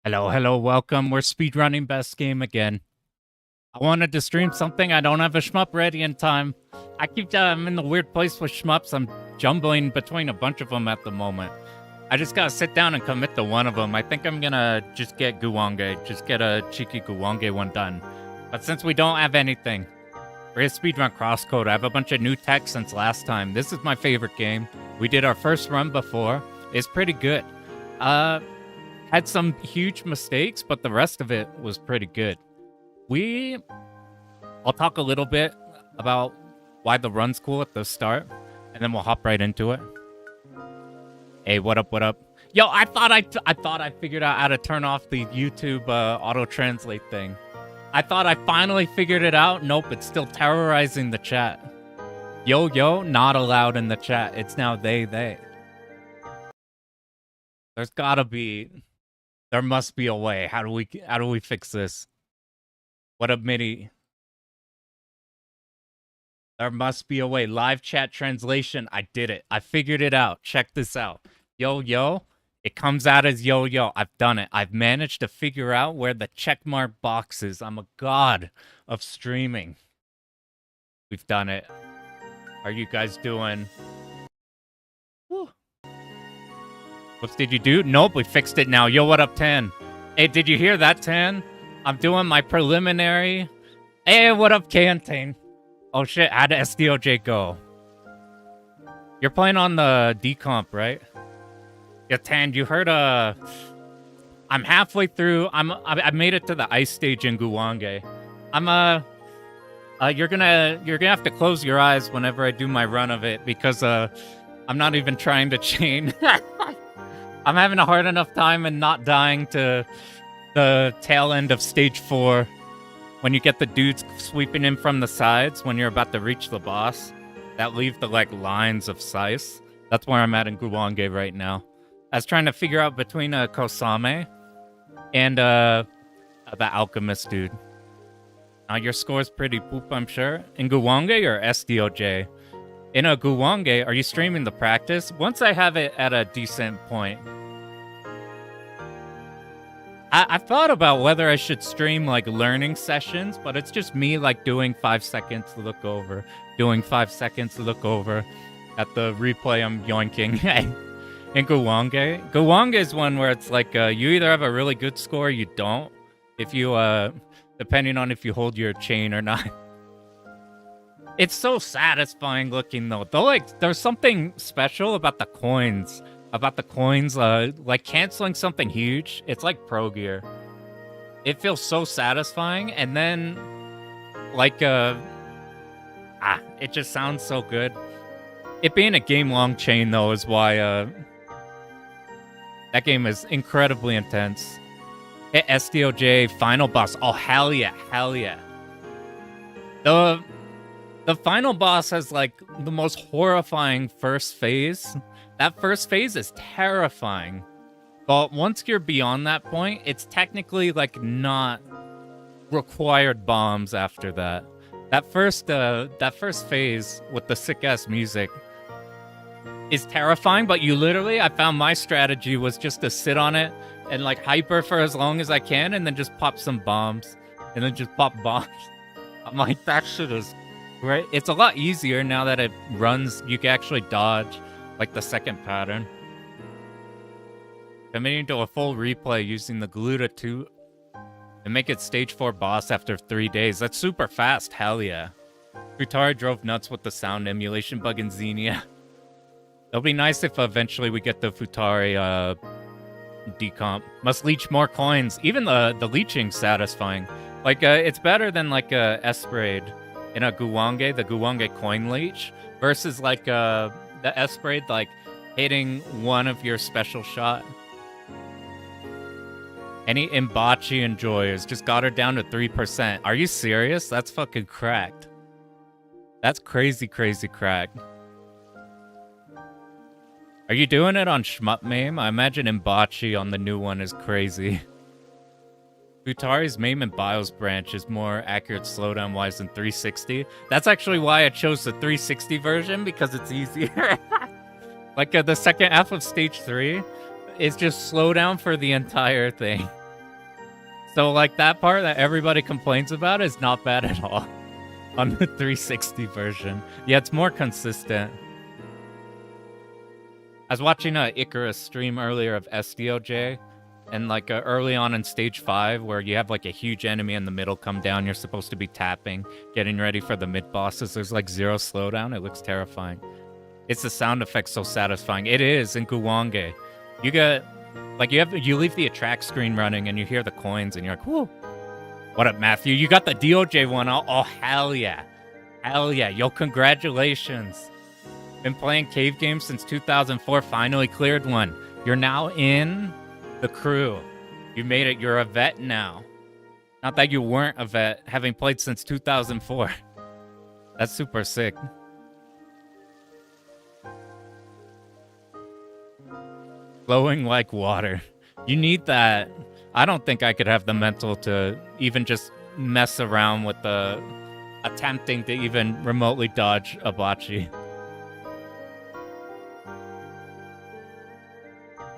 Hello, welcome. We're speedrunning best game again. I wanted to stream something. I don't have a shmup ready in time. I'm in the weird place with shmups. I'm jumbling between a bunch of them at the moment. I just gotta sit down and commit to one of them. I think I'm gonna just get Guwange. Just get a cheeky Guwange one done. But since we don't have anything, we're gonna speedrun Crosscode. I have a bunch of new tech since last time. This is my favorite game. We did our first run before. It's pretty good. Had some huge mistakes, but the rest of it was pretty good. I'll talk a little bit about why the run's cool at the start, and then we'll hop right into it. Hey, what up? Yo, I thought I figured out how to turn off the YouTube auto-translate thing. I thought I finally figured it out. Nope, it's still terrorizing the chat. Yo, not allowed in the chat. It's now they. There must be a way. How do we fix this? What up, Mitty? There must be a way. Live chat translation. I did it. I figured it out. Check this out. Yo. It comes out as yo. I've done it. I've managed to figure out where the checkmark box is. I'm a god of streaming. We've done it. How are you guys doing? Woo. What did you do? Nope, we fixed it now. Yo, what up, Tan? Hey, did you hear that, Tan? I'm doing my preliminary. Hey, what up, Cantain? Oh shit, how'd SDOJ go? You're playing on the decomp, right? Yeah, Tan, you heard I'm halfway through. I made it to the ice stage in Guwange. You're gonna have to close your eyes whenever I do my run of it because I'm not even trying to chain. I'm having a hard enough time and not dying to the tail end of stage 4 when you get the dudes sweeping in from the sides when you're about to reach the boss that leave the lines of size. That's where I'm at in Guwange right now. I was trying to figure out between Kosame and the alchemist dude. Now your score's pretty poop, I'm sure. In Guwange or SDOJ? In a Guwange, are you streaming the practice? Once I have it at a decent point. I've thought about whether I should stream learning sessions, but it's just me doing 5 seconds to look over, doing 5 seconds to look over at the replay I'm yoinking. In Guwange. Guwange is one where it's you either have a really good score or you don't. If you, depending on if you hold your chain or not. It's so satisfying looking though. There's something special about the coins. Canceling something huge. It's like Pro Gear. It feels so satisfying, and then it just sounds so good. It being a game-long chain though is why that game is incredibly intense. Hit SDOJ final boss. Oh hell yeah. The final boss has the most horrifying first phase. That first phase is terrifying. But once you're beyond that point, it's technically not required bombs after that. That first phase with the sick ass music is terrifying, but I found my strategy was just to sit on it and hyper for as long as I can and then just pop some bombs. And then just pop bombs. I'm like, that shit is great. It's a lot easier now that it runs. You can actually dodge the second pattern. Committing to a full replay using the Gluta 2 and make it stage 4 boss after 3 days. That's super fast, hell yeah. Futari drove nuts with the sound emulation bug in Xenia. It'll be nice if eventually we get the Futari decomp. Must leech more coins. Even the leeching's satisfying. It's better than a Esprade in a Guwange, the Guwange coin leech, versus the Esprade hitting one of your special shot. Any Imbachi enjoyers just got her down to 3%. Are you serious? That's fucking cracked. That's crazy cracked. Are you doing it on Shmup Mame? I imagine Imbachi on the new one is crazy. Futari's Mame and BIOS branch is more accurate slowdown-wise than 360. That's actually why I chose the 360 version, because it's easier. The second half of stage 3 is just slowdown for the entire thing. So, like, that part that everybody complains about is not bad at all on the 360 version. Yeah, it's more consistent. I was watching a Icarus stream earlier of SDOJ, and like early on in stage 5, where you have like a huge enemy in the middle come down, you're supposed to be tapping, getting ready for the mid bosses. There's like zero slowdown. It looks terrifying. It's the sound effects so satisfying. It is in Guwange. You get like you leave the attract screen running and you hear the coins and you're like, whoa. What up, Matthew? You got the DOJ one. Oh, hell yeah. Hell yeah. Yo, congratulations. Been playing cave games since 2004. Finally cleared one. You're now in the crew. You made it. You're a vet now. Not that you weren't a vet, having played since 2004. That's super sick. Flowing like water. You need that. I don't think I could have the mental to even just mess around with the attempting to even remotely dodge a bocce.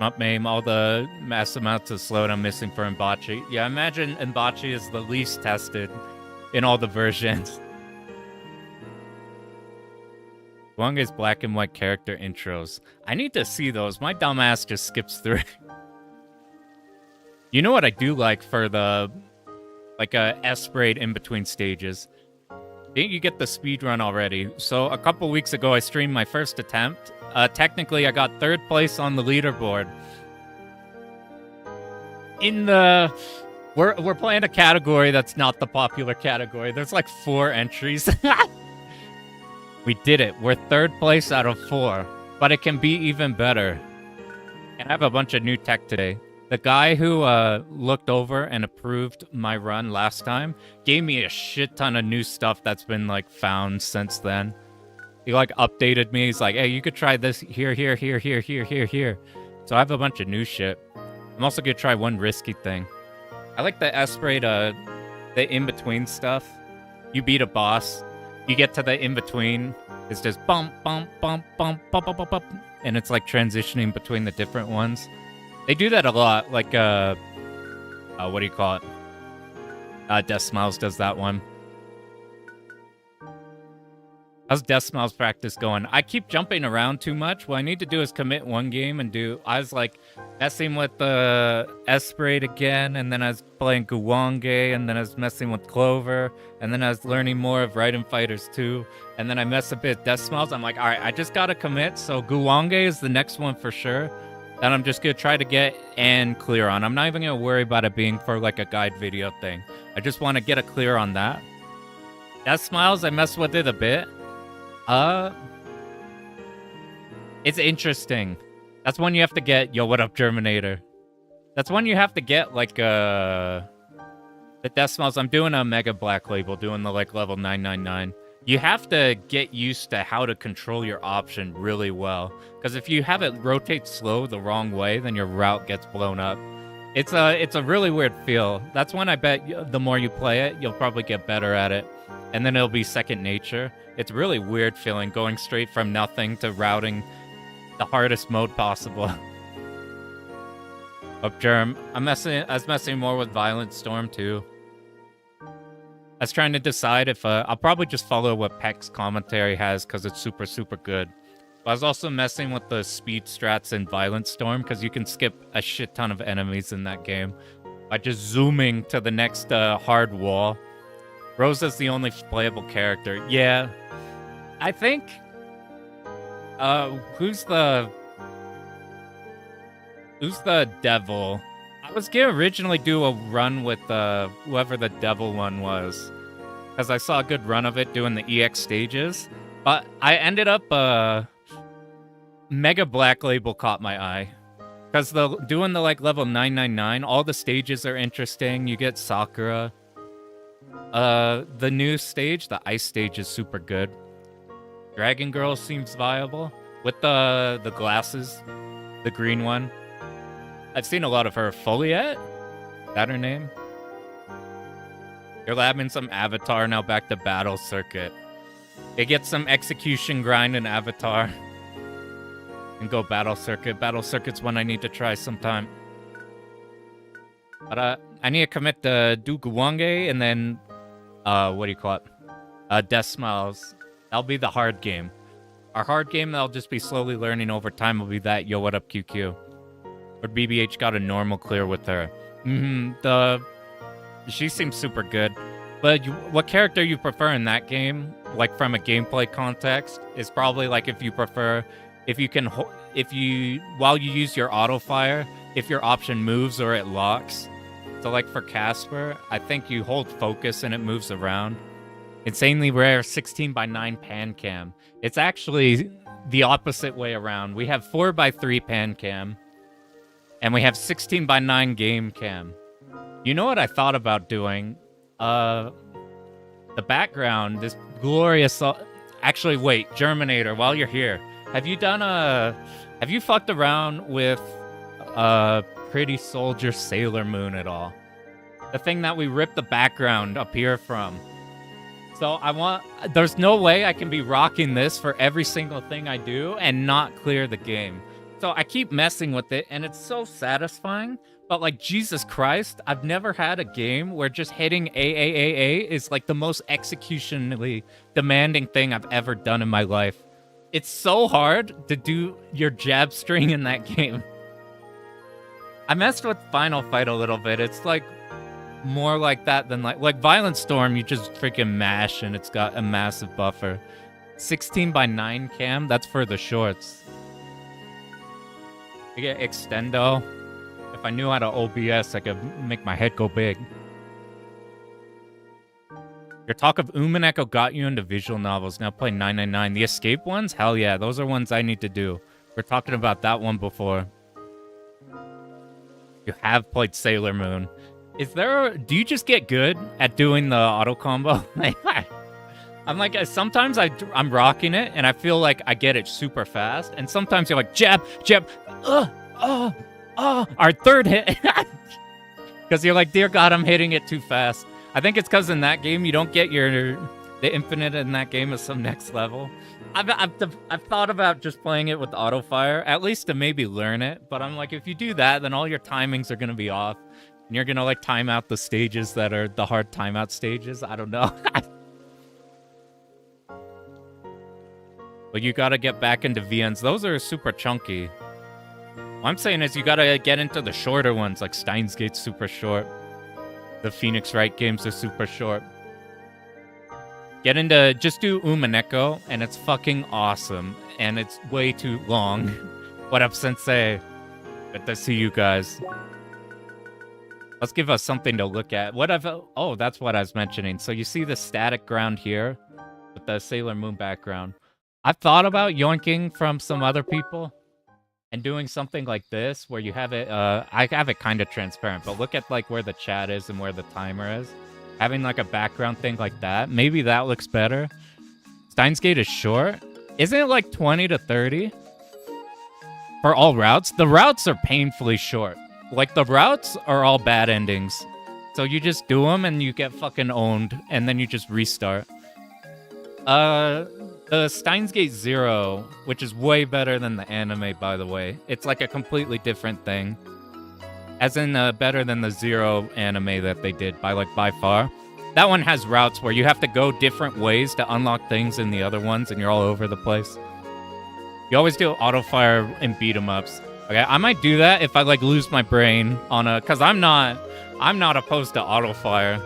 Not MAME, all the mass amounts of slowdown missing for Mbachi. Yeah, imagine Mbachi is the least tested in all the versions. Longest black and white character intros. I need to see those. My dumbass just skips through. You know what I do like for the like a S-braid in between stages? Didn't you get the speedrun already? So a couple weeks ago I streamed my first attempt. Technically I got 3rd place on the leaderboard. In the we're playing a category that's not the popular category. There's like 4 entries. We did it. We're 3rd place out of 4, but it can be even better. And I have a bunch of new tech today. The guy who looked over and approved my run last time gave me a shit ton of new stuff that's been like found since then. He like updated me. He's like, hey, you could try this here. So I have a bunch of new shit. I'm also gonna try one risky thing. I like the S-braid, the in-between stuff. You beat a boss, you get to the in-between, it's just bump, bump, bump, bump, bump, bump, bump, bump, and it's like transitioning between the different ones. They do that a lot, like, what do you call it? Death Smiles does that one. How's Death Smiles practice going? I keep jumping around too much. What I need to do is commit one game and do... I was, like, messing with the S-braid again, and then I was playing Guwange, and then I was messing with Clover, and then I was learning more of Raiden Fighters 2, and then I messed a bit with Death Smiles. I'm like, alright, I just gotta commit, so Guwange is the next one for sure. That I'm just gonna try to get and clear on. I'm not even gonna worry about it being for, like, a guide video thing. I just want to get a clear on that. Death Smiles, I messed with it a bit. It's interesting. That's one you have to get. Yo, what up, Germinator? That's one you have to get, like, the Death Smiles. I'm doing a Mega Black Label, doing the, like, level 999. You have to get used to how to control your option really well. Because if you have it rotate slow the wrong way, then your route gets blown up. It's a really weird feel. That's when I bet the more you play it, you'll probably get better at it. And then it'll be second nature. It's really weird feeling going straight from nothing to routing the hardest mode possible. Up Germ. I was messing more with Violent Storm too. I was trying to decide if I'll probably just follow what Peck's commentary has because it's super, super good. But I was also messing with the speed strats in Violent Storm because you can skip a shit ton of enemies in that game by just zooming to the next hard wall. Rosa's the only playable character. Yeah. I think... Who's the devil? I was gonna originally do a run with whoever the devil one was. Because I saw a good run of it doing the EX stages. But I ended up... Mega Black Label caught my eye. Because doing the like level 999, all the stages are interesting. You get Sakura. The new stage, the ice stage, is super good. Dragon Girl seems viable with the glasses, the green one. I've seen a lot of her. Foliette? Is that her name? You're labbing some Avatar, now back to Battle Circuit. They get some execution grind in Avatar. And go Battle Circuit. Battle Circuit's one I need to try sometime. But I need to commit to Duguwange and then what do you call it? Death Smiles. That'll be the hard game. Our hard game that I'll just be slowly learning over time will be that Yo What Up QQ. Or BBH got a normal clear with her. She seems super good. But what character you prefer in that game, like from a gameplay context, is probably like if you prefer, while you use your auto fire, if your option moves or it locks. So like for Casper, I think you hold focus and it moves around. Insanely rare 16:9 pan cam. It's actually the opposite way around. We have 4:3 pan cam, and we have 16:9 game cam. You know what I thought about doing? The background, this glorious... Actually, wait, Germinator, while you're here, have you fucked around with Pretty Soldier Sailor Moon at all? The thing that we ripped the background up here from. So there's no way I can be rocking this for every single thing I do and not clear the game. So I keep messing with it, and it's so satisfying. But like, Jesus Christ, I've never had a game where just hitting AAAA is like the most executionally demanding thing I've ever done in my life. It's so hard to do your jab string in that game. I messed with Final Fight a little bit. It's like more like that than like Violent Storm, you just freaking mash and it's got a massive buffer. 16:9 cam, that's for the shorts. You get Extendo. If I knew how to OBS, I could make my head go big. Your talk of Umineko got you into visual novels. Now play 999. The escape ones? Hell yeah, those are ones I need to do. We're talking about that one before. You have played Sailor Moon. Do you just get good at doing the auto combo? I'm like, sometimes I'm rocking it and I feel like I get it super fast. And sometimes you're like, jab, jab, our third hit. Because you're like, dear God, I'm hitting it too fast. I think it's because in that game, you don't get the infinite in that game is some next level. I've thought about just playing it with auto fire, at least to maybe learn it. But I'm like, if you do that, then all your timings are going to be off. And you're going to like time out the stages that are the hard timeout stages. I don't know. But you got to get back into VNs. Those are super chunky. What I'm saying is you got to get into the shorter ones, like Steins Gate's super short. The Phoenix Wright games are super short. Just do Umineko, and it's fucking awesome. And it's way too long. What up, Sensei? Good to see you guys. Let's give us something to look at. Oh, that's what I was mentioning. So you see the static ground here with the Sailor Moon background. I've thought about yoinking from some other people and doing something like this where you have it, I have it kind of transparent, but look at like where the chat is and where the timer is. Having like a background thing like that, maybe that looks better. Steins Gate is short. Isn't it like 20 to 30? For all routes? The routes are painfully short. Like, the routes are all bad endings. So you just do them and you get fucking owned, and then you just restart. The Steins Gate Zero, which is way better than the anime, by the way. It's like a completely different thing. As in, better than the Zero anime that they did, by far. That one has routes where you have to go different ways to unlock things in the other ones, and you're all over the place. You always do auto-fire and beat-em-ups. Okay, I might do that if I, like, lose my brain on a... Because I'm not opposed to auto-fire.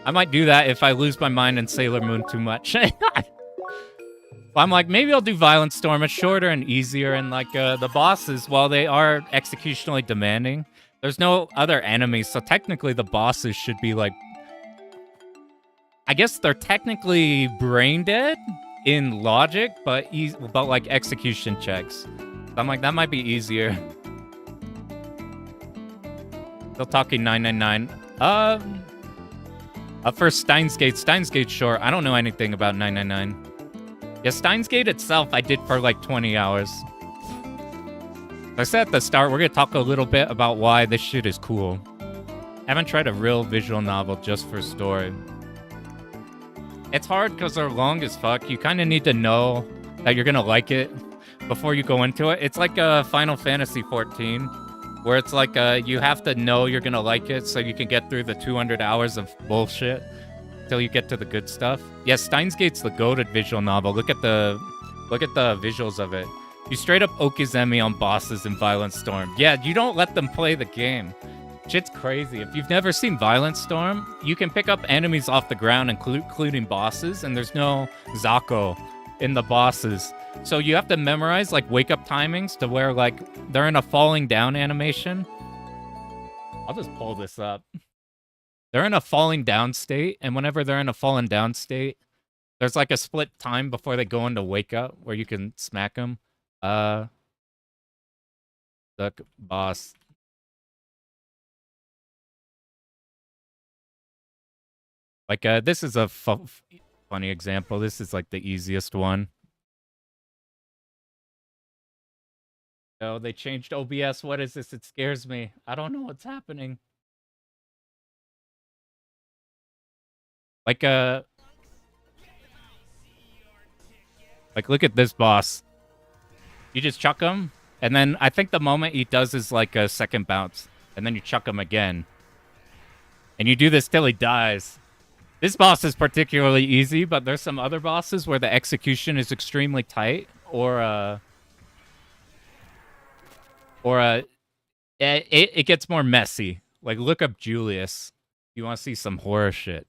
I might do that if I lose my mind in Sailor Moon too much. I'm like, maybe I'll do Violent Storm. It's shorter and easier, and, like, the bosses, while they are executionally demanding, there's no other enemies, so technically the bosses should be, like... I guess they're technically brain dead in logic, but like, execution checks. I'm like, that might be easier. Still talking 999. For Steins Gate short. I don't know anything about 999. Yeah, Steins Gate itself I did for like 20 hours. Like I said at the start, we're gonna talk a little bit about why this shit is cool. I haven't tried a real visual novel just for story. It's hard because they're long as fuck. You kind of need to know that you're gonna like it before you go into it. It's like Final Fantasy 14. where it's like you have to know you're gonna like it so you can get through the 200 hours of bullshit till you get to the good stuff. Yeah, Steins Gate's the goated visual novel. Look at the visuals of it. You straight up Okizemi on bosses in Violent Storm. Yeah, you don't let them play the game. Shit's crazy. If you've never seen Violent Storm, you can pick up enemies off the ground, including bosses, and there's no Zako in the bosses. So you have to memorize like wake-up timings to where like they're in a falling down animation. I'll just pull this up. They're in a falling down state, and whenever they're in a fallen down state, there's like a split time before they go into wake up where you can smack them. Duck boss. Like, this is a funny example. This is like the easiest one. Oh, they changed OBS. What is this? It scares me. I don't know what's happening. Like, look at this boss. You just chuck him, and then I think the moment he does is like a second bounce, and then you chuck him again. And you do this till he dies. This boss is particularly easy, but there's some other bosses where the execution is extremely tight, or it gets more messy. Like, look up Julius. You want to see some horror shit.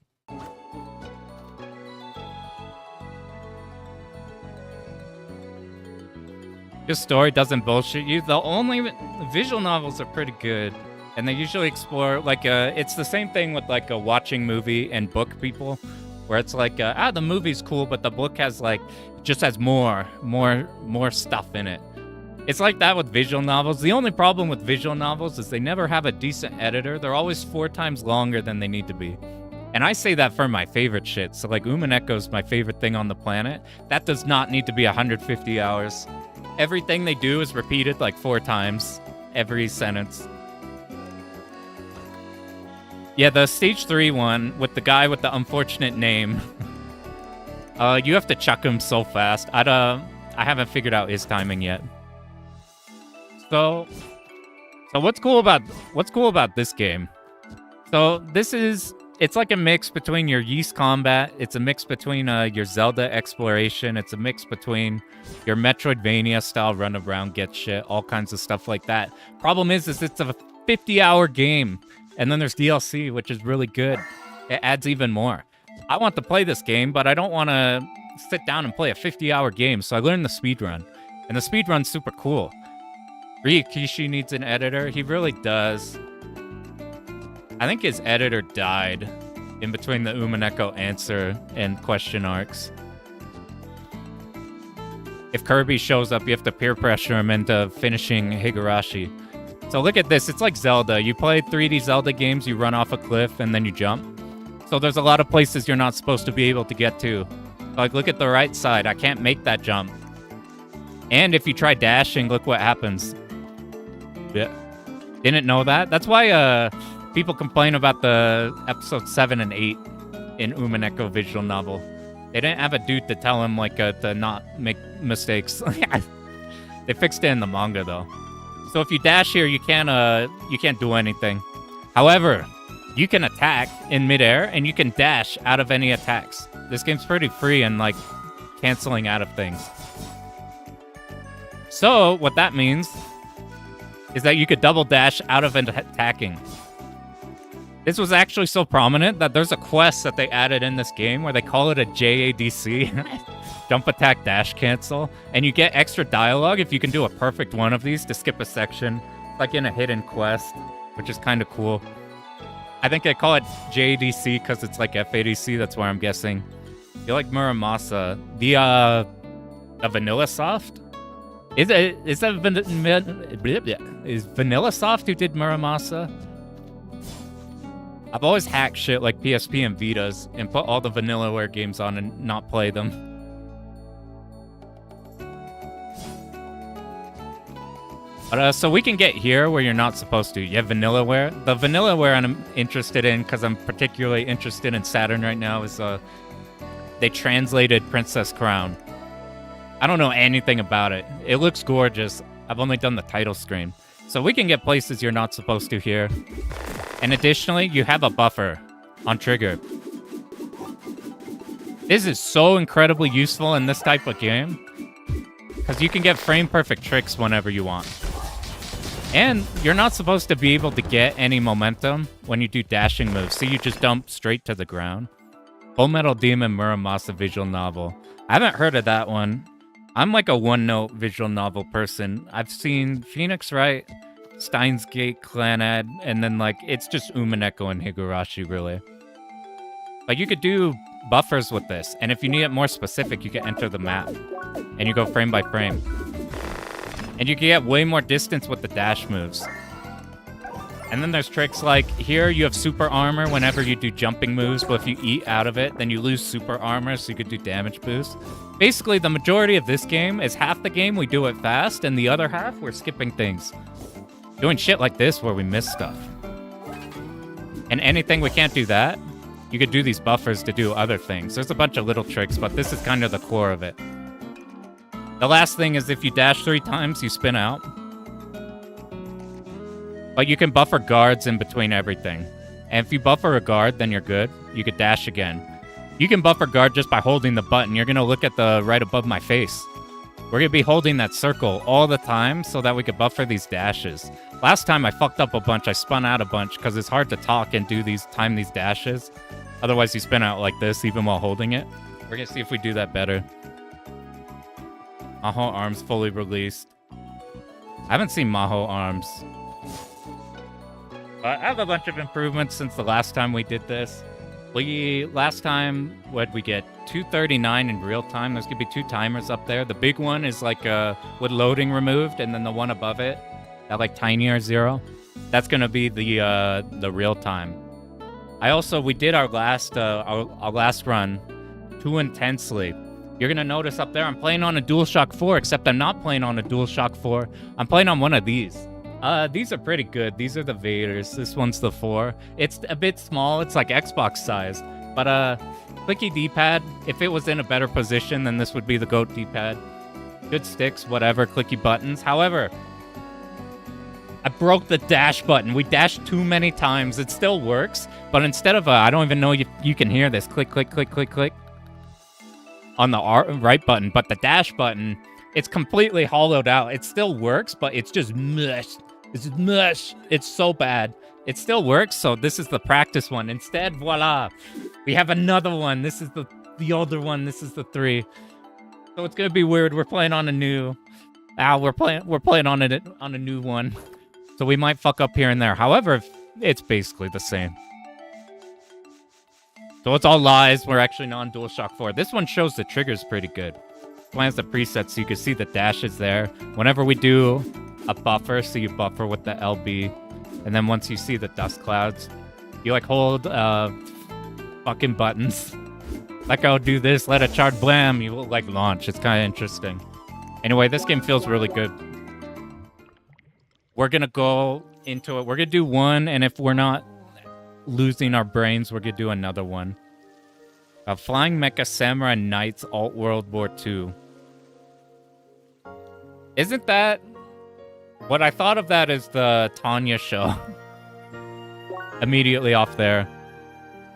This story doesn't bullshit you. The only visual novels are pretty good, and they usually explore like it's the same thing with like a watching movie and book people, where it's like the movie's cool, but the book has like just has more stuff in it. It's like that with visual novels. The only problem with visual novels is they never have a decent editor. They're always 4 times longer than they need to be. And I say that for my favorite shit. So like Umaneko's my favorite thing on the planet. That does not need to be 150 hours. Everything they do is repeated like 4 times. Every sentence. Yeah, the stage 3 one with the guy with the unfortunate name. You have to chuck him so fast. I haven't figured out his timing yet. So what's cool about this game? So it's like a mix between your Yeast combat. It's a mix between your Zelda exploration. It's a mix between your Metroidvania style run around, get shit, all kinds of stuff like that. Problem is it's a 50-hour game, and then there's DLC, which is really good. It adds even more. I want to play this game, but I don't want to sit down and play a 50-hour game, so I learned the speedrun. And the speedrun's super cool. Ryukishi needs an editor. He really does. I think his editor died in between the Umaneko answer and question arcs. If Kirby shows up, you have to peer pressure him into finishing Higurashi. So look at this. It's like Zelda. You play 3D Zelda games, you run off a cliff, and then you jump. So there's a lot of places you're not supposed to be able to get to. Like, look at the right side. I can't make that jump. And if you try dashing, look what happens. Yeah. Didn't know that? That's why people complain about the episode 7 and 8 in Umaneko visual novel. They didn't have a dude to tell him like to not make mistakes. They fixed it in the manga though. So if you dash here, you can't do anything. However, you can attack in midair and you can dash out of any attacks. This game's pretty free and like canceling out of things. So what that means is that you could double dash out of attacking. This was actually so prominent that there's a quest that they added in this game where they call it a JADC, Jump Attack Dash Cancel, and you get extra dialogue if you can do a perfect one of these to skip a section, like in a hidden quest, which is kind of cool. I think they call it JADC because it's like FADC, that's where I'm guessing. You like Muramasa. The Vanilla Soft? Is Vanilla Soft who did Muramasa? I've always hacked shit like PSP and Vitas and put all the Vanillaware games on and not play them. But so we can get here where you're not supposed to. You have Vanillaware. The Vanillaware I'm interested in, because I'm particularly interested in Saturn right now, is they translated Princess Crown. I don't know anything about it. It looks gorgeous. I've only done the title screen. So we can get places you're not supposed to here. And additionally, you have a buffer on trigger. This is so incredibly useful in this type of game. Because you can get frame-perfect tricks whenever you want. And you're not supposed to be able to get any momentum when you do dashing moves, so you just dump straight to the ground. Full Metal Demon Muramasa visual novel. I haven't heard of that one. I'm like a one-note visual novel person. I've seen Phoenix Wright, Steins Gate, Clannad, and then like it's just Umineko and Higurashi really. But you could do buffers with this, and if you need it more specific, you can enter the map, and you go frame by frame. And you can get way more distance with the dash moves. And then there's tricks like, here you have super armor whenever you do jumping moves, but if you eat out of it, then you lose super armor, so you could do damage boost. Basically, the majority of this game is half the game we do it fast, and the other half we're skipping things. Doing shit like this where we miss stuff. And anything we can't do that, you could do these buffers to do other things. There's a bunch of little tricks, but this is kind of the core of it. The last thing is if you dash 3 times, you spin out. But you can buffer guards in between everything. And if you buffer a guard, then you're good. You could dash again. You can buffer guard just by holding the button. You're going to look at the right above my face. We're going to be holding that circle all the time so that we could buffer these dashes. Last time I fucked up a bunch. I spun out a bunch because it's hard to talk and do time these dashes. Otherwise, you spin out like this even while holding it. We're going to see if we do that better. Maho arms fully released. I haven't seen Maho arms. I have a bunch of improvements since the last time we did this. Last time, what'd we get? 239 in real time. There's gonna be 2 timers up there. The big one is like with loading removed, and then the one above it, that like tinier 0. That's gonna be the real time. We did our last run too intensely. You're gonna notice up there I'm playing on a DualShock 4, except I'm not playing on a DualShock 4. I'm playing on one of these. These are pretty good. These are the Vaders. This one's the 4. It's a bit small. It's like Xbox sized. But clicky D-pad, if it was in a better position, then this would be the GOAT D-pad. Good sticks, whatever, clicky buttons. However, I broke the dash button. We dashed too many times. It still works, but instead of I don't even know if you can hear this. Click, click, click, click, click. On the right button, but the dash button, it's completely hollowed out. It still works, but it's just mush. It's mush. It's so bad. It still works, so this is the practice one. Instead, voila, we have another one. This is the older one. This is the 3. So it's gonna be weird. We're playing on a new. We're playing on a new one. So we might fuck up here and there. However, it's basically the same. So it's all lies. We're actually not on DualShock 4. This one shows the triggers pretty good. Plans the presets so you can see the dashes there. Whenever we do a buffer, so you buffer with the LB. And then once you see the dust clouds, you like hold fucking buttons. Like I'll do this, let a chart blam, you will like launch. It's kind of interesting. Anyway, this game feels really good. We're going to go into it. We're going to do one, and if we're not losing our brains, we're going to do another one. Flying Mecha Samurai Knights Alt World War II. Isn't that... What I thought of that is the Tanya show. Immediately off there.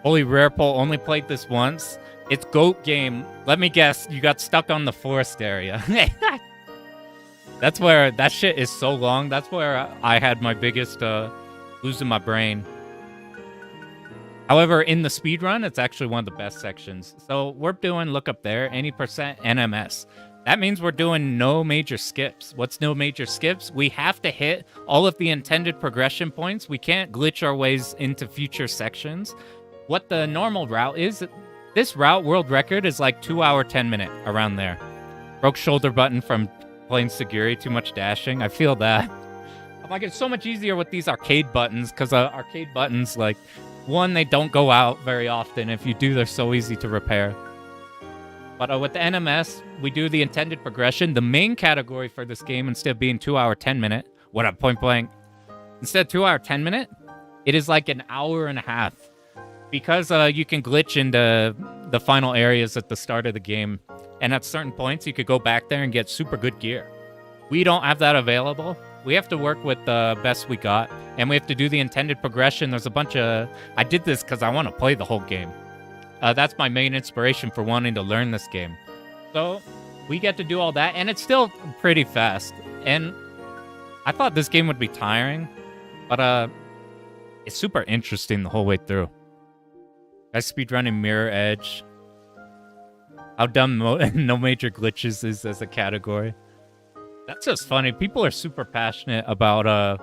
Holy rare pull, only played this once. It's GOAT game. Let me guess, you got stuck on the forest area. That's where, that shit is so long. That's where I had my biggest losing my brain. However, in the speedrun, it's actually one of the best sections. So we're doing, look up there, any percent NMS. That means we're doing no major skips. What's no major skips? We have to hit all of the intended progression points. We can't glitch our ways into future sections. What the normal route is, this route world record is like 2 hour, 10 minute, around there. Broke shoulder button from playing Sagiri, too much dashing. I feel that. I'm like, it's so much easier with these arcade buttons, because arcade buttons, like, one, they don't go out very often. If you do, they're so easy to repair. But with the NMS, we do the intended progression. The main category for this game, instead of being 2 hour, 10 minute, what up, point blank? Instead of 2 hour, 10 minute, it is like an hour and a half. Because you can glitch into the final areas at the start of the game. And at certain points, you could go back there and get super good gear. We don't have that available. We have to work with the best we got, and we have to do the intended progression. There's a bunch of... I did this because I want to play the whole game. That's my main inspiration for wanting to learn this game. So we get to do all that, and it's still pretty fast. And I thought this game would be tiring, but it's super interesting the whole way through. Guys speedrunning Mirror Edge. How dumb no major glitches is as a category. That's just funny. People are super passionate about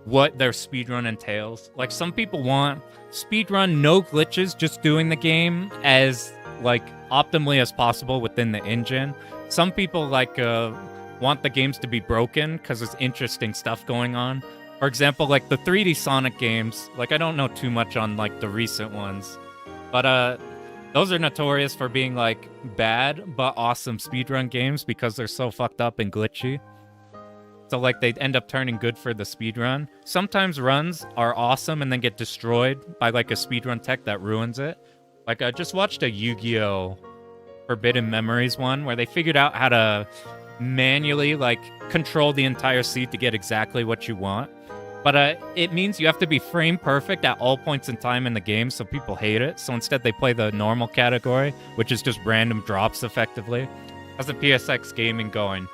what their speedrun entails. Like, some people want speedrun no glitches, just doing the game as like optimally as possible within the engine. Some people like want the games to be broken because there's interesting stuff going on. For example, like the 3D Sonic games. Like, I don't know too much on like the recent ones, but those are notorious for being like bad but awesome speedrun games because they're so fucked up and glitchy. So like they end up turning good for the speedrun. Sometimes runs are awesome and then get destroyed by like a speedrun tech that ruins it. Like I just watched a Yu-Gi-Oh! Forbidden Memories one where they figured out how to manually like control the entire seat to get exactly what you want. But it means you have to be frame perfect at all points in time in the game, so people hate it. So instead they play the normal category, which is just random drops effectively. How's the PSX gaming going?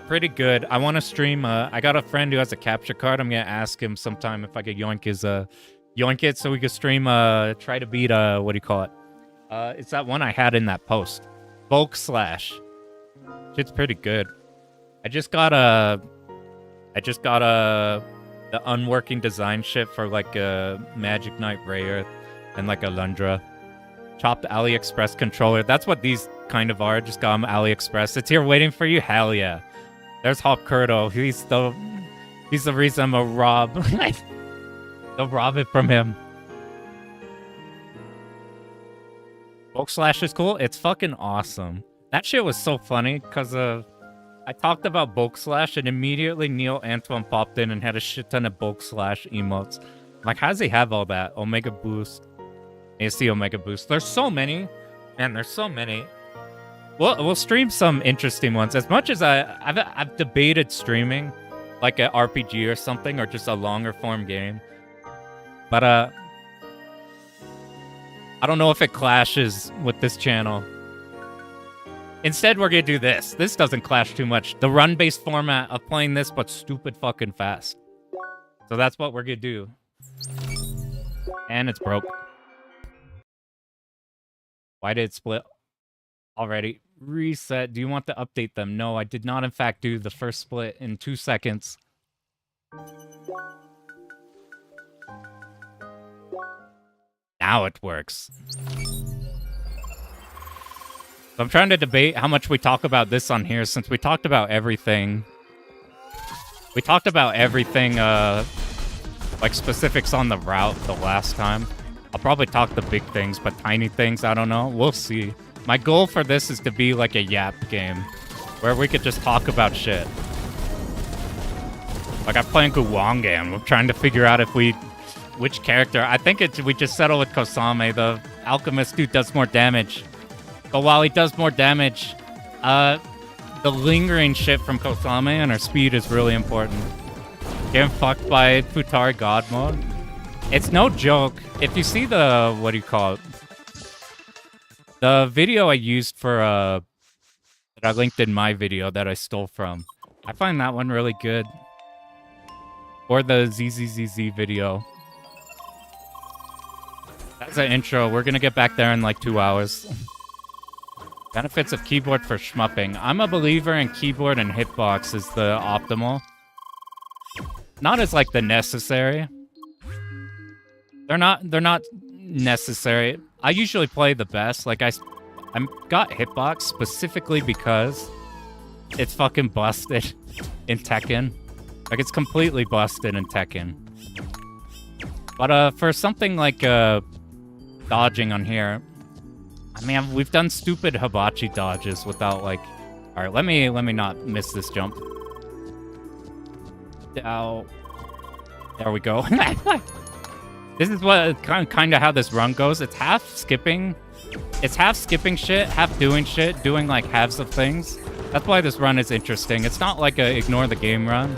Pretty good. I want to stream. I got a friend who has a capture card. I'm going to ask him sometime if I could yoink it so we could stream, try to beat, what do you call it? It's that one I had in that post. Bulk Slash. Shit's pretty good. I just got the unworking design shit for like a Magic Knight Rayearth and like a Lundra. Chopped AliExpress controller. That's what these kind of are. Just got them AliExpress. It's here waiting for you. Hell yeah. There's Hop Kurdo. He's the reason I'm gonna rob. They'll rob it from him. Bulk Slash is cool. It's fucking awesome. That shit was so funny because I talked about Bulk Slash and immediately Neil Antoine popped in and had a shit ton of Bulk Slash emotes. I'm like, how does he have all that? Omega Boost. AC Omega Boost. There's so many. Man, there's so many. We'll stream some interesting ones. As much as I've debated streaming like an RPG or something, or just a longer form game. But I don't know if it clashes with this channel. Instead, we're gonna do this. This doesn't clash too much. The run-based format of playing this, but stupid fucking fast. So that's what we're gonna do. And it's broke. Why did it split already? Reset. Do you want to update them? No, I did not in fact do the first split in 2 seconds. Now it works. So I'm trying to debate how much we talk about this on here, since we talked about everything. We talked about everything, like specifics on the route the last time. I'll probably talk the big things, but tiny things, I don't know. We'll see. My goal for this is to be like a yap game, where we could just talk about shit. Like I'm playing Guwangan. We're trying to figure out if which character. I think we just settle with Kosame. The alchemist dude does more damage. But while he does more damage, the lingering shit from Kosame and her speed is really important. Getting fucked by Futari God mode. It's no joke. If you see the, what do you call it? The video I used for, that I linked in my video that I stole from. I find that one really good. Or the ZZZZ video. That's an intro. We're gonna get back there in like 2 hours. Benefits of keyboard for shmupping. I'm a believer in keyboard and hitbox is the optimal. Not as like the necessary. They're not necessary. I usually play the best. Like I got hitbox specifically because it's fucking busted in Tekken. Like it's completely busted in Tekken. But for something like dodging on here, I mean, we've done stupid hibachi dodges without like... Alright, let me not miss this jump. Ow. There we go. This is what kind of how this run goes. It's half skipping. It's half skipping shit, half doing shit, doing like halves of things. That's why this run is interesting. It's not like a ignore the game run.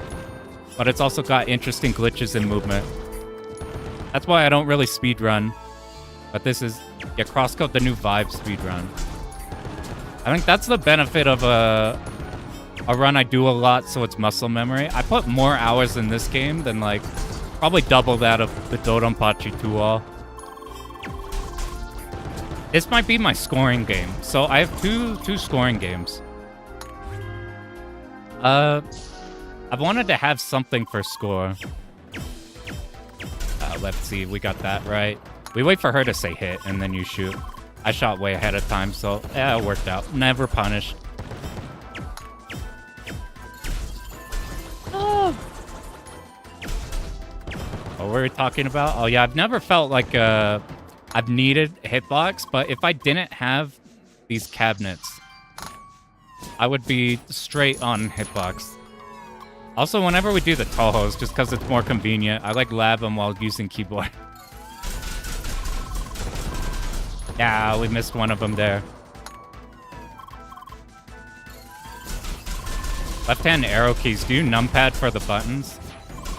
but it's also got interesting glitches in movement. That's why I don't really speedrun. But this is, yeah, Crosscode, the new vibe speedrun. I think that's the benefit of a run I do a lot, so it's muscle memory. I put more hours in this game than, like, probably double that of the Dodonpachi 2-all. This might be my scoring game. So I have two scoring games. I've wanted to have something for score. Let's see, we got that right. We wait for her to say hit, and then you shoot. I shot way ahead of time, so yeah, it worked out. Never punished. Oh. What were we talking about? Oh yeah, I've never felt like I've needed hitbox, but if I didn't have these cabinets, I would be straight on hitbox. Also, whenever we do the Tohos, just because it's more convenient, I like lab them while using keyboard. Yeah, we missed one of them there. Left-hand arrow keys. Do you numpad for the buttons?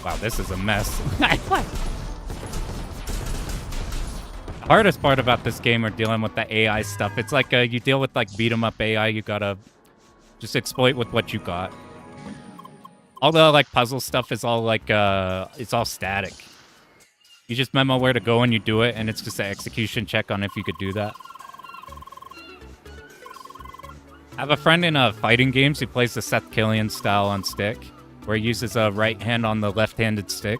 Wow, this is a mess. The hardest part about this game are dealing with the AI stuff. It's like you deal with like beat-em-up AI, you gotta just exploit with what you got. All the like puzzle stuff is all like it's all static. You just memo where to go and you do it, and it's just an execution check on if you could do that. I have a friend in fighting games who plays the Seth Killian style on stick, where he uses a right hand on the left-handed stick.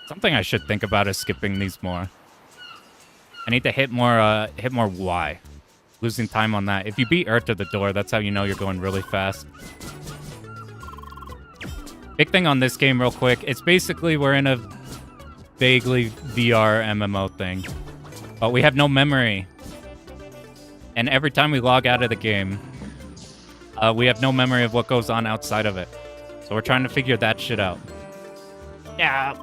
Something I should think about is skipping these more. I need to hit more Y. Losing time on that. If you beat Earth to the door, that's how you know you're going really fast. Big thing on this game real quick, it's basically we're in a vaguely VR MMO thing. But we have no memory. And every time we log out of the game, we have no memory of what goes on outside of it. So we're trying to figure that shit out. Yeah.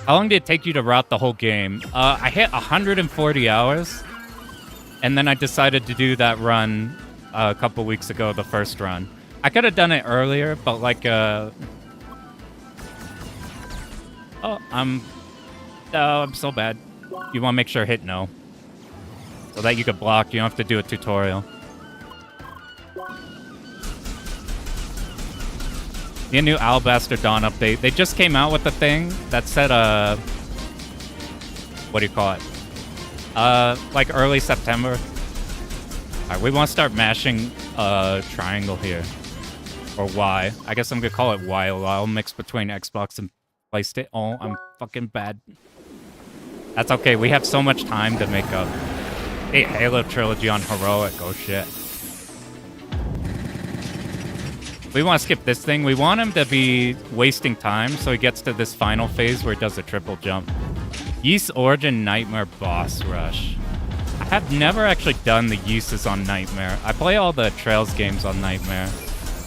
How long did it take you to route the whole game? I hit 140 hours. And then I decided to do that run a couple weeks ago, the first run. I could have done it earlier, but like, oh, I'm so bad. You want to make sure hit no. So that you could block, you don't have to do a tutorial. The new Alabaster Dawn update. They just came out with a thing that said, what do you call it? Like early September. Alright, we want to start mashing triangle here. Or Y. I guess I'm gonna call it Y a while, mixed between Xbox and PlayStation. Oh, I'm fucking bad. That's okay, we have so much time to make up. Hey, Halo Trilogy on Heroic, oh shit. We want to skip this thing. We want him to be wasting time, so he gets to this final phase where he does a triple jump. Yeast Origin Nightmare Boss Rush. I have never actually done the Yeasts on Nightmare. I play all the Trails games on Nightmare.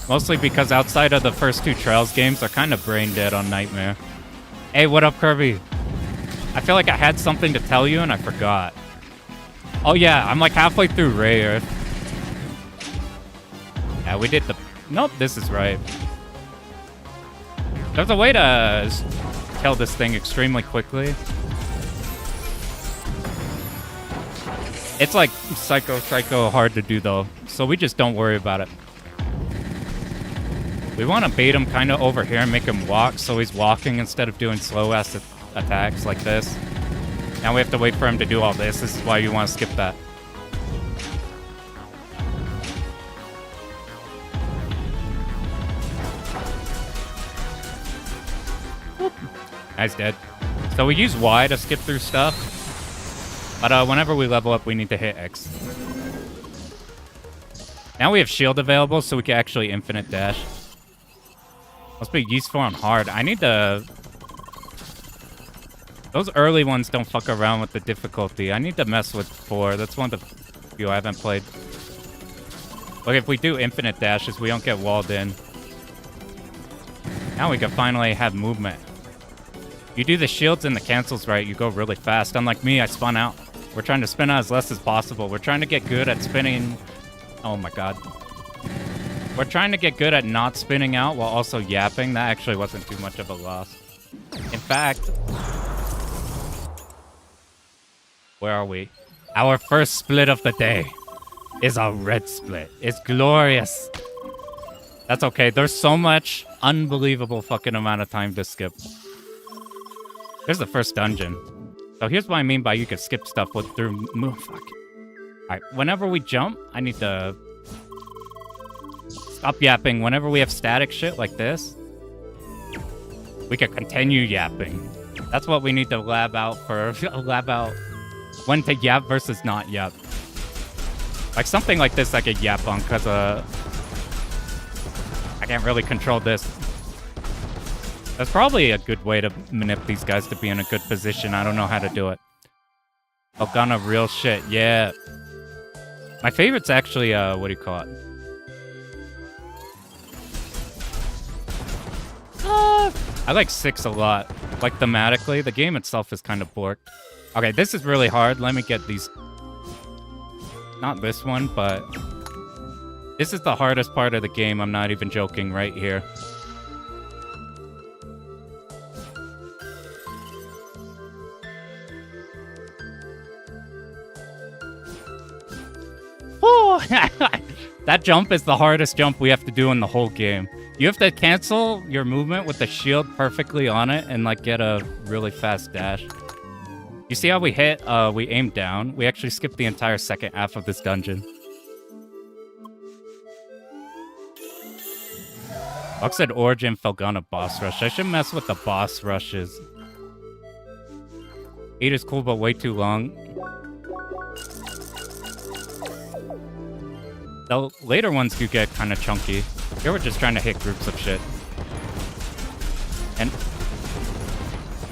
Mostly because outside of the first two Trails games, they're kind of brain dead on Nightmare. Hey, what up, Kirby? I feel like I had something to tell you and I forgot. Oh yeah, I'm like halfway through Ray Earth. Yeah, we did the... Nope, this is right. There's a way to kill this thing extremely quickly. It's like psycho hard to do though, so we just don't worry about it. We want to bait him kind of over here and make him walk so he's walking instead of doing slow-ass attacks like this. Now we have to wait for him to do all this. This is why you want to skip that. Guy's dead. So we use Y to skip through stuff. But whenever we level up, we need to hit X. Now we have shield available, so we can actually infinite dash. Must be useful on hard. I need to... Those early ones don't fuck around with the difficulty. I need to mess with 4. That's one of the few I haven't played. Look, if we do infinite dashes, we don't get walled in. Now we can finally have movement. You do the shields and the cancels right, you go really fast. Unlike me, I spun out. We're trying to spin out as less as possible. We're trying to get good at spinning Oh my god. We're trying to get good at not spinning out while also yapping. That actually wasn't too much of a loss. In fact, where are we? Our first split of the day is a red split. It's glorious. That's okay. There's so much unbelievable fucking amount of time to skip. Here's the first dungeon. So here's what I mean by you could skip stuff with through move. Fuck. Alright, whenever we jump, I need to stop yapping. Whenever we have static shit like this, we can continue yapping. That's what we need to lab out for. Lab out when to yap versus not yap. Like something like this I could yap on because I can't really control this. That's probably a good way to manip these guys to be in a good position. I don't know how to do it. Elgana real shit, yeah. My favorite's actually, what do you call it? I like 6 a lot. Like, thematically, the game itself is kind of borked. Okay, this is really hard. Let me get these... Not this one, but... This is the hardest part of the game. I'm not even joking right here. Oh! That jump is the hardest jump we have to do in the whole game. You have to cancel your movement with the shield perfectly on it and like get a really fast dash. You see how we hit? We aim down. We actually skipped the entire second half of this dungeon. Buck said Origin Felgana boss rush. I should mess with the boss rushes. 8 is cool, but way too long. The later ones do get kind of chunky. Here we're just trying to hit groups of shit. And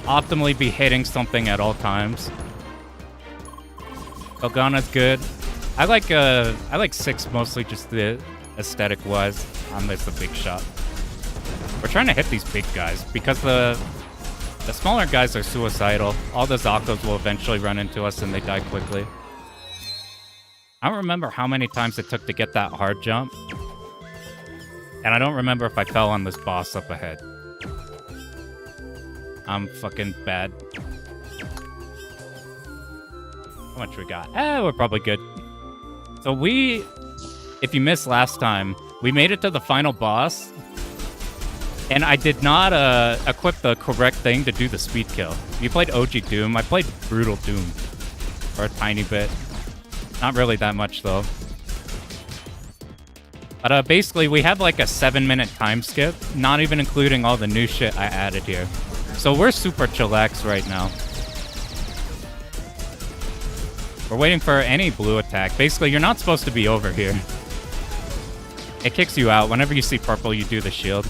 optimally be hitting something at all times. Felgana's good. I like 6 mostly just the aesthetic wise. It's a big shot. We're trying to hit these big guys because the smaller guys are suicidal. All the Zakos will eventually run into us and they die quickly. I don't remember how many times it took to get that hard jump. And I don't remember if I fell on this boss up ahead. I'm fucking bad. How much we got? We're probably good. So if you missed last time, we made it to the final boss. And I did not equip the correct thing to do the speed kill. You played OG Doom. I played Brutal Doom for a tiny bit. Not really that much, though. But basically, we have like a 7-minute time skip, not even including all the new shit I added here. So we're super chillax right now. We're waiting for any blue attack. Basically, you're not supposed to be over here. It kicks you out. Whenever you see purple, you do the shield.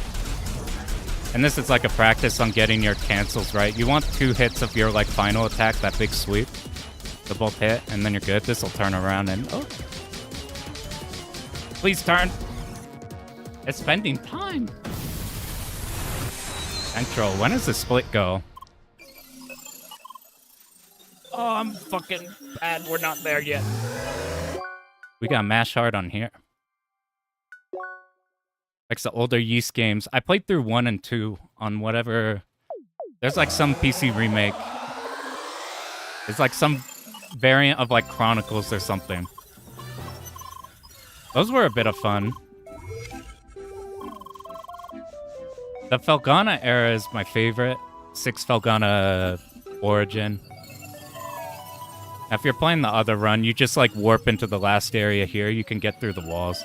And this is like a practice on getting your cancels right. You want 2 hits of your like final attack, that big sweep. They both hit, and then you're good. This will turn around and... Oh. Please turn. It's spending time. Central. When does the split go? Oh, I'm fucking bad. We're not there yet. We got mash hard on here. Like the older Yeast games. I played through 1 and 2 on whatever... There's like some PC remake. It's like some variant of like Chronicles or something. Those were a bit of fun. The Felgana era is my favorite. 6 Felgana Origin. Now, if you're playing the other run, you just like warp into the last area here. You can get through the walls.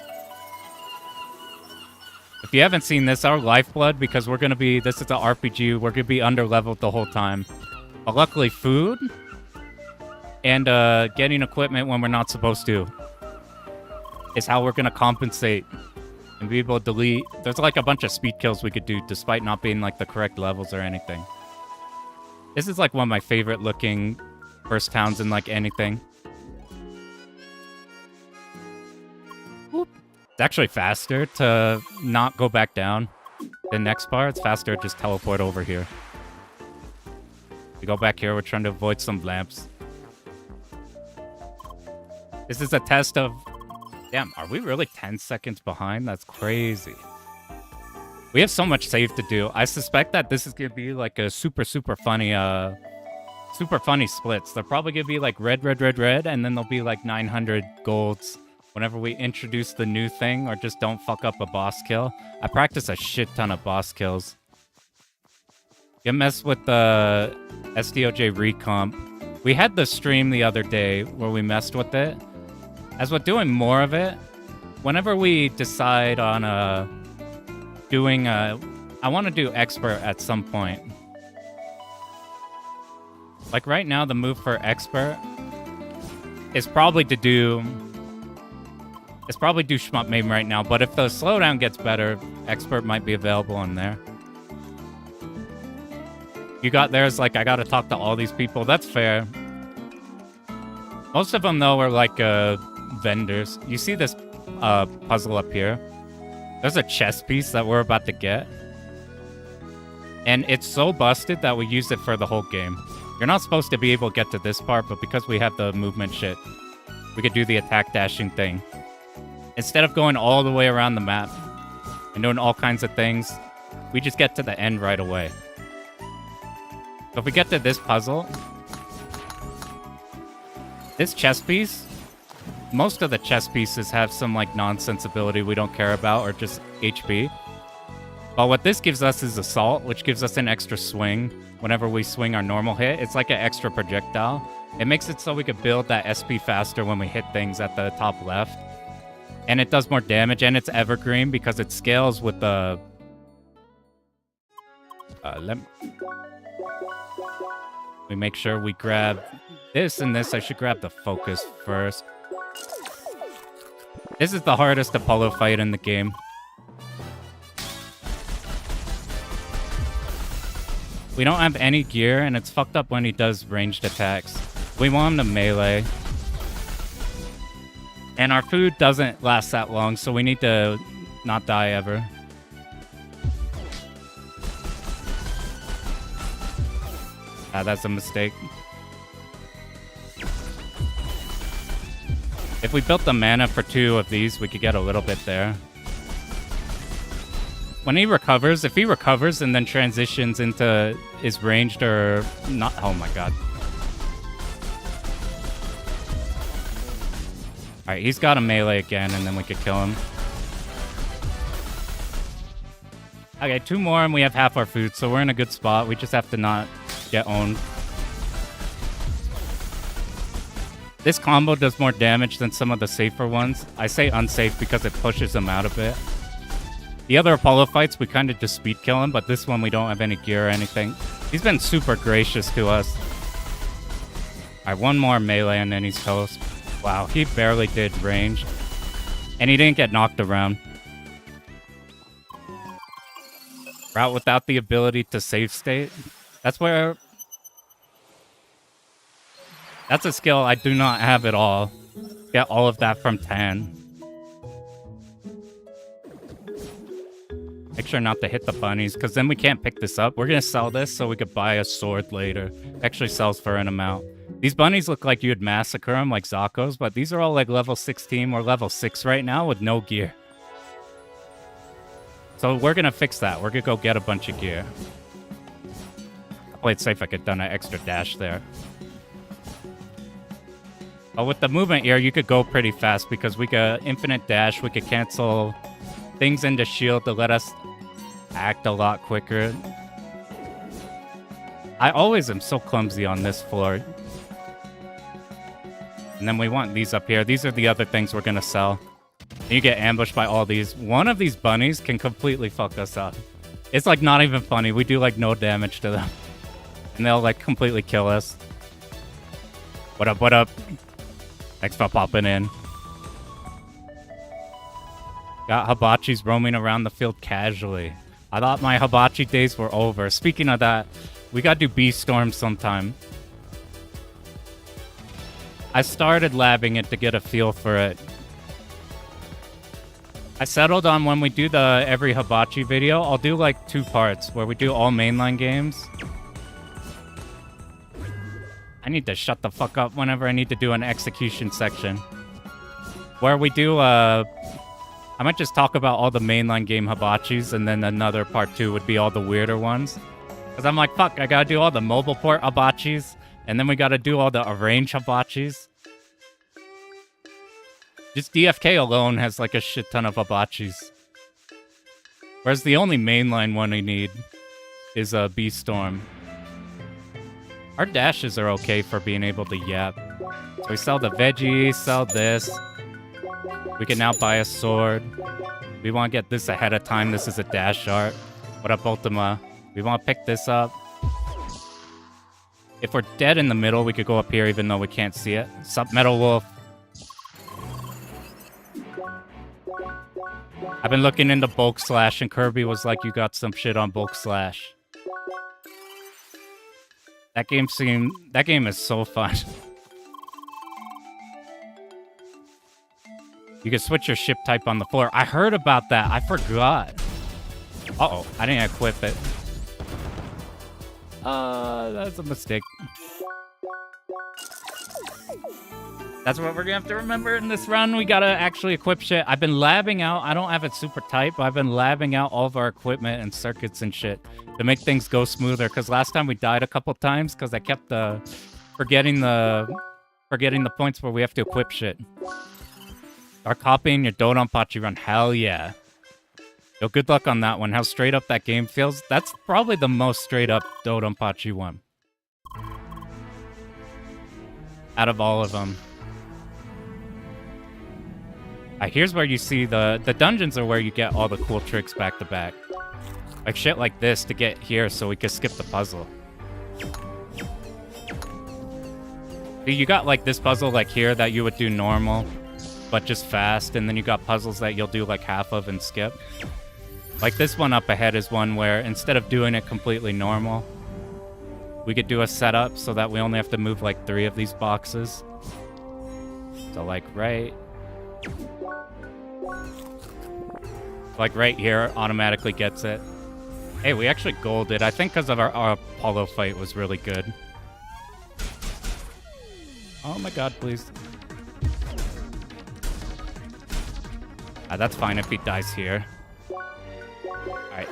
If you haven't seen this, our lifeblood, because we're going to be... This is an RPG. We're going to be under-leveled the whole time. But luckily, food... And getting equipment when we're not supposed to is how we're going to compensate and be able to delete. There's like a bunch of speed kills we could do despite not being like the correct levels or anything. This is like one of my favorite looking first towns in like anything. Whoop. It's actually faster to not go back down. The next part, it's faster to just teleport over here. We go back here, we're trying to avoid some lamps. This is a test of Damn, are we really 10 seconds behind? That's crazy. We have so much save to do. I suspect that this is gonna be like a super funny splits. They're probably gonna be like red, and then there'll be like 900 golds whenever we introduce the new thing or just don't fuck up a boss kill. I practice a shit ton of boss kills. You mess with the SDOJ recomp. We had the stream the other day where we messed with it. As we're doing more of it, whenever we decide on doing I want to do expert at some point. Like right now, the move for expert is probably to do... It's probably do shmup main right now, but if the slowdown gets better, expert might be available in there. You got there's like, I gotta talk to all these people. That's fair. Most of them, though, are like vendors. You see this puzzle up here? There's a chess piece that we're about to get. And it's so busted that we use it for the whole game. You're not supposed to be able to get to this part, but because we have the movement shit, we could do the attack dashing thing. Instead of going all the way around the map and doing all kinds of things, we just get to the end right away. So if we get to this puzzle, this chess piece, most of the chess pieces have some like nonsense ability we don't care about or just HP. But what this gives us is assault, which gives us an extra swing whenever we swing our normal hit. It's like an extra projectile. It makes it so we could build that SP faster when we hit things at the top left. And it does more damage, and it's evergreen because it scales with the... we make sure we grab this and this. I should grab the focus first. This is the hardest Apollo fight in the game. We don't have any gear, and it's fucked up when he does ranged attacks. We want him to melee. And our food doesn't last that long, so we need to not die ever. Ah, that's a mistake. If we built the mana for 2 of these, we could get a little bit there. When he recovers, if he recovers and then transitions into is ranged or not... Oh my god. Alright, he's got a melee again, and then we could kill him. Okay, 2 more and we have half our food, so we're in a good spot. We just have to not get owned. This combo does more damage than some of the safer ones. I say unsafe because it pushes them out a bit. The other Apollo fights, we kind of just speed kill him, but this one we don't have any gear or anything. He's been super gracious to us. Alright, 1 more melee and then he's toast. Wow, he barely did range. And he didn't get knocked around. Route without the ability to save state. That's where... That's a skill I do not have at all. Get all of that from Tan. Make sure not to hit the bunnies, because then we can't pick this up. We're going to sell this so we could buy a sword later. Actually sells for an amount. These bunnies look like you'd massacre them like Zakos, but these are all like level 16 or level 6 right now with no gear. So we're going to fix that. We're going to go get a bunch of gear. I played safe. I could have done an extra dash there. But with the movement here, you could go pretty fast because we could infinite dash. We could cancel things into shield to let us act a lot quicker. I always am so clumsy on this floor. And then we want these up here. These are the other things we're going to sell. And you get ambushed by all these. One of these bunnies can completely fuck us up. It's like not even funny. We do like no damage to them. And they'll like completely kill us. What up, what up? Thanks for popping in. Got hibachis roaming around the field casually. I thought my hibachi days were over. Speaking of that, we gotta do B-Storm sometime. I started labbing it to get a feel for it. I settled on when we do the every hibachi video, I'll do like 2 parts where we do all mainline games. I need to shut the fuck up whenever I need to do an execution section. Where we do, I might just talk about all the mainline game hibachis, and then another part 2 would be all the weirder ones. Because I'm like, fuck, I gotta do all the mobile port hibachis, and then we gotta do all the arrange hibachis. Just DFK alone has like a shit ton of hibachis. Whereas the only mainline one we need is a B-Storm. Our dashes are okay for being able to yap. So we sell the veggies, sell this. We can now buy a sword. We want to get this ahead of time. This is a dash art. What up, Ultima? We want to pick this up. If we're dead in the middle, we could go up here even though we can't see it. Sup, Metal Wolf? I've been looking into Bulk Slash, and Kirby was like, you got some shit on Bulk Slash. That game is so fun. You can switch your ship type on the floor. I heard about that. I forgot. Uh-oh. I didn't equip it. That's a mistake. That's what we're gonna have to remember in this run. We gotta actually equip shit. I've been labbing out. I don't have it super tight, but I've been labbing out all of our equipment and circuits and shit to make things go smoother. Because last time we died a couple times because I kept forgetting the points where we have to equip shit. Start copying your Dodonpachi run. Hell yeah. Yo, good luck on that one. How straight up that game feels. That's probably the most straight up Dodonpachi one out of all of them. Here's where you see the dungeons are where you get all the cool tricks back to back. Like shit like this to get here so we can skip the puzzle. See, you got like this puzzle like here that you would do normal, but just fast, and then you got puzzles that you'll do like half of and skip. Like this one up ahead is one where instead of doing it completely normal, we could do a setup so that we only have to move like 3 of these boxes. So like right here automatically gets it. Hey, we actually golded. I think because of our Apollo fight was really good. Oh my god, please. That's fine if he dies here. Alright.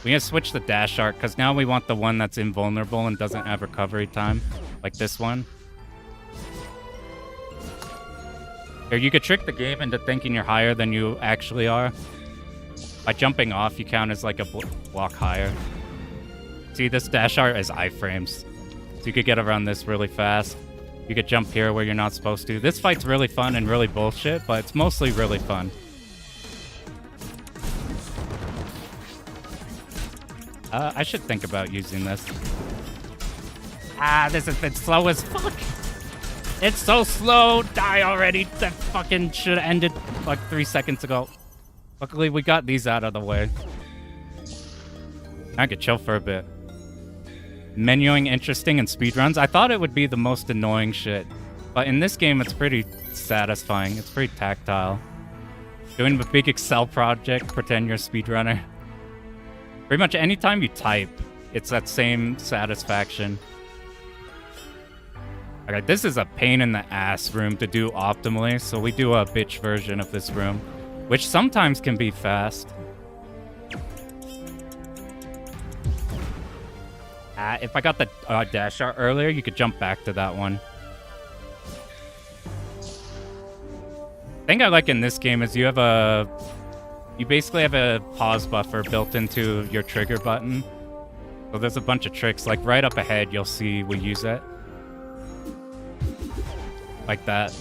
We gotta switch the dash art because now we want the one that's invulnerable and doesn't have recovery time. Like this one. Here, you could trick the game into thinking you're higher than you actually are. By jumping off, you count as like a block higher. See, this dash art is iframes. So you could get around this really fast. You could jump here where you're not supposed to. This fight's really fun and really bullshit, but it's mostly really fun. I should think about using this. This has been slow as fuck. It's so slow. Die already. That fucking should have ended like 3 seconds ago. Luckily, we got these out of the way. I could chill for a bit. Menuing interesting in speedruns. I thought it would be the most annoying shit. But in this game, it's pretty satisfying. It's pretty tactile. Doing a big Excel project, pretend you're a speedrunner. Pretty much anytime you type, it's that same satisfaction. Okay, this is a pain in the ass room to do optimally, so we do a bitch version of this room, which sometimes can be fast. If I got the dash art earlier, you could jump back to that one. The thing I like in this game is you basically have a pause buffer built into your trigger button. So there's a bunch of tricks, like right up ahead, you'll see we use it. Like that.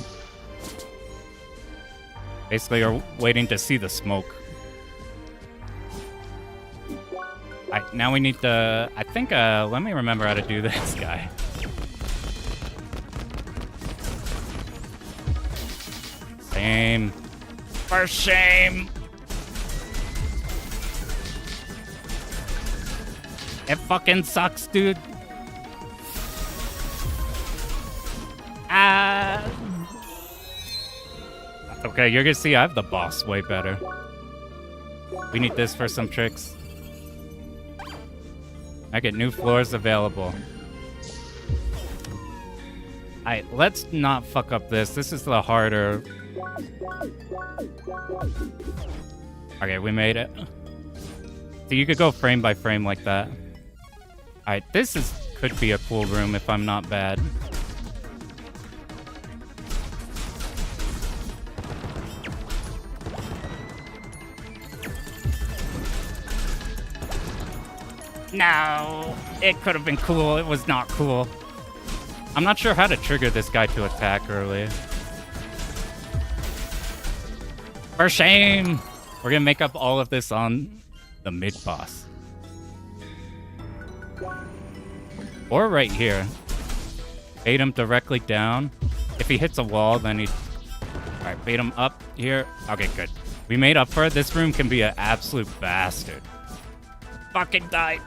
Basically, you're waiting to see the smoke. Now we need to... I think, let me remember how to do this guy. Shame. For shame! It fucking sucks, dude. Okay, you're gonna see I have the boss way better. We need this for some tricks. I get new floors available. Alright, let's not fuck up this. This is the harder Okay, we made it. So you could go frame by frame like that. Alright, could be a cool room if I'm not bad. No, it could have been cool. It was not cool. I'm not sure how to trigger this guy to attack early. For shame! We're gonna make up all of this on the mid-boss. Or right here. Bait him directly down. If he hits a wall, then he... Alright, bait him up here. Okay, good. We made up for it. This room can be an absolute bastard. Fucking die.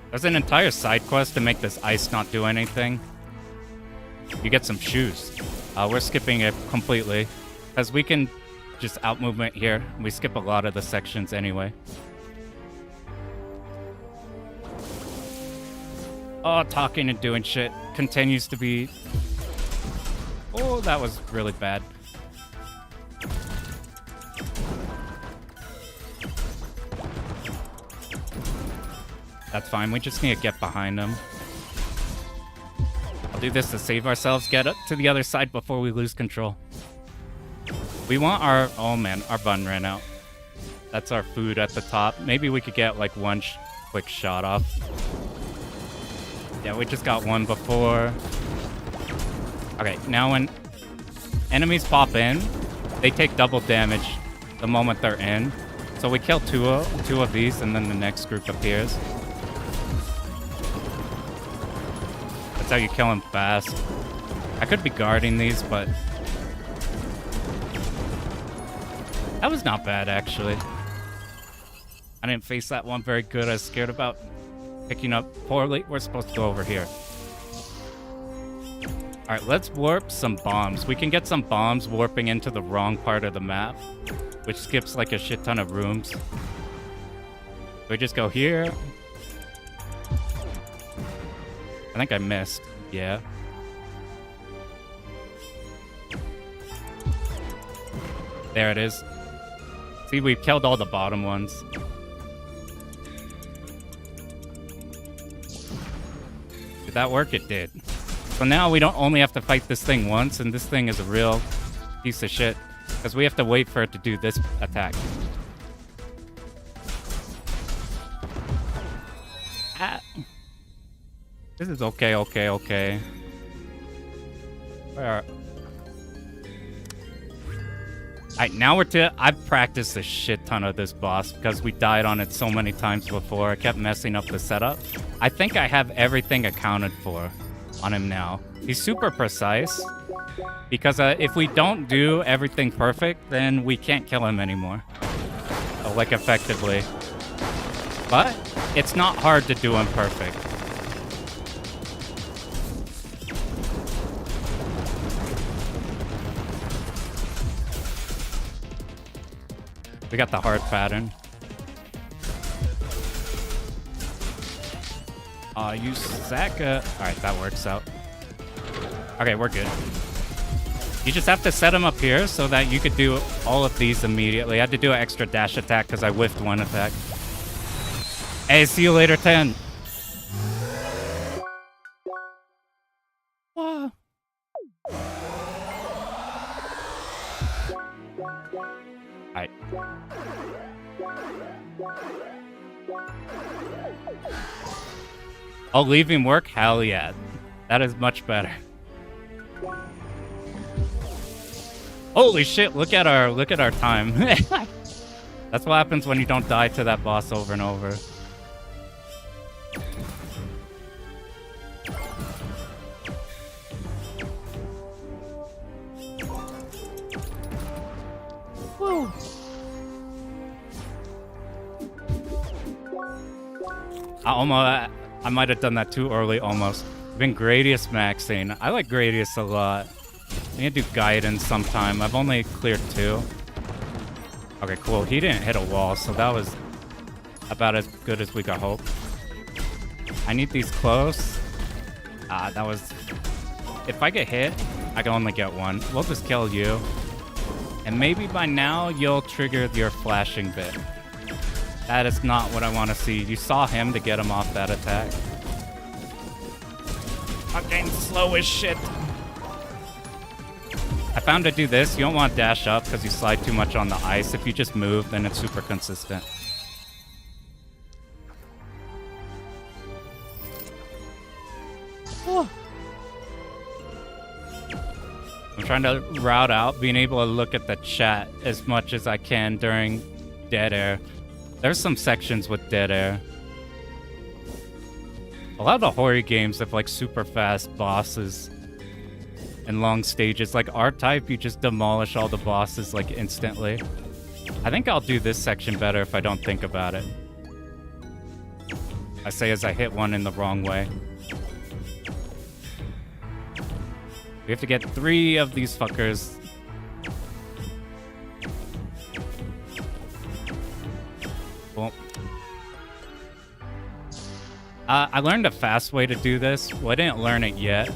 There's an entire side quest to make this ice not do anything. You get some shoes. We're skipping it completely, because we can just out movement here. We skip a lot of the sections anyway. Oh, talking and doing shit continues to be... Oh, that was really bad. That's fine, we just need to get behind him. I'll do this to save ourselves, get up to the other side before we lose control. We want our... Oh man, our bun ran out. That's our food at the top. Maybe we could get like one quick shot off. Yeah, we just got one before. Okay, now when enemies pop in, they take double damage the moment they're in. So we kill two of these and then the next group appears. That's how you kill him fast. I could be guarding these, but... That was not bad, actually. I didn't face that one very good. I was scared about picking up poorly. We're supposed to go over here. Alright, let's warp some bombs. We can get some bombs warping into the wrong part of the map, which skips like a shit ton of rooms. We just go here. I think I missed. Yeah. There it is. See, we've killed all the bottom ones. Did that work? It did. So now we don't only have to fight this thing once, and this thing is a real piece of shit, because we have to wait for it to do this attack. Ah. This is okay. Where are... Alright, now I've practiced a shit ton of this boss because we died on it so many times before. I kept messing up the setup. I think I have everything accounted for on him now. He's super precise because if we don't do everything perfect, then we can't kill him anymore. Like effectively. But it's not hard to do him perfect. We got the hard pattern. Use Zaka. Alright, that works out. Okay, we're good. You just have to set him up here so that you could do all of these immediately. I had to do an extra dash attack because I whiffed one attack. Hey, see you later, 10. Whoa. Alright. Oh, leaving work? Hell yeah. That is much better. Holy shit, look at our time. That's what happens when you don't die to that boss over and over. Woo. I might have done that too early almost. I've been Gradius maxing. I like Gradius a lot. I need to do guidance sometime. I've only cleared 2. Okay, cool. He didn't hit a wall, so that was about as good as we could hope. I need these close. That was if I get hit, I can only get one. We'll just kill you. And maybe by now, you'll trigger your flashing bit. That is not what I want to see. You saw him to get him off that attack. I'm getting slow as shit. I found to do this, you don't want to dash up because you slide too much on the ice. If you just move, then it's super consistent. Oh. I'm trying to route out, being able to look at the chat as much as I can during dead air. There's some sections with dead air. A lot of the horror games have like super fast bosses and long stages. Like R-Type, you just demolish all the bosses like instantly. I think I'll do this section better if I don't think about it. I say as I hit one in the wrong way. We have to get 3 of these fuckers. Well, I learned a fast way to do this. Well, I didn't learn it yet.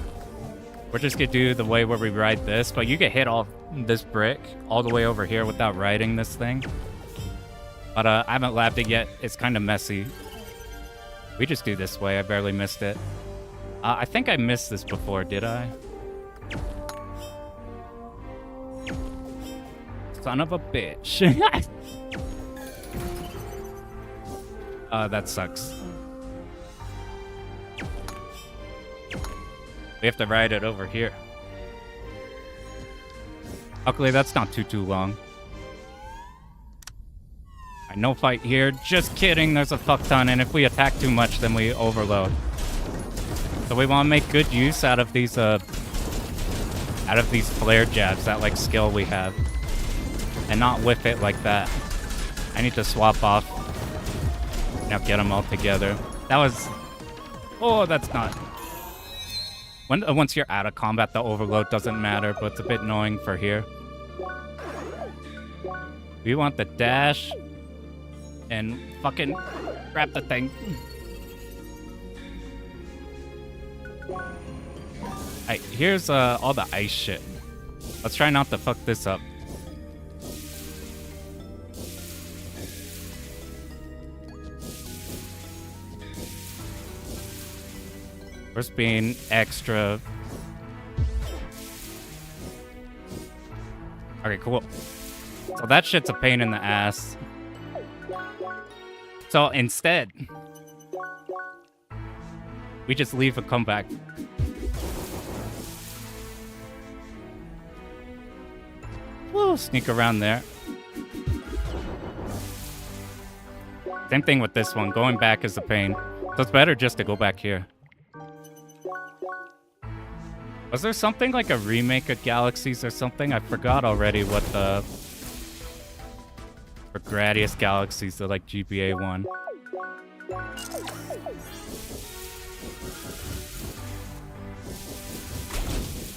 We're just gonna do the way where we ride this, but you get hit off this brick all the way over here without riding this thing. But I haven't labbed it yet. It's kind of messy. We just do this way. I barely missed it. I think I missed this before, did I? Son of a bitch. That sucks. We have to ride it over here. Luckily, that's not too long. Alright, no fight here. Just kidding, there's a fuck ton, and if we attack too much, then we overload. So we want to make good use out of these flare jabs, that like skill we have. And not whiff it like that. I need to swap off. Now get them all together. That was... Oh, that's not... Once you're out of combat, the overload doesn't matter, but it's a bit annoying for here. We want the dash and fucking grab the thing. Alright, here's all the ice shit. Let's try not to fuck this up. First being extra. Okay, cool. So that shit's a pain in the ass. So instead, we just leave and come back. We'll sneak around there. Same thing with this one. Going back is a pain. So it's better just to go back here. Was there something like a remake of Galaxies or something? I forgot already what the... For Gradius Galaxies, the like GBA one.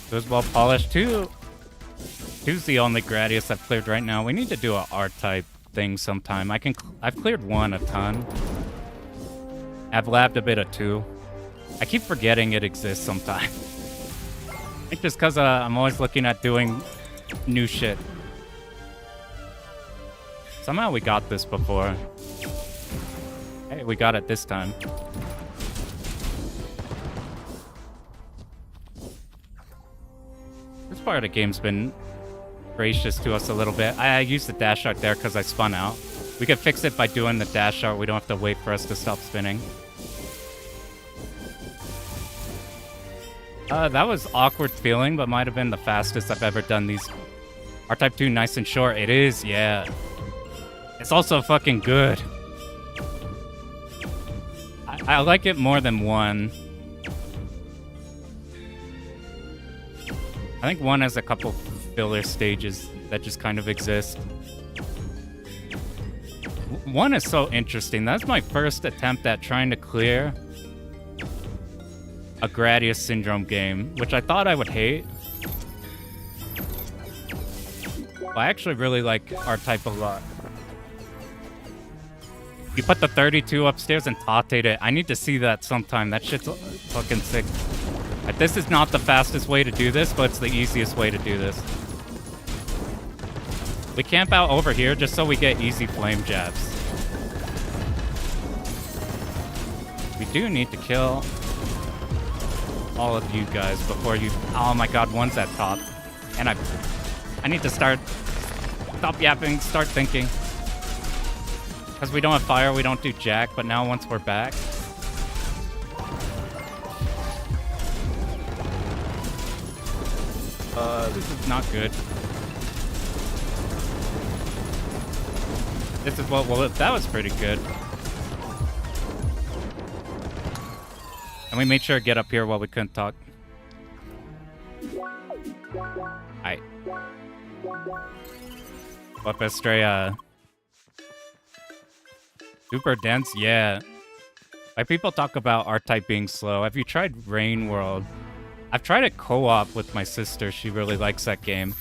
It was well polished too. Two's the only Gradius I've cleared right now. We need to do a R-type thing sometime. I've cleared 1 a ton. I've labbed a bit of 2. I keep forgetting it exists sometimes. I think just because I'm always looking at doing new shit. Somehow we got this before. Hey, we got it this time. This part of the game's been gracious to us a little bit. I used the dash art there because I spun out. We could fix it by doing the dash art. We don't have to wait for us to stop spinning. That was awkward feeling, but might have been the fastest I've ever done these. R-Type 2, nice and short. It is, yeah. It's also fucking good. I like it more than 1. I think 1 has a couple filler stages that just kind of exist. 1 is so interesting. That's my first attempt at trying to clear a Gradius Syndrome game, which I thought I would hate. But I actually really like R-Type a lot. You put the 32 upstairs and tautate it. I need to see that sometime. That shit's fucking sick. Like, this is not the fastest way to do this, but it's the easiest way to do this. We camp out over here just so we get easy flame jabs. We do need to kill all of you guys before you... Oh my god, one's at top. And I need to stop yapping, start thinking. Because we don't have fire, we don't do jack, but now once we're back... this is not good. This is what... Well, that was pretty good. And we made sure to get up here while we couldn't talk. Aight. What Estrella? Super dense? Yeah. Like, people talk about R-Type being slow. Have you tried Rain World? I've tried it co-op with my sister. She really likes that game.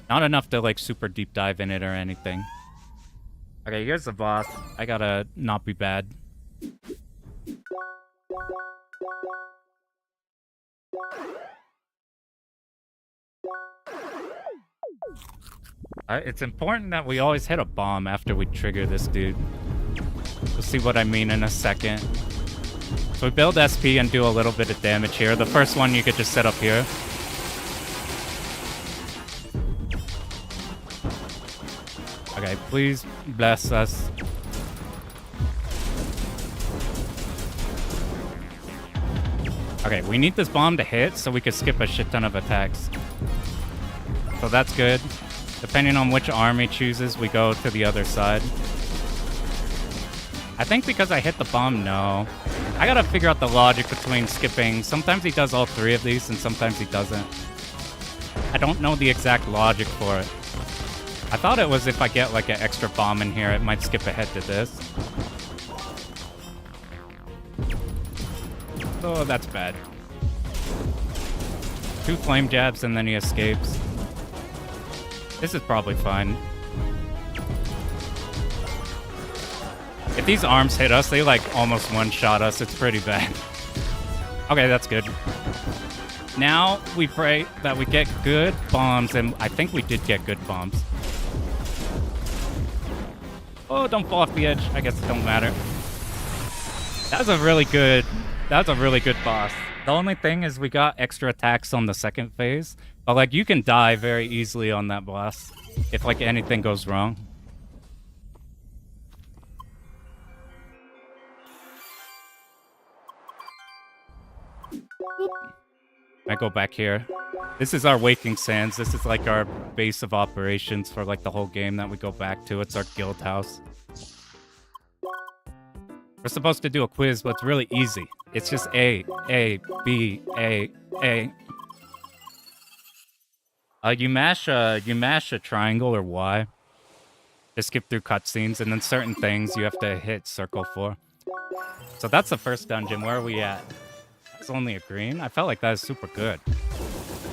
Not enough to, like, super deep dive in it or anything. Okay, here's the boss. I gotta not be bad. It's important that we always hit a bomb after we trigger this dude. We'll see what I mean in a second. So we build SP and do a little bit of damage here. The first one you could just set up here. Okay, please bless us. Okay, we need this bomb to hit so we can skip a shit ton of attacks. So that's good. Depending on which arm he chooses, we go to the other side. I think because I hit the bomb, no. I gotta figure out the logic between skipping. Sometimes he does all three of these, and sometimes he doesn't. I don't know the exact logic for it. I thought it was if I get like an extra bomb in here, it might skip ahead to this. Oh, that's bad. 2 flame jabs and then he escapes. This is probably fine. If these arms hit us, they like almost one-shot us. It's pretty bad. Okay, that's good. Now we pray that we get good bombs, and I think we did get good bombs. Oh, don't fall off the edge. I guess it don't matter. That was a really good boss. The only thing is we got extra attacks on the second phase, but like you can die very easily on that boss if like anything goes wrong. I go back here. This is our Waking Sands. This is like our base of operations for like the whole game that we go back to. It's our guild house. We're supposed to do a quiz, but it's really easy. It's just A, B, A. You mash a triangle or Y to skip through cutscenes, and then certain things you have to hit circle for. So that's the first dungeon. Where are we at? That's only a green? I felt like that was super good.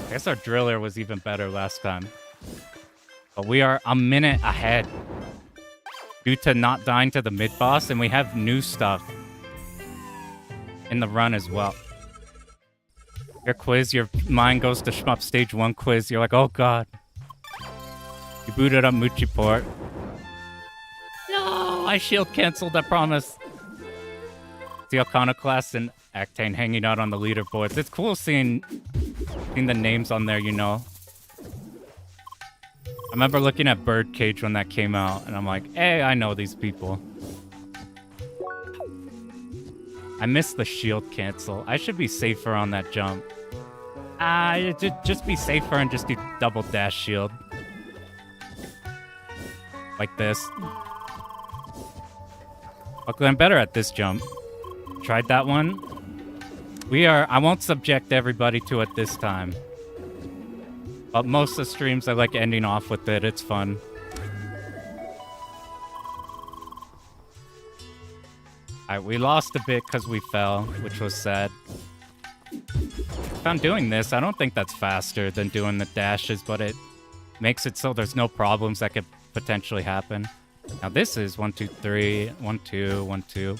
I guess our driller was even better last time. But we are a minute ahead due to not dying to the mid-boss, and we have new stuff in the run as well. Your quiz, your mind goes to Shmup Stage 1 quiz. You're like, oh god. You booted up Muchiport. No, I shield canceled, I promise. The Iconoclast and Actane hanging out on the leaderboards. It's cool seeing the names on there, you know. I remember looking at Birdcage when that came out, and I'm like, hey, I know these people. I missed the shield cancel. I should be safer on that jump. Just be safer and just do double dash shield. Like this. Luckily, I'm better at this jump. Tried that one. I won't subject everybody to it this time. But most of the streams, I like ending off with it. It's fun. Alright, we lost a bit because we fell, which was sad. If I'm doing this, I don't think that's faster than doing the dashes, but it makes it so there's no problems that could potentially happen. Now this is 1, 2, 3, 1, 2, 1, 2.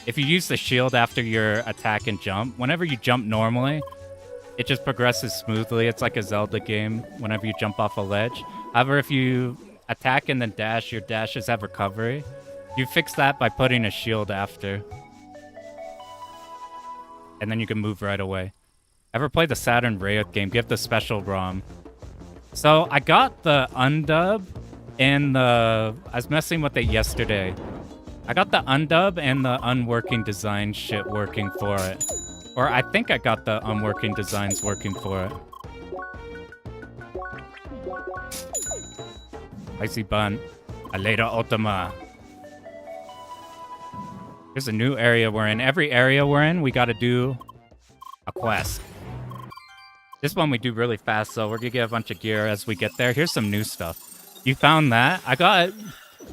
If you use the shield after your attack and jump, whenever you jump normally, it just progresses smoothly. It's like a Zelda game whenever you jump off a ledge. However, if you attack and then dash, your dashes have recovery. You fix that by putting a shield after. And then you can move right away. Ever play the Saturn Riot game? Give the special ROM. So I got the undub and the... I was messing with it yesterday. I got the undub and the unworking design shit working for it. Or I think I got the unworking designs working for it. Icy bun. Aleda Ultima. Here's a new area we're in. Every area we're in, we gotta do a quest. This one we do really fast, so we're gonna get a bunch of gear as we get there. Here's some new stuff. You found that? I got...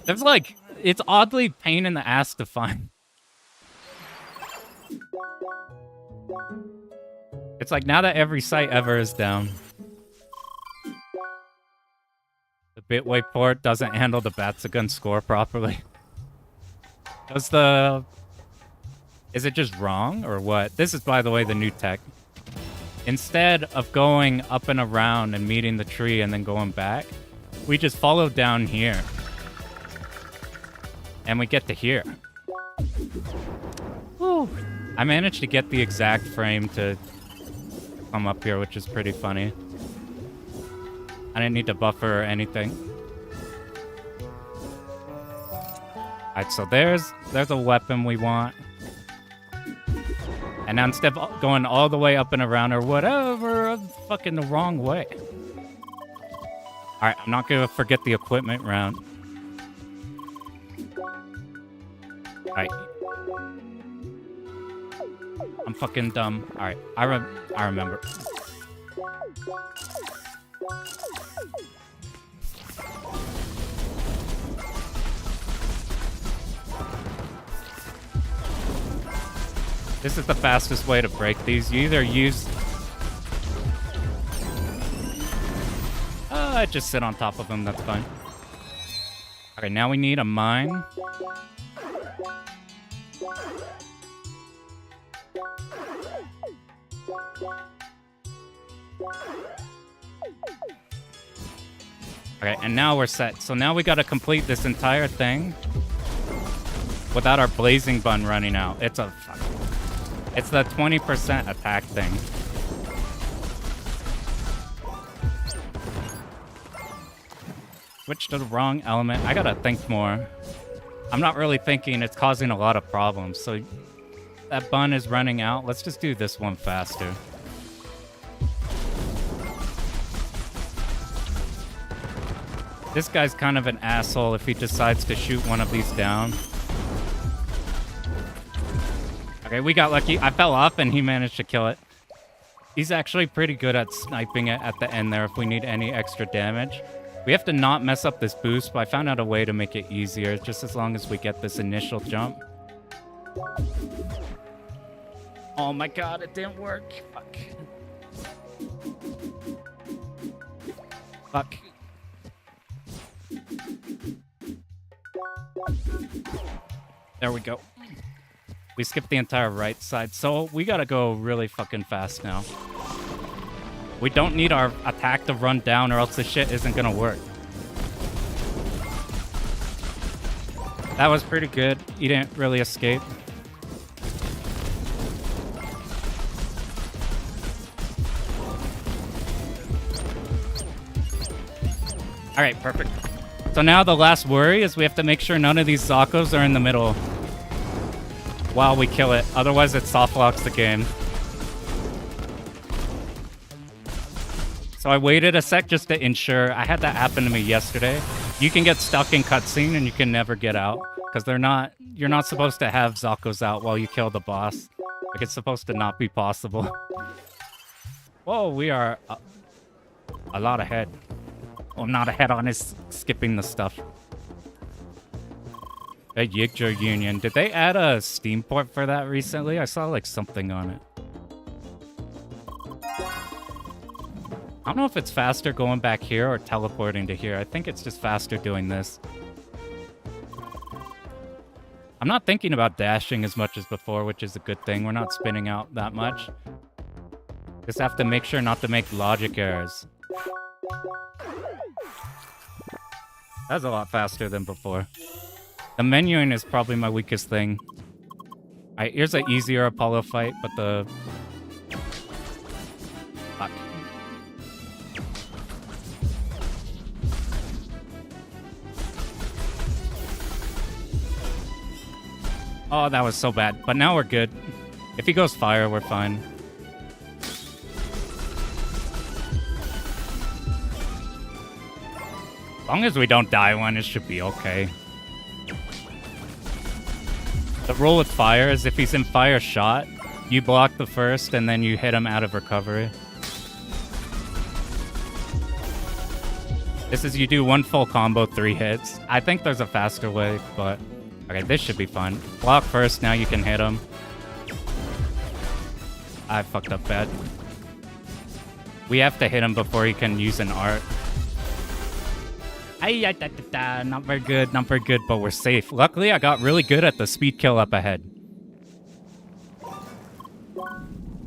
There's like... It's oddly pain in the ass to find. It's like now that every site ever is down. The Bitway port doesn't handle the Batsugun score properly. Is it just wrong or what? This is, by the way, the new tech. Instead of going up and around and meeting the tree and then going back, we just follow down here. And we get to here. Whew. I managed to get the exact frame to come up here, which is pretty funny. I didn't need to buffer or anything. Alright, so there's a weapon we want. And now instead of going all the way up and around or whatever, I'm fucking the wrong way. Alright, I'm not gonna forget the equipment round. Alright. I'm fucking dumb. Alright, I remember. This is the fastest way to break these. You either use... just sit on top of them, that's fine. Okay, now we need a mine. Okay, and now we're set. So now we gotta complete this entire thing without our blazing bun running out. It's the 20% attack thing. Switch to the wrong element. I gotta think more. I'm not really thinking, it's causing a lot of problems. So that bun is running out. Let's just do this one faster. This guy's kind of an asshole if he decides to shoot one of these down. Okay, we got lucky. I fell off and he managed to kill it. He's actually pretty good at sniping it at the end there if we need any extra damage. We have to not mess up this boost, but I found out a way to make it easier, just as long as we get this initial jump. Oh my god, it didn't work. Fuck. Fuck. There we go. We skipped the entire right side, so we gotta go really fucking fast now. We don't need our attack to run down or else the shit isn't gonna work. That was pretty good. He didn't really escape. Alright, perfect. So now the last worry is we have to make sure none of these Zakos are in the middle while we kill it. Otherwise it soft locks the game. So I waited a sec just to ensure. I had that happen to me yesterday. You can get stuck in cutscene and you can never get out because you're not supposed to have Zakos out while you kill the boss. Like, it's supposed to not be possible. Whoa, we are a lot ahead. Well, not ahead on his skipping the stuff. A Yigdra Union. Did they add a Steam port for that recently? I saw like something on it. I don't know if it's faster going back here or teleporting to here. I think it's just faster doing this. I'm I'm not thinking about dashing as much as before, which is a good thing. We're not spinning out that much. Just have to make sure not to make logic errors. That's a lot faster than before. The menuing is probably my weakest thing. Alright, here's an easier Apollo fight, but the... Fuck. Oh, that was so bad. But now we're good. If he goes fire, we're fine. As long as we don't die one, it should be okay. The rule with fire is if he's in fire shot, you block the first and then you hit him out of recovery. This is you do one full combo, 3 hits. I think there's a faster way, but... Okay, this should be fun. Block first, now you can hit him. I fucked up bad. We have to hit him before he can use an art. Not very good, not very good, but we're safe. Luckily, I got really good at the speed kill up ahead.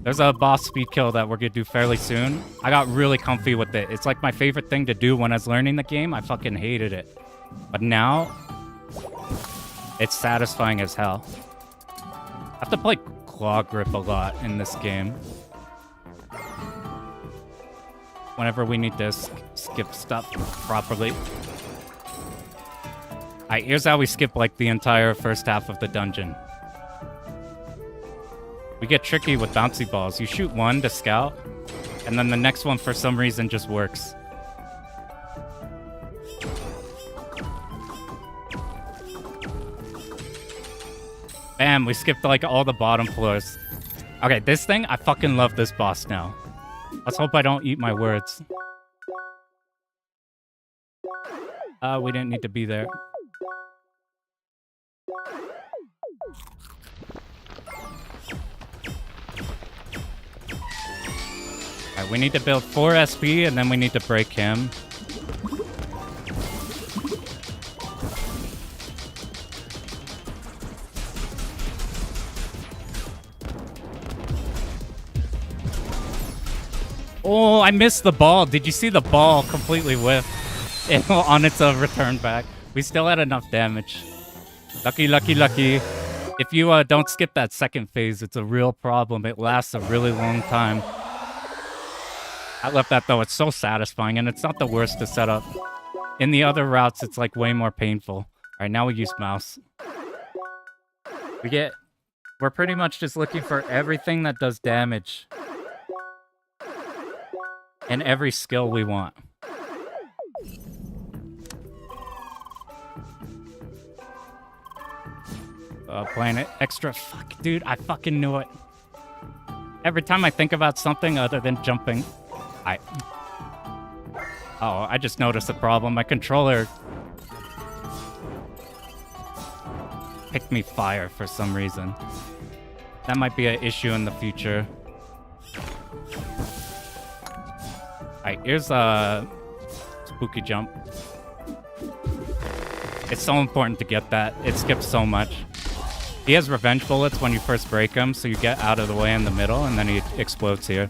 There's a boss speed kill that we're gonna do fairly soon. I got really comfy with it. It's like my favorite thing to do when I was learning the game. I fucking hated it. But now, it's satisfying as hell. I have to play claw grip a lot in this game. Whenever we need to skip stuff properly. Alright, here's how we skip like the entire first half of the dungeon. We get tricky with bouncy balls. You shoot one to scout, and then the next one for some reason just works. Bam, we skipped like all the bottom floors. Okay, this thing, I fucking love this boss now. Let's hope I don't eat my words. We didn't need to be there. Alright, we need to build 4 SP and then we need to break him. Oh, I missed the ball. Did you see the ball completely whiff on its return back? We still had enough damage. Lucky, lucky, lucky. If you don't skip that second phase, it's a real problem. It lasts a really long time. I love that though. It's so satisfying and it's not the worst to set up. In the other routes, it's like way more painful. All right, now we use mouse. We're pretty much just looking for everything that does damage. And every skill we want. Playing it extra. Fuck, dude, I fucking knew it. Every time I think about something other than jumping, Oh, I just noticed a problem. My controller picked me fire for some reason. That might be an issue in the future. Alright, here's a spooky jump. It's so important to get that. It skips so much. He has revenge bullets when you first break him, so you get out of the way in the middle, and then he explodes here.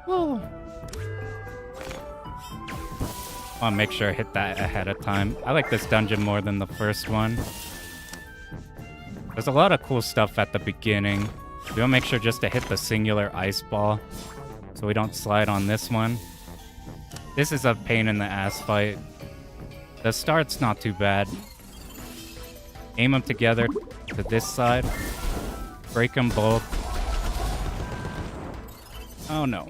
Woo. I want to make sure I hit that ahead of time. I like this dungeon more than the first one. There's a lot of cool stuff at the beginning. We want to make sure just to hit the singular ice ball, so we don't slide on this one. This is a pain in the ass fight. The start's not too bad. Aim them together to this side. Break them both. Oh no.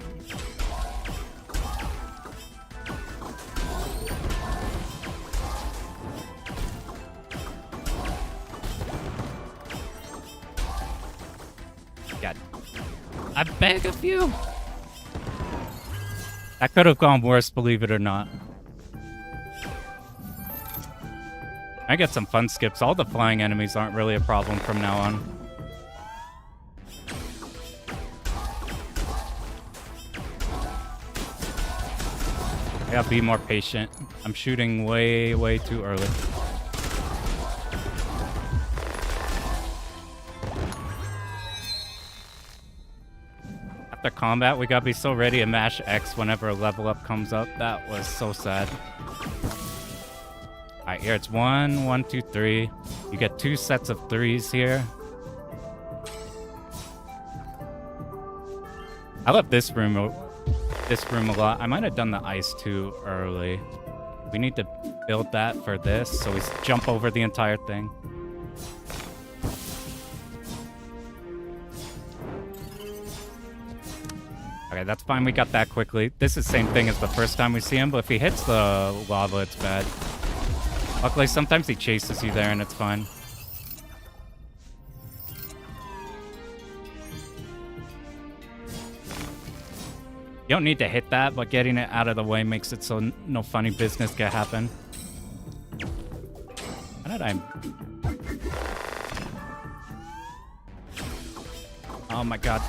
God. I beg of you. That could have gone worse, believe it or not. I get some fun skips. All the flying enemies aren't really a problem from now on. I gotta be more patient. I'm shooting way, way too early. After combat, we gotta be so ready to mash X whenever a level up comes up. That was so sad. Alright, here it's 1, 1, 2, 3. You get 2 sets of 3s here. I love this room a lot. I might have done the ice too early. We need to build that for this, so we jump over the entire thing. Okay, that's fine. We got that quickly. This is the same thing as the first time we see him, but if he hits the lava, it's bad. Luckily, sometimes he chases you there, and it's fine. You don't need to hit that, but getting it out of the way makes it so no funny business can happen. How did I... Oh my god.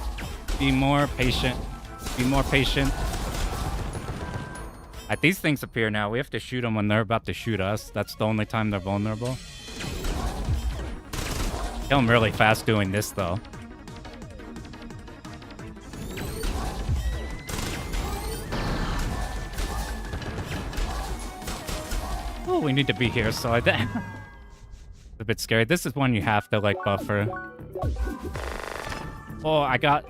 Be more patient. Be more patient. These things appear now. We have to shoot them when they're about to shoot us. That's the only time they're vulnerable. Kill them really fast doing this, though. Oh, we need to be here, so I think... It's a bit scary. This is one you have to, like, buffer. Oh, I got...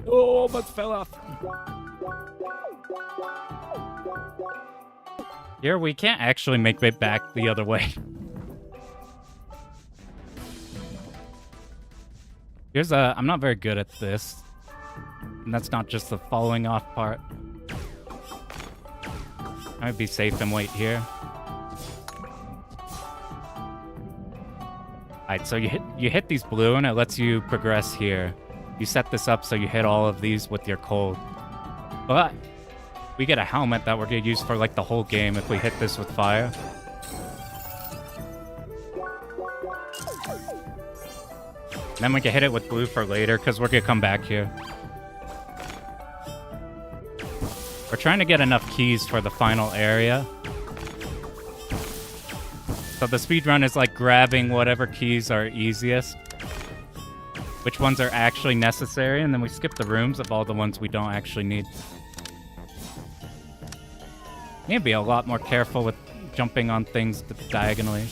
Oh, almost fell off. Here, we can't actually make it back the other way. Here's a... I'm not very good at this. And that's not just the falling off part. I might be safe and wait here. Alright, so you hit these blue and it lets you progress here. You set this up so you hit all of these with your cold. But we get a helmet that we're gonna use for like the whole game if we hit this with fire. And then we can hit it with blue for later because we're gonna come back here. We're trying to get enough keys for the final area. So the speedrun is like grabbing whatever keys are easiest. Which ones are actually necessary, and then we skip the rooms of all the ones we don't actually need. Need to be a lot more careful with jumping on things diagonally.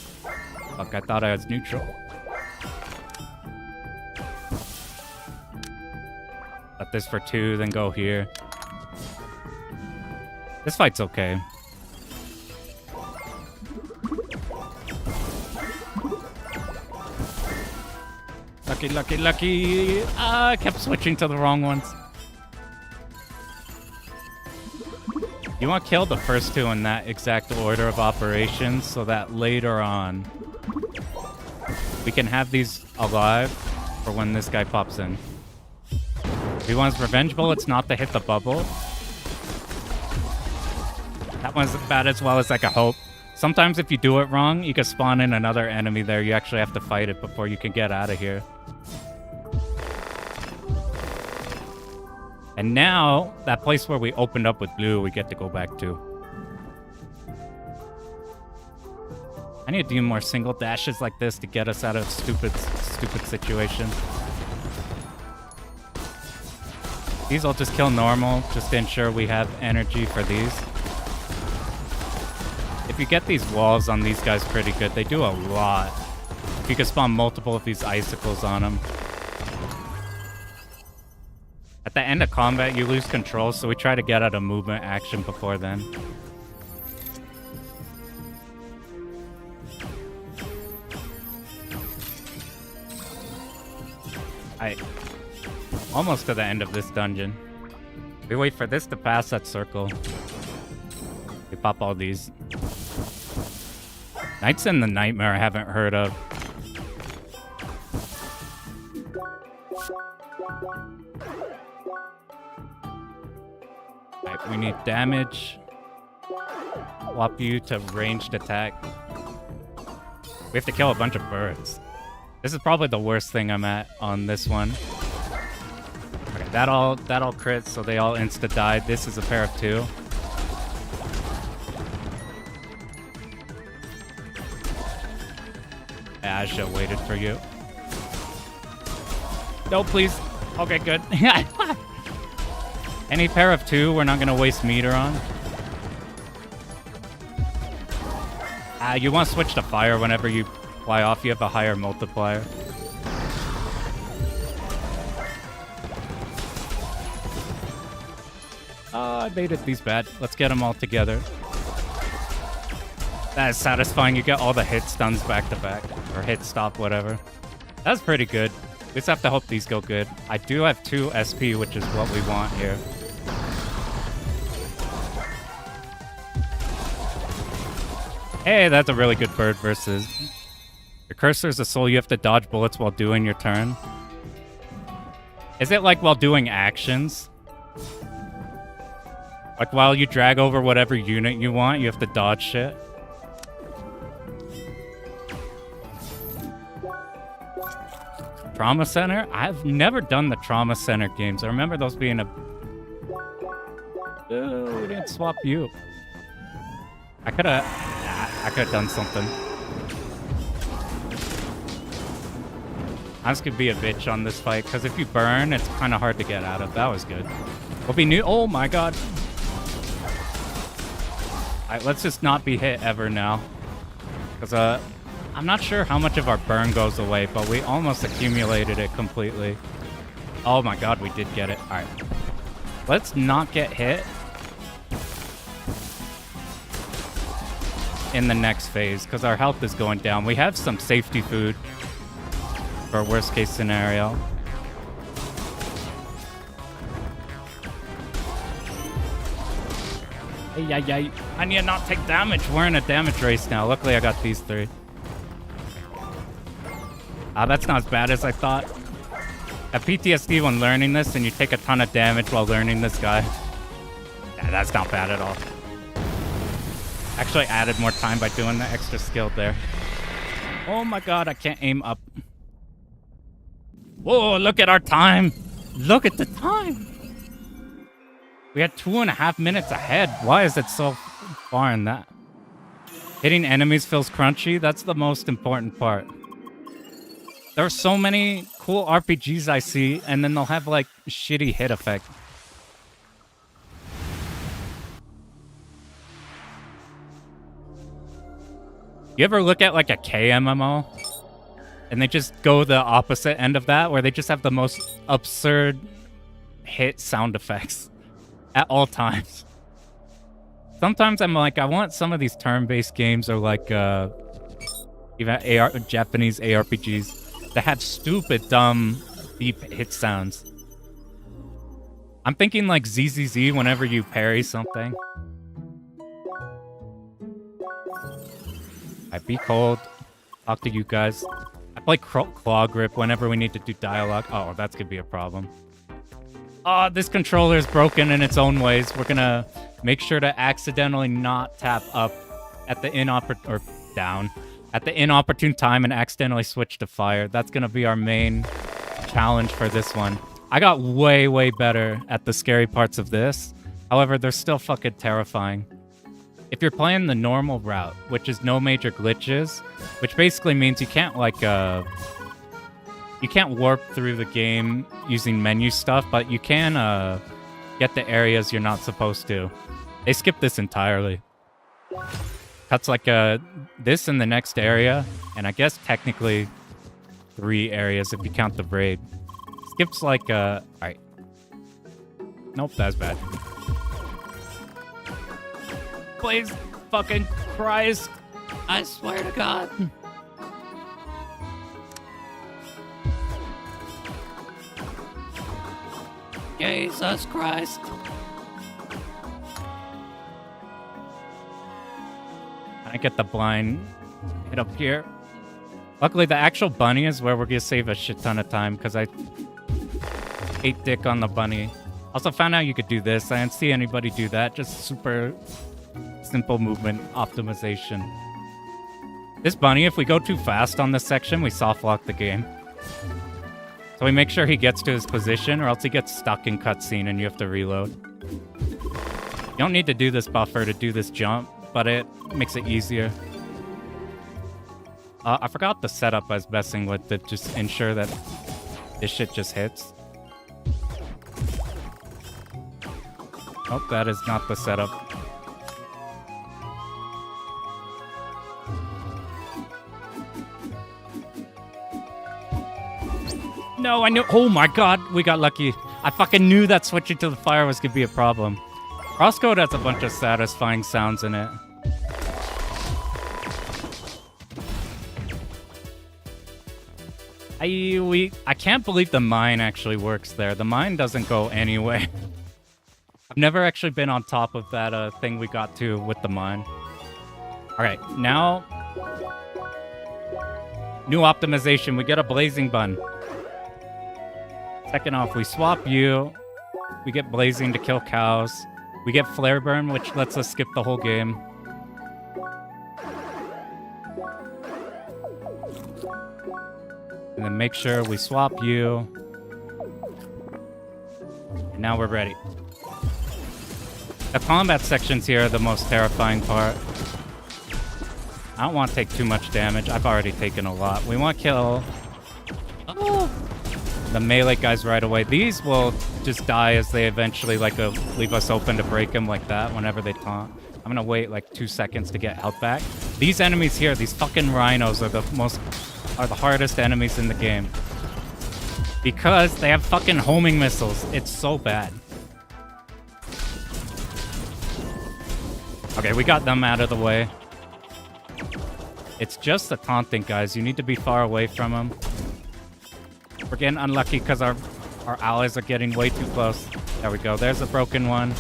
Fuck, I thought I was neutral. Let this for 2, then go here. This fight's okay. Lucky, lucky, lucky. I kept switching to the wrong ones. You want to kill the first 2 in that exact order of operations so that later on we can have these alive for when this guy pops in. If he wants revenge bullets, not to hit the bubble. That one's about as well as I could hope. Sometimes if you do it wrong, you can spawn in another enemy there. You actually have to fight it before you can get out of here. And now, that place where we opened up with blue, we get to go back to. I need to do more single dashes like this to get us out of stupid situations. These will just kill normal, just to ensure we have energy for these. If you get these walls on these guys pretty good, they do a lot. You can spawn multiple of these icicles on them. At the end of combat, you lose control, so we try to get out of movement action before then. Almost to the end of this dungeon. We wait for this to pass that circle. We pop all these. Knights in the Nightmare I haven't heard of. Right, we need damage. Swap you to ranged attack. We have to kill a bunch of birds. This is probably the worst thing I'm at on this one. Okay, that all crits, so they all insta-died. This is a pair of 2. Yeah, I should have waited for you. No, please. Okay, good. Any pair of 2 we're not gonna waste meter on. You want to switch to fire whenever you fly off. You have a higher multiplier. I made it these bad. Let's get them all together. That is satisfying. You get all the hit stuns back to back. Or hit stop, whatever. That's pretty good. We just have to hope these go good. I do have 2 SP, which is what we want here. Hey, that's a really good bird versus... Your cursor's a soul. You have to dodge bullets while doing your turn. Is it like while doing actions? Like while you drag over whatever unit you want, you have to dodge shit? Trauma Center? I've never done the Trauma Center games. I remember those being a... we didn't swap you. I could have done something. I was gonna be a bitch on this fight, because if you burn, it's kind of hard to get out of. That was good. We'll be new. Oh my god. Alright, let's just not be hit ever now. Because, I'm not sure how much of our burn goes away, but we almost accumulated it completely. Oh my god, we did get it. Alright. Let's not get hit in the next phase, because our health is going down. We have some safety food for worst case scenario. Hey, I need to not take damage. We're in a damage race now. Luckily, I got these 3. That's not as bad as I thought. I have PTSD when learning this, and you take a ton of damage while learning this guy. Yeah, that's not bad at all. Actually added more time by doing the extra skill there. Oh my god, I can't aim up. Whoa, look at our time. Look at the time. We had 2.5 minutes ahead. Why is it so far in that? Hitting enemies feels crunchy. That's the most important part. There are so many cool RPGs I see, and then they'll have like shitty hit effect. You ever look at like a KMMO? And they just go the opposite end of that, where they just have the most absurd hit sound effects at all times. Sometimes I'm like, I want some of these turn-based games, or like even Japanese ARPGs that have stupid, dumb, deep hit sounds. I'm thinking like ZZZ whenever you parry something. I be cold. Talk to you guys. I play Claw Grip whenever we need to do dialogue. Oh, that's gonna be a problem. Oh, this controller is broken in its own ways. We're gonna make sure to accidentally not tap up at the down at the inopportune time and accidentally switch to fire. That's gonna be our main challenge for this one. I got way better at the scary parts of this. However, they're still fucking terrifying. If you're playing the normal route, which is no major glitches, which basically means you can't like you can't warp through the game using menu stuff, but you can get the areas you're not supposed to. They skipped this entirely. Cuts like this in the next area, and I guess technically 3 areas if you count the raid. Skips like alright. Nope, that's bad. Please, fucking Christ. I swear to God. Jesus Christ. I get the blind hit up here. Luckily, the actual bunny is where we're gonna save a shit ton of time, because I ate dick on the bunny. Also found out you could do this. I didn't see anybody do that. Just super simple movement optimization. This bunny, if we go too fast on this section, we soft lock the game. So we make sure he gets to his position, or else he gets stuck in cutscene and you have to reload. You don't need to do this buffer to do this jump, but it makes it easier. I forgot the setup I was messing with to just ensure that this shit just hits. Oh, that is not the setup. No, I knew. Oh my god, we got lucky. I fucking knew that switching to the fire was gonna be a problem. Crosscode has a bunch of satisfying sounds in it. I can't believe the mine actually works there. The mine doesn't go anywhere. I've never actually been on top of that thing we got to with the mine. Alright, now... New optimization, we get a blazing bun. Second off, we swap you. We get blazing to kill cows. We get flare burn, which lets us skip the whole game. And then make sure we swap you. And now we're ready. The combat sections here are the most terrifying part. I don't want to take too much damage. I've already taken a lot. We want to kill the melee guys right away. These will just die as they eventually leave us open to break them like that whenever they taunt. I'm going to wait like 2 seconds to get health back. These enemies here, these fucking rhinos are the hardest enemies in the game. Because they have fucking homing missiles. It's so bad. Okay, we got them out of the way. It's just the taunting guys. You need to be far away from them. We're getting unlucky because our allies are getting way too close. There we go. There's a broken one.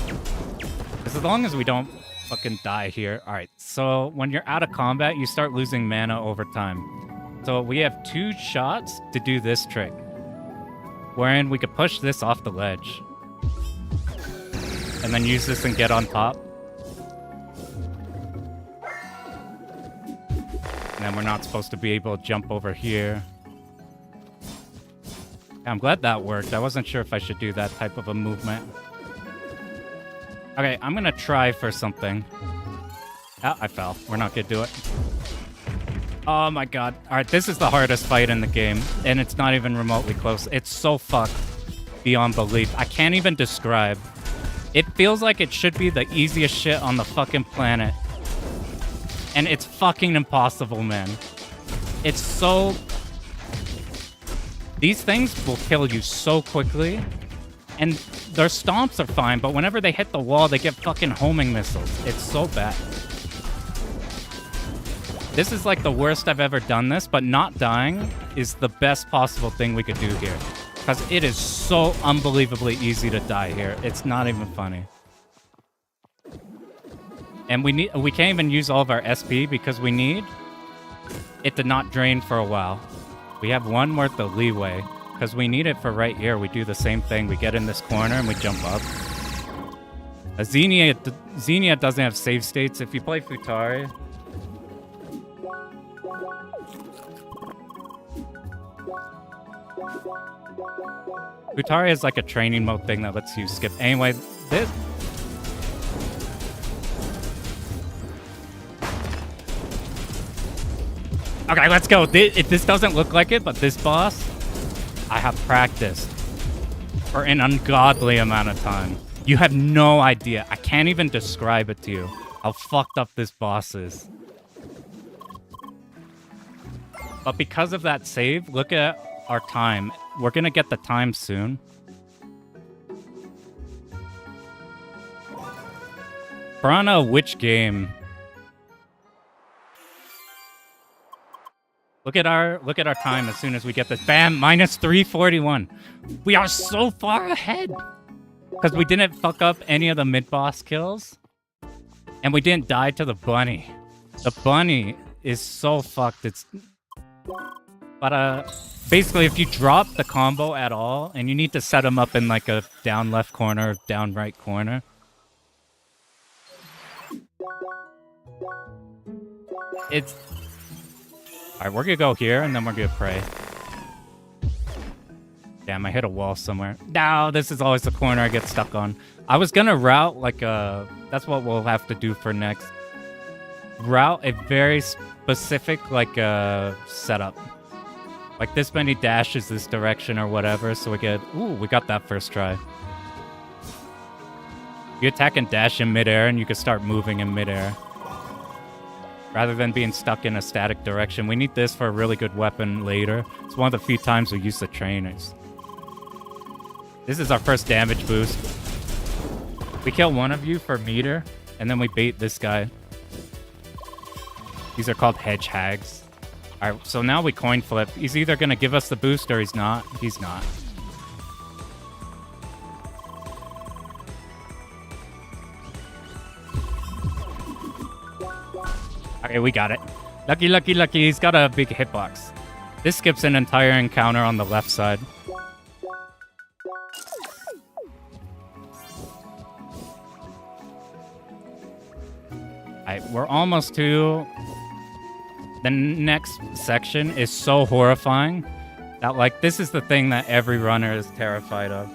As long as we don't fucking die here. Alright, so when you're out of combat, you start losing mana over time. So we have 2 shots to do this trick. Wherein we could push this off the ledge. And then use this and get on top. And then we're not supposed to be able to jump over here. I'm glad that worked. I wasn't sure if I should do that type of a movement. Okay, I'm gonna try for something. Ah, I fell. We're not gonna do it. Oh my god. Alright, this is the hardest fight in the game. And it's not even remotely close. It's so fucked beyond belief. I can't even describe. It feels like it should be the easiest shit on the fucking planet. And it's fucking impossible, man. It's so... These things will kill you so quickly. And their stomps are fine, but whenever they hit the wall, they get fucking homing missiles. It's so bad. This is like the worst I've ever done this, but not dying is the best possible thing we could do here. Because it is so unbelievably easy to die here. It's not even funny. And we can't even use all of our SP because we need it to not drain for a while. We have one worth of leeway because we need it for right here. We do the same thing. We get in this corner and we jump up. Xenia doesn't have save states. If you play Futari... Futari is like a training mode thing that lets you skip. Anyway, this... Okay, let's go. This doesn't look like it, but this boss, I have practiced for an ungodly amount of time. You have no idea. I can't even describe it to you how fucked up this boss is. But because of that save, look at our time. We're gonna get the time soon. Piranha, which game? Look at our time as soon as we get this. Bam, minus 341. We are so far ahead. Because we didn't fuck up any of the mid-boss kills. And we didn't die to the bunny. The bunny is so fucked. But basically if you drop the combo at all, and you need to set them up in like a down left corner, down right corner. It's... Alright, we're gonna go here, and then we're gonna pray. Damn, I hit a wall somewhere. No, this is always the corner I get stuck on. I was gonna route, like, that's what we'll have to do for next. Route a very specific, like, setup. Like, this many dashes this direction or whatever, so we get... Ooh, we got that first try. You attack and dash in midair, and you can start moving in midair. Rather than being stuck in a static direction. We need this for a really good weapon later. It's one of the few times we use the trainers. This is our first damage boost. We kill one of you for meter, and then we bait this guy. These are called hedge hags. Alright, so now we coin flip. He's either going to give us the boost or he's not. He's not. Okay, we got it. Lucky, lucky, lucky. He's got a big hitbox. This skips an entire encounter on the left side. Alright, we're almost to... The next section is so horrifying that, like, this is the thing that every runner is terrified of.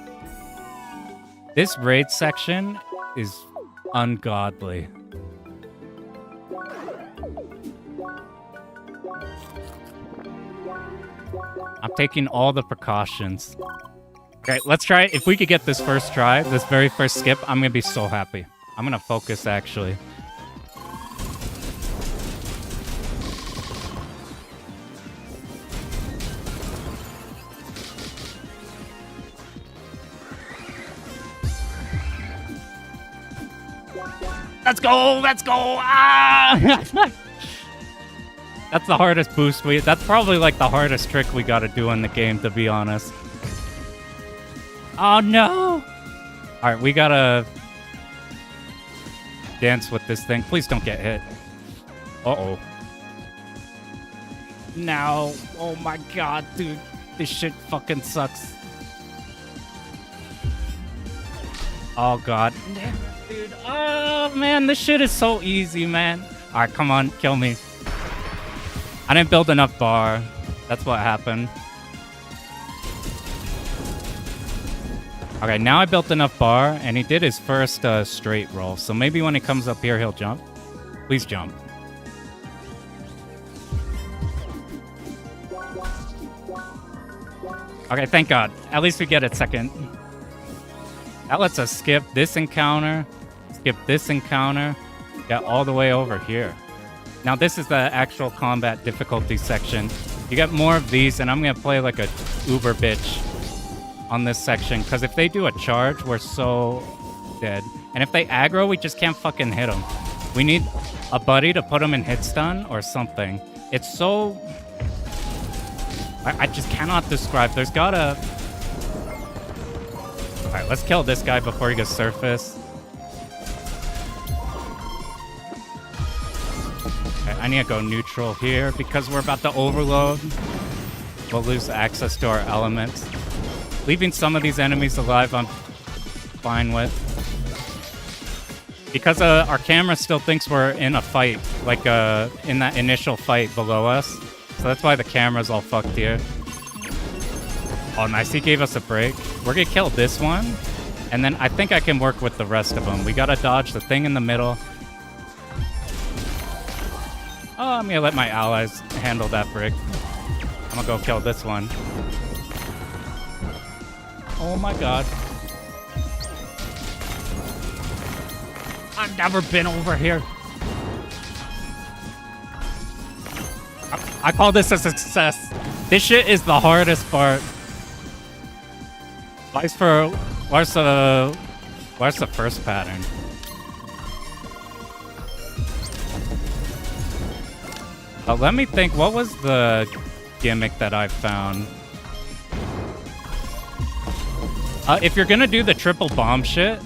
This raid section is ungodly. I'm taking all the precautions. Okay, let's try it. If we could get this first try, this very first skip, I'm gonna be so happy. I'm gonna focus, actually. Let's go! Let's go! Ah! That's the hardest boost that's probably like the hardest trick we gotta do in the game, to be honest. Oh no! Alright, we gotta dance with this thing. Please don't get hit. Uh-oh. Now. Oh my god, dude. This shit fucking sucks. Oh god. Dude, oh man, this shit is so easy, man. Alright, come on, kill me. I didn't build enough bar. That's what happened. Okay, now I built enough bar, and he did his first straight roll. So maybe when he comes up here, he'll jump. Please jump. Okay, thank God. At least we get it second. That lets us skip this encounter, skip this encounter, get all the way over here. Now this is the actual combat difficulty section. You get more of these, and I'm gonna play like a uber bitch on this section, because if they do a charge, we're so dead. And if they aggro, we just can't fucking hit them. We need a buddy to put them in hit stun or something. It's so... I just cannot describe. There's gotta... Alright, let's kill this guy before he gets surface. Okay, I need to go neutral here because we're about to overload. We'll lose access to our elements. Leaving some of these enemies alive, I'm fine with. Because our camera still thinks we're in a fight, like in that initial fight below us. So that's why the camera's all fucked here. Oh, nice. He gave us a break. We're gonna kill this one, and then I think I can work with the rest of them. We gotta dodge the thing in the middle. Oh, I'm gonna let my allies handle that brick. I'm gonna go kill this one. Oh my god. I've never been over here. I call this a success. This shit is the hardest part. Where's the first pattern? Let me think. What was the gimmick that I found? If you're gonna do the triple bomb shit,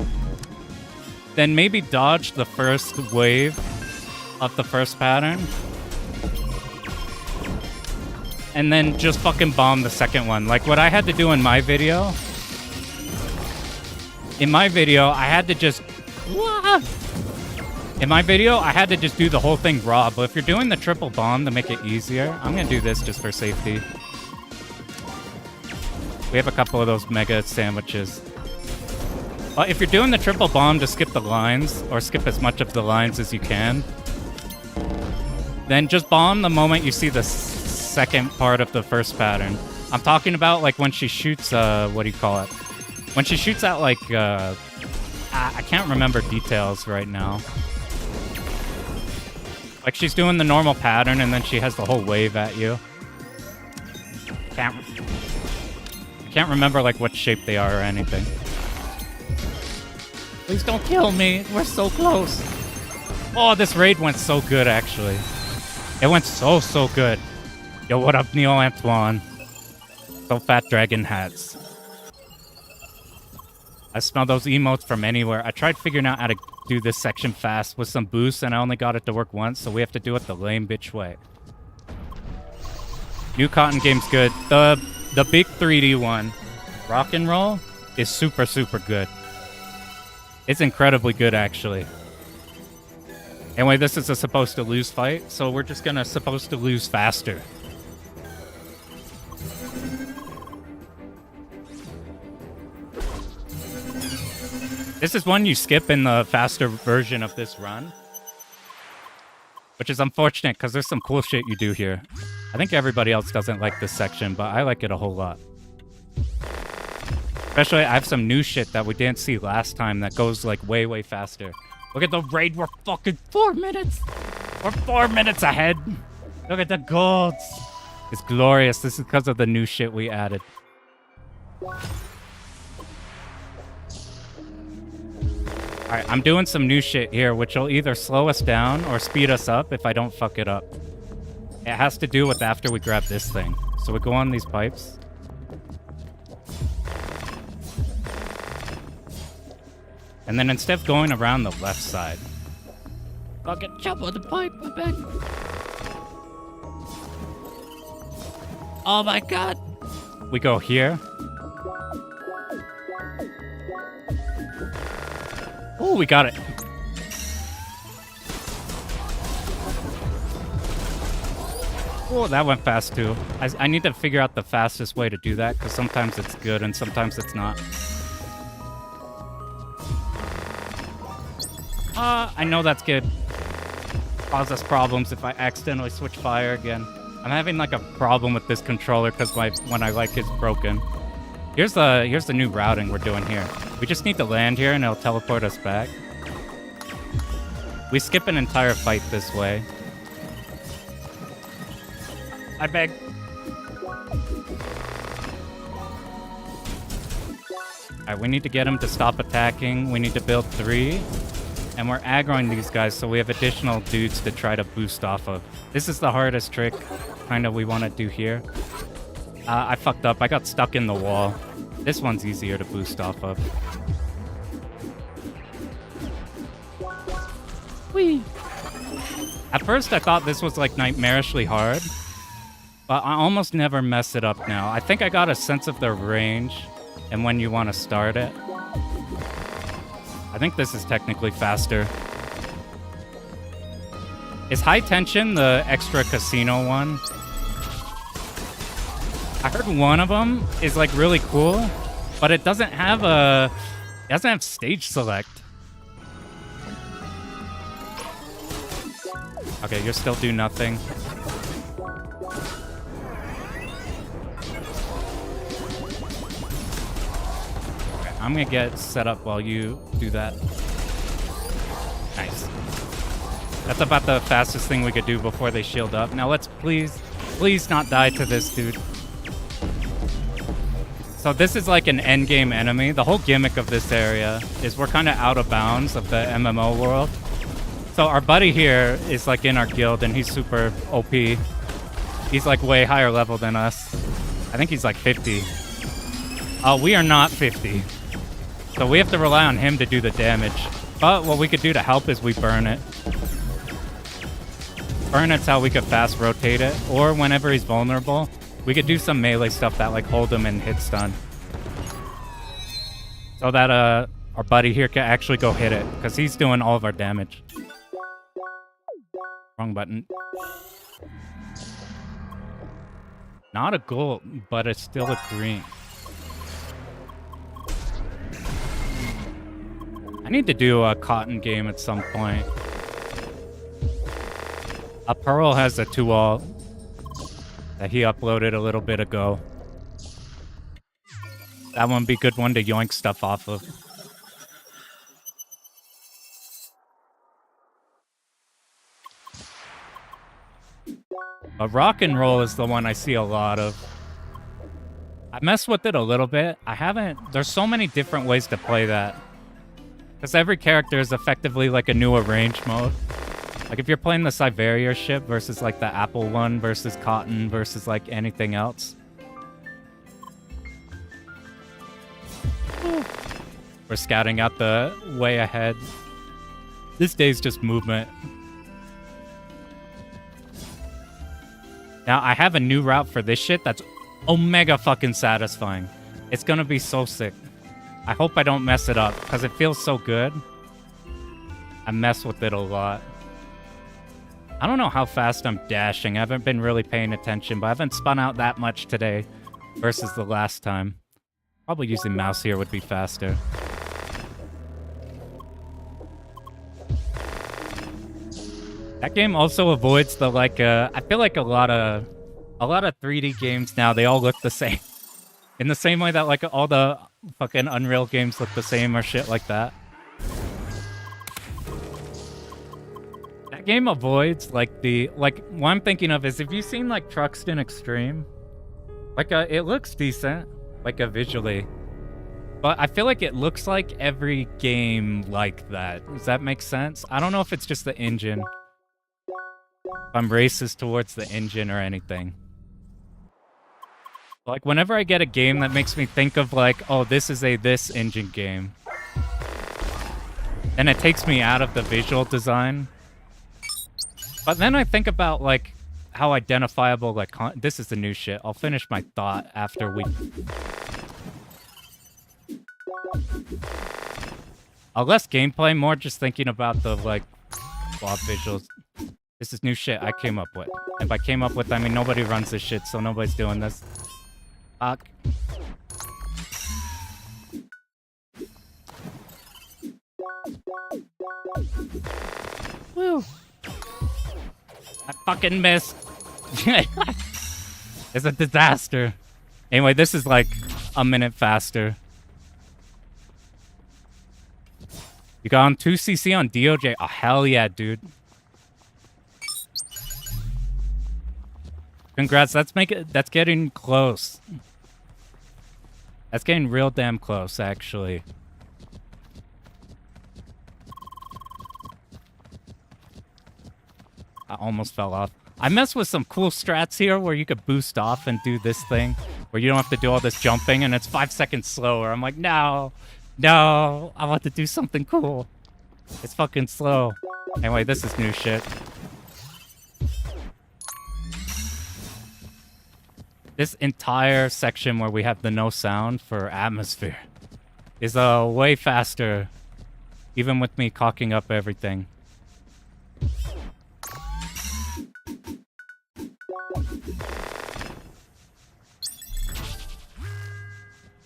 then maybe dodge the first wave of the first pattern. And then just fucking bomb the second one. Like what I had to do in my video. In my video, I had to just... In my video, I had to just do the whole thing raw. But if you're doing the triple bomb to make it easier, I'm gonna do this just for safety. We have a couple of those mega sandwiches. But if you're doing the triple bomb to skip the lines, or skip as much of the lines as you can, then just bomb the moment you see the second part of the first pattern. I'm talking about like when she shoots, what do you call it? When she shoots at like, I can't remember details right now. Like, she's doing the normal pattern, and then she has the whole wave at you. I can't remember, like, what shape they are or anything. Please don't kill me. We're so close. Oh, this raid went so good, actually. It went so good. Yo, what up, Neil Antoine? So fat dragon hats. I smell those emotes from anywhere. I tried figuring out how to do this section fast with some boosts, and I only got it to work once, so we have to do it the lame bitch way. New Cotton game's good. The big 3D one, Rock and Roll, is super good. It's incredibly good, actually. Anyway, this is a supposed to lose fight, so we're just gonna supposed to lose faster. This is one you skip in the faster version of this run. Which is unfortunate, because there's some cool shit you do here. I think everybody else doesn't like this section, but I like it a whole lot. Especially, I have some new shit that we didn't see last time that goes, like, way faster. Look at the raid, we're fucking 4 minutes! We're 4 minutes ahead! Look at the golds! It's glorious. This is because of the new shit we added. Alright, I'm doing some new shit here, which will either slow us down or speed us up if I don't fuck it up. It has to do with after we grab this thing. So we go on these pipes. And then instead of going around the left side... Fucking jump on the pipe, my bad. Oh my god! We go here. Oh, we got it. Oh, that went fast too. I need to figure out the fastest way to do that, because sometimes it's good and sometimes it's not. I know that's good. Cause us problems if I accidentally switch fire again. I'm having like a problem with this controller because when I like it's broken. Here's the new routing we're doing here. We just need to land here and it'll teleport us back. We skip an entire fight this way. I beg. Alright, we need to get him to stop attacking. We need to build 3. And we're aggroing these guys, so we have additional dudes to try to boost off of. This is the hardest trick, kind of, we want to do here. I fucked up. I got stuck in the wall. This one's easier to boost off of. Whee! At first, I thought this was, like, nightmarishly hard. But I almost never mess it up now. I think I got a sense of the range and when you want to start it. I think this is technically faster. Is High Tension the extra casino one? I heard one of them is like really cool, but it doesn't have stage select. Okay, you're still do nothing. I'm gonna get set up while you do that. Nice. That's about the fastest thing we could do before they shield up. Now let's please not die to this dude. So this is like an endgame enemy. The whole gimmick of this area is we're kind of out of bounds of the MMO world. So our buddy here is like in our guild and he's super OP. He's like way higher level than us. I think he's like 50. We are not 50. So we have to rely on him to do the damage. But what we could do to help is we burn it. Burn it's how we could fast rotate it. Or whenever he's vulnerable, we could do some melee stuff that like hold him and hit stun. So that our buddy here can actually go hit it. Because he's doing all of our damage. Wrong button. Not a gold, but it's still a green. I need to do a cotton game at some point. Pearl has a 2-all that he uploaded a little bit ago. That one would be a good one to yoink stuff off of. But rock and roll is the one I see a lot of. I messed with it a little bit. I haven't... There's so many different ways to play that. Because every character is effectively like a new arrange mode. Like if you're playing the Siberia ship versus like the Apple one versus Cotton versus like anything else. We're scouting out the way ahead. This day's just movement. Now I have a new route for this shit that's omega fucking satisfying. It's gonna be so sick. I hope I don't mess it up because it feels so good. I mess with it a lot. I don't know how fast I'm dashing. I haven't been really paying attention, but I haven't spun out that much today versus the last time. Probably using mouse here would be faster. That game also avoids the like I feel like a lot of 3D games now, they all look the same. In the same way that like all the fucking Unreal games look the same or shit like that. That game avoids like the what I'm thinking of is if you've seen like Truxton Extreme, like it looks decent, like visually. But I feel like it looks like every game like that. Does that make sense? I don't know if it's just the engine. If I'm racist towards the engine or anything. Like, whenever I get a game that makes me think of, like, oh, this is this engine game. Then it takes me out of the visual design. But then I think about, like, how identifiable, like, this is the new shit. I'll finish my thought after we... less gameplay, more just thinking about the, like, blob visuals. This is new shit I came up with. And by came up with, I mean nobody runs this shit, so nobody's doing this. Fuck. Woo. I fucking missed. It's a disaster. Anyway, this is like a minute faster. You got on 2cc on DOJ. Oh, hell yeah, dude. Congrats, that's getting close. That's getting real damn close, actually. I almost fell off. I mess with some cool strats here where you could boost off and do this thing where you don't have to do all this jumping and it's 5 seconds slower. I'm like, no, I want to do something cool. It's fucking slow. Anyway, this is new shit. This entire section where we have the no sound for atmosphere is way faster, even with me cocking up everything.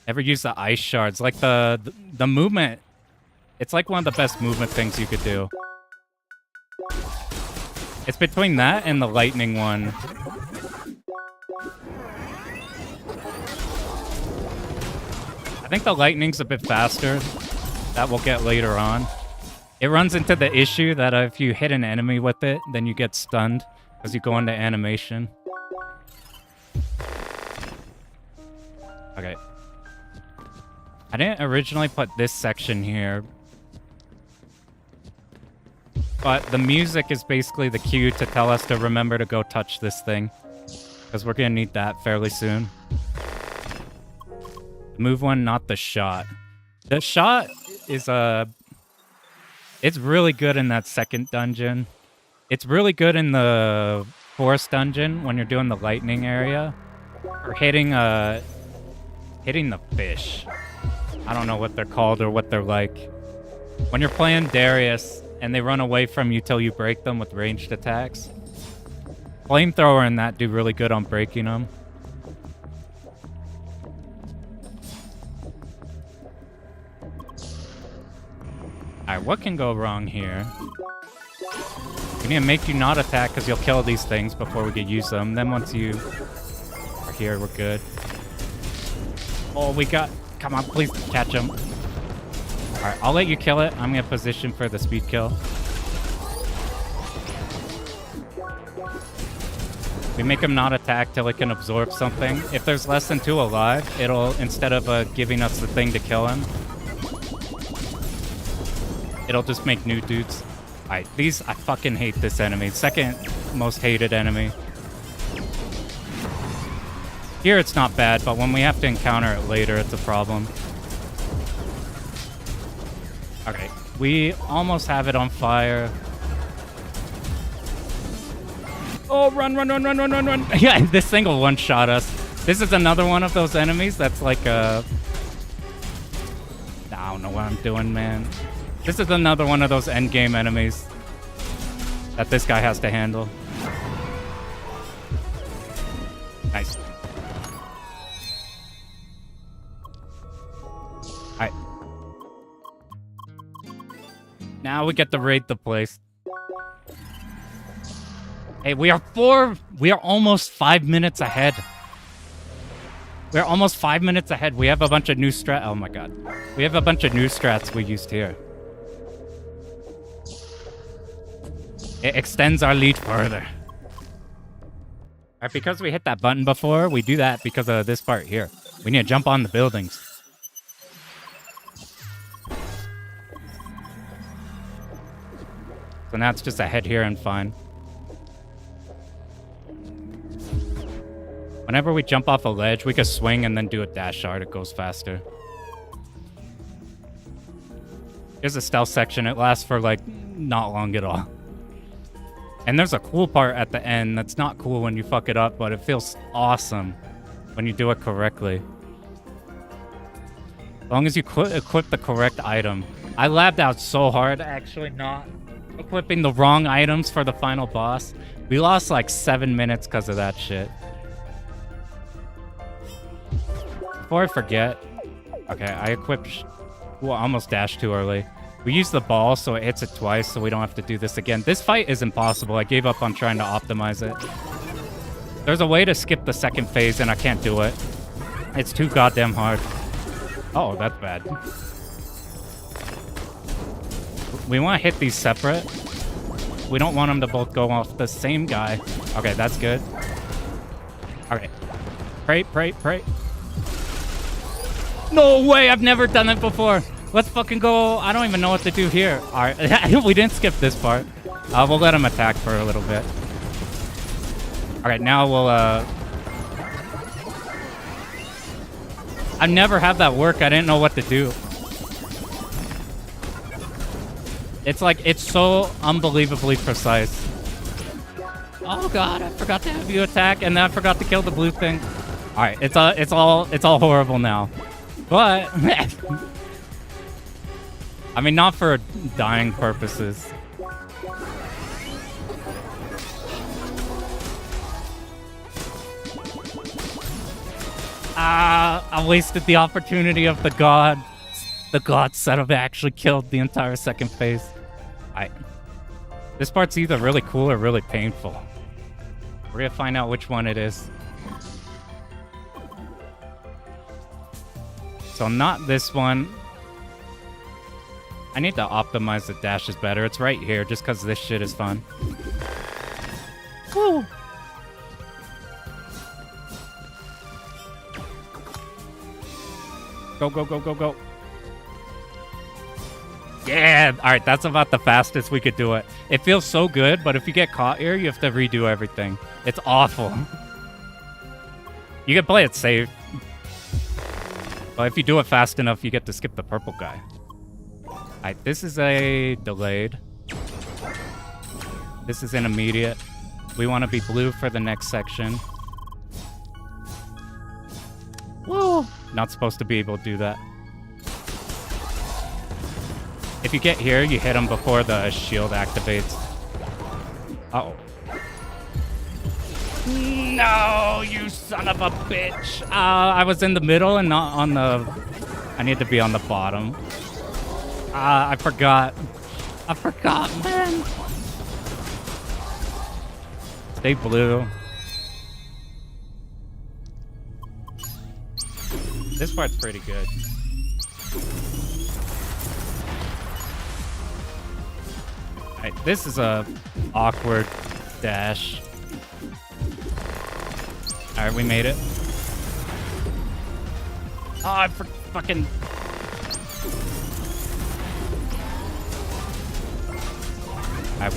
Ever use the ice shards? Like the movement, it's like one of the best movement things you could do. It's between that and the lightning one. I think the lightning's a bit faster. That we'll get later on. It runs into the issue that if you hit an enemy with it, then you get stunned as you go into animation. Okay. I didn't originally put this section here. But the music is basically the cue to tell us to remember to go touch this thing. Because we're going to need that fairly soon. Move one, not the shot. The shot is it's really good in that second dungeon. It's really good in the forest dungeon when you're doing the lightning area. Or hitting the fish. I don't know what they're called or what they're like. When you're playing Darius and they run away from you till you break them with ranged attacks. Flamethrower and that do really good on breaking them. Alright, what can go wrong here? We need to make you not attack because you'll kill these things before we can use them. Then once you are here, we're good. Oh, we got... Come on, please catch him. Alright, I'll let you kill it. I'm going to position for the speed kill. We make him not attack till it can absorb something. If there's less than 2 alive, it'll, instead of giving us the thing to kill him, it'll just make new dudes. Alright, these, I fucking hate this enemy. Second most hated enemy. Here it's not bad, but when we have to encounter it later, it's a problem. Okay, we almost have it on fire. Oh, run, run, run, run, run, run, run. Yeah, this thing will one-shot us. This is another one of those enemies that's like I don't know what I'm doing, man. This is another one of those endgame enemies that this guy has to handle. Nice. Alright. Now we get to raid the place. Hey, we are almost 5 minutes ahead. We're almost 5 minutes ahead. We have a bunch of new oh my god. We have a bunch of new strats we used here. It extends our lead further. Alright, because we hit that button before, we do that because of this part here. We need to jump on the buildings. So now it's just a head here and fine. Whenever we jump off a ledge, we can swing and then do a dash art. It goes faster. Here's a stealth section. It lasts for, like, not long at all. And there's a cool part at the end that's not cool when you fuck it up, but it feels awesome when you do it correctly. As long as you equip the correct item. I labbed out so hard actually not equipping the wrong items for the final boss. We lost like 7 minutes because of that shit. Before I forget, okay, I equipped, well, almost dashed too early. We used the ball so it hits it twice so we don't have to do this again. This fight is impossible. I gave up on trying to optimize it. There's a way to skip the second phase and I can't do it. It's too goddamn hard. Oh, that's bad. We want to hit these separate. We don't want them to both go off the same guy. Okay, that's good. Okay. Pray, pray, pray. No way, I've never done it before. Let's fucking go. I don't even know what to do here. All right, we didn't skip this part. We'll let him attack for a little bit. All right, now we'll, I've never had that work. I didn't know what to do. It's like, it's so unbelievably precise. Oh God, I forgot to have you attack, and then I forgot to kill the blue thing. All right, it's all horrible now. But, I mean, not for dying purposes. I wasted the opportunity of the god. The god setup actually killed the entire second phase. This part's either really cool or really painful. We're gonna find out which one it is. So not this one. I need to optimize the dashes better. It's right here just because this shit is fun. Woo! Go, go, go, go, go. Yeah! Alright, that's about the fastest we could do it. It feels so good, but if you get caught here, you have to redo everything. It's awful. You can play it safe. But if you do it fast enough, you get to skip the purple guy. Alright, this is a delayed. This is an immediate. We want to be blue for the next section. Woo! Not supposed to be able to do that. If you get here, you hit him before the shield activates. Uh-oh. No, you son of a bitch. I was in the middle and not on the... I need to be on the bottom. I forgot. I forgot, man. Stay blue. This part's pretty good. Alright, this is a awkward dash. Alright, we made it. Oh, I fucking... Alright.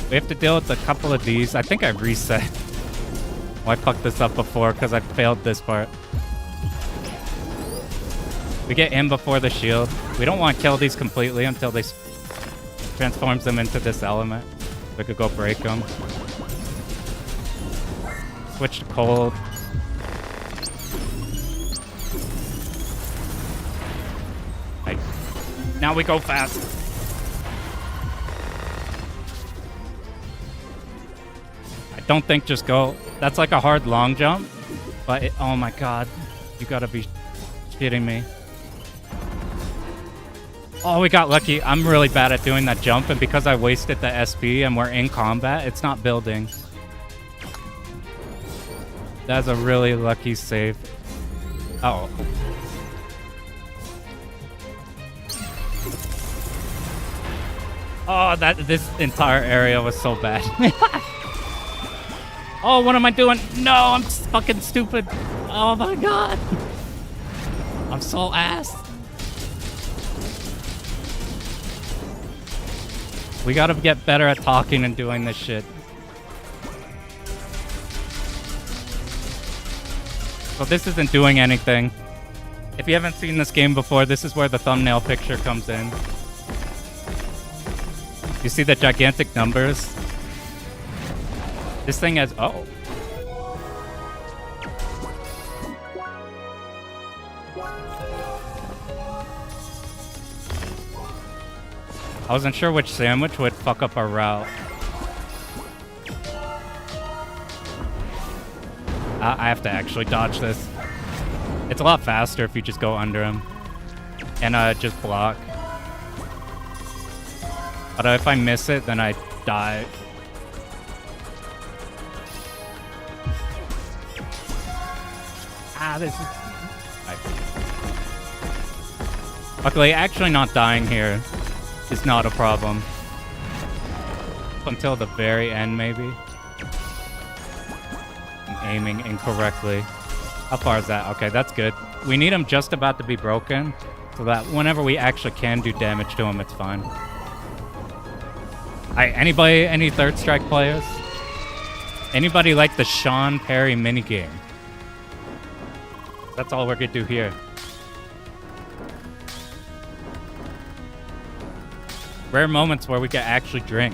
We have to deal with a couple of these. I think I reset. Oh, I fucked this up before because I failed this part. We get in before the shield. We don't want to kill these completely until they transforms them into this element. We could go break them. Switch to cold. Right. Now we go fast. I don't think just go. That's like a hard long jump. But oh my god. You gotta be shitting me. Oh, we got lucky. I'm really bad at doing that jump, and because I wasted the SP and we're in combat, it's not building. That's a really lucky save. Oh. Oh, this entire area was so bad. Oh, what am I doing? No, I'm fucking stupid. Oh my god. I'm so ass. We gotta get better at talking and doing this shit. So this isn't doing anything. If you haven't seen this game before, this is where the thumbnail picture comes in. You see the gigantic numbers? This thing has... Oh. I wasn't sure which sandwich would fuck up our route. I have to actually dodge this. It's a lot faster if you just go under him. And just block. But if I miss it, then I die. This is... Luckily, actually not dying here is not a problem. Until the very end, maybe. I'm aiming incorrectly. How far is that? Okay, that's good. We need him just about to be broken, so that whenever we actually can do damage to him, it's fine. Anybody, any Third Strike players? Anybody like the Sean Perry minigame? That's all we're gonna do here. Rare moments where we can actually drink.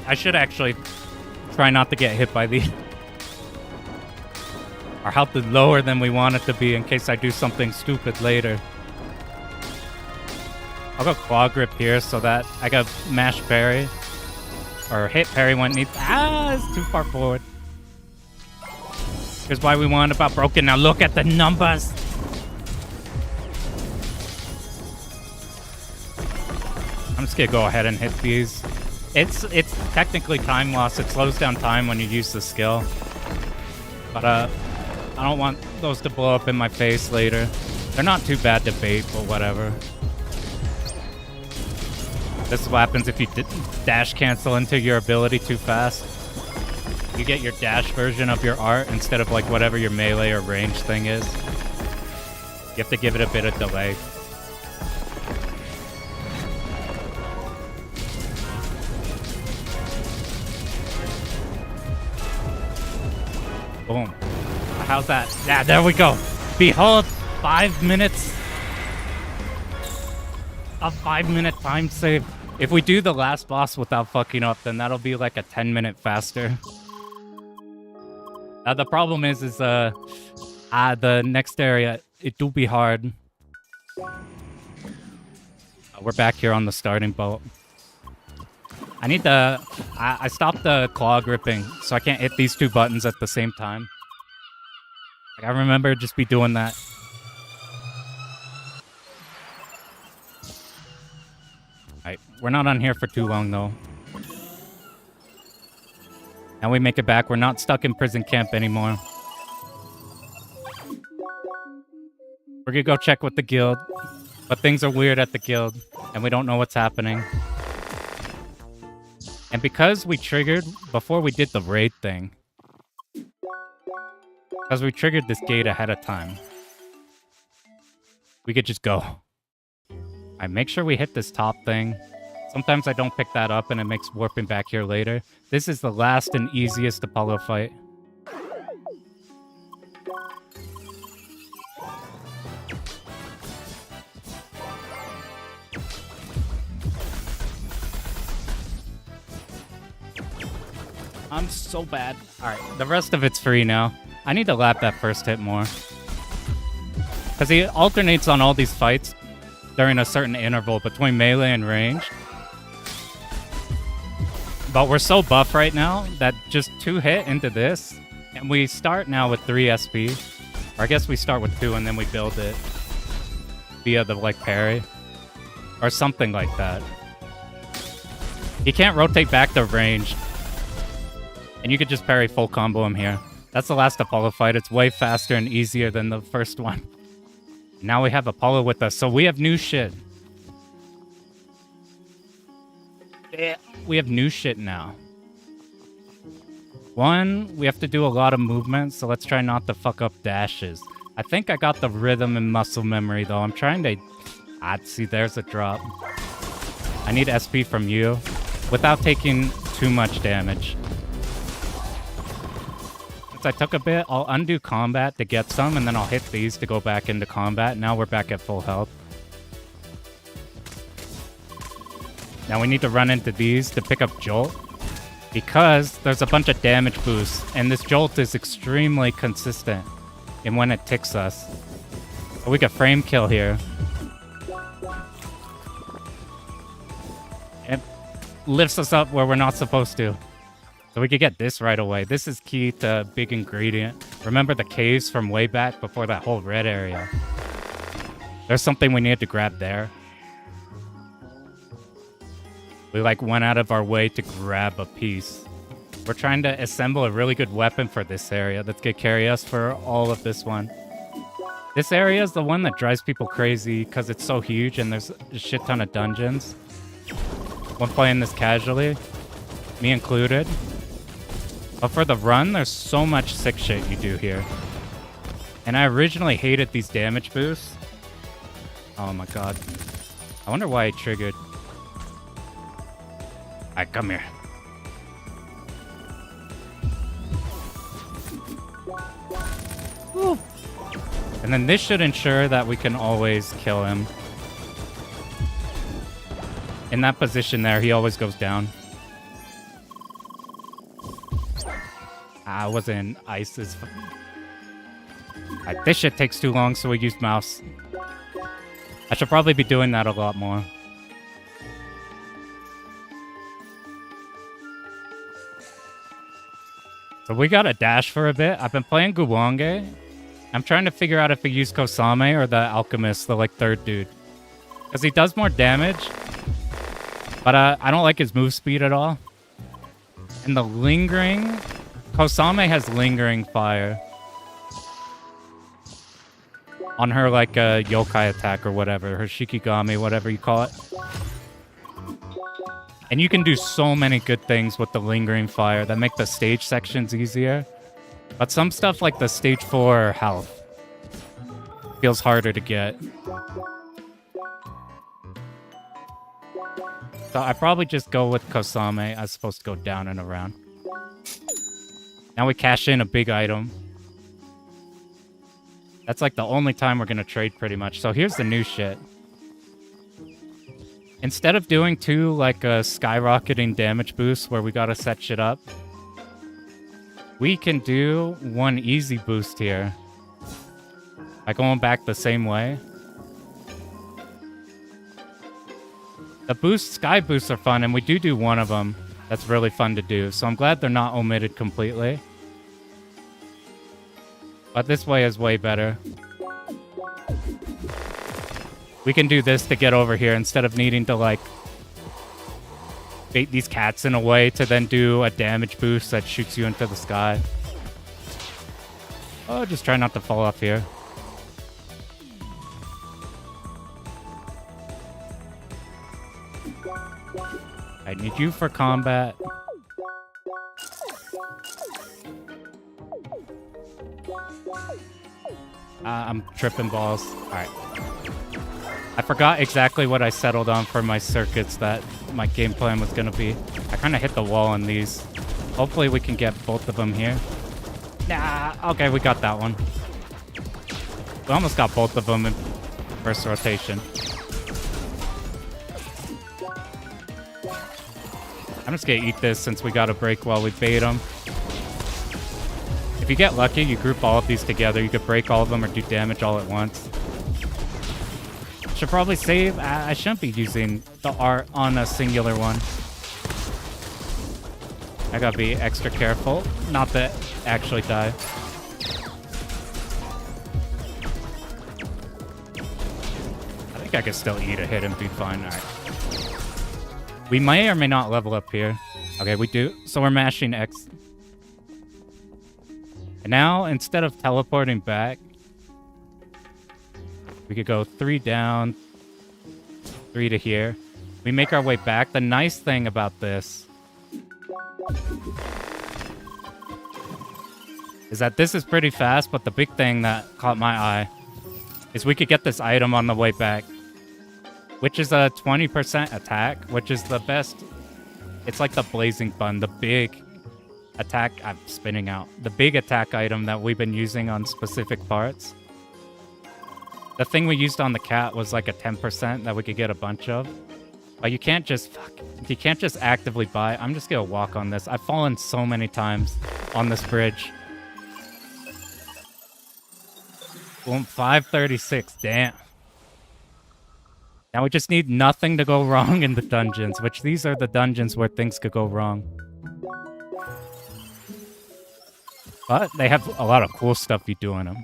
I should actually try not to get hit by these. Our health is lower than we want it to be in case I do something stupid later. I'll go claw grip here so that I got mash parry. Or hit parry when it needs... Ah, it's too far forward. Here's why we want about broken. Now look at the numbers. I'm just gonna go ahead and hit these. It's technically time loss. It slows down time when you use the skill. But I don't want those to blow up in my face later. They're not too bad to bait, but whatever. This is what happens if you dash cancel into your ability too fast. You get your dash version of your art instead of like whatever your melee or range thing is. You have to give it a bit of delay. Boom. How's that? Yeah, there we go. Behold, 5 minutes. A 5-minute time save. If we do the last boss without fucking up, then that'll be like a 10-minute faster. The problem is the next area, it do be hard. We're back here on the starting boat. I need the... I stopped the claw gripping, so I can't hit these two buttons at the same time. Like, I remember just be doing that. Alright, we're not on here for too long, though. Now we make it back. We're not stuck in prison camp anymore. We're gonna go check with the guild. But things are weird at the guild, and we don't know what's happening. And because we triggered, before we did the raid thing, because we triggered this gate ahead of time, we could just go. Alright, make sure we hit this top thing. Sometimes I don't pick that up and it makes warping back here later. This is the last and easiest Apollo fight. I'm so bad. Alright, the rest of it's free now. I need to lap that first hit more. Because he alternates on all these fights during a certain interval between melee and ranged. But we're so buff right now that just 2 hit into this, and we start now with 3 SP. Or I guess we start with 2 and then we build it via the like parry. Or something like that. He can't rotate back to ranged. And you could just parry full combo him here. That's the last Apollo fight. It's way faster and easier than the first one. Now we have Apollo with us, so we have new shit. Yeah, we have new shit now. 1, we have to do a lot of movement, so let's try not to fuck up dashes. I think I got the rhythm and muscle memory, though. I'm trying to... see, there's a drop. I need SP from you without taking too much damage. I took a bit, I'll undo combat to get some, and then I'll hit these to go back into combat. Now we're back at full health. Now we need to run into these to pick up Jolt, because there's a bunch of damage boosts, and this Jolt is extremely consistent in when it ticks us. So we could frame kill here. It lifts us up where we're not supposed to. So we could get this right away. This is key to big ingredient. Remember the caves from way back before that whole red area? There's something we need to grab there. We like went out of our way to grab a piece. We're trying to assemble a really good weapon for this area that's gonna carry us for all of this one. This area is the one that drives people crazy because it's so huge and there's a shit ton of dungeons. When playing this casually, me included. But for the run, there's so much sick shit you do here. And I originally hated these damage boosts. Oh my god. I wonder why I triggered. Alright, come here. Woo. And then this should ensure that we can always kill him. In that position there, he always goes down. I was in ices. This shit takes too long, so we used mouse. I should probably be doing that a lot more. So we got a dash for a bit. I've been playing Guwange. I'm trying to figure out if we use Kosame or the Alchemist, the like third dude. Because he does more damage. But I don't like his move speed at all. And the lingering... Kosame has lingering fire. On her, like, yokai attack or whatever. Her Shikigami, whatever you call it. And you can do so many good things with the lingering fire that make the stage sections easier. But some stuff like the stage 4 health feels harder to get. So I probably just go with Kosame. I was supposed to go down and around. Now we cash in a big item. That's like the only time we're going to trade pretty much. So here's the new shit. Instead of doing 2 like skyrocketing damage boosts where we got to set shit up, we can do 1 easy boost here. By going back the same way. The boosts, sky boosts are fun, and we do 1 of them. That's really fun to do, so I'm glad they're not omitted completely. But this way is way better. We can do this to get over here instead of needing to, like, bait these cats in a way to then do a damage boost that shoots you into the sky. Oh, just try not to fall off here. I need you for combat. I'm tripping balls. Alright. I forgot exactly what I settled on for my circuits that my game plan was gonna be. I kind of hit the wall on these. Hopefully we can get both of them here. Nah, okay, we got that one. We almost got both of them in first rotation. I'm just gonna eat this since we got a break while we bait them. If you get lucky, you group all of these together. You could break all of them or do damage all at once. Should probably save. I shouldn't be using the art on a singular one. I gotta be extra careful not to actually die. I think I could still eat a hit and be fine. Alright. We may or may not level up here. Okay, we do. So we're mashing X. And now, instead of teleporting back, we could go 3 down, 3 to here. We make our way back. The nice thing about this is that this is pretty fast, but the big thing that caught my eye is we could get this item on the way back, which is a 20% attack, which is the best. It's like the blazing bun, the big attack. I'm spinning out. The big attack item that we've been using on specific parts. The thing we used on the cat was like a 10% that we could get a bunch of. But you can't just you can't just actively buy. I'm just gonna walk on this. I've fallen so many times on this bridge. Boom, 536. Damn. Now we just need nothing to go wrong in the dungeons, which these are the dungeons where things could go wrong. But they have a lot of cool stuff you do in them.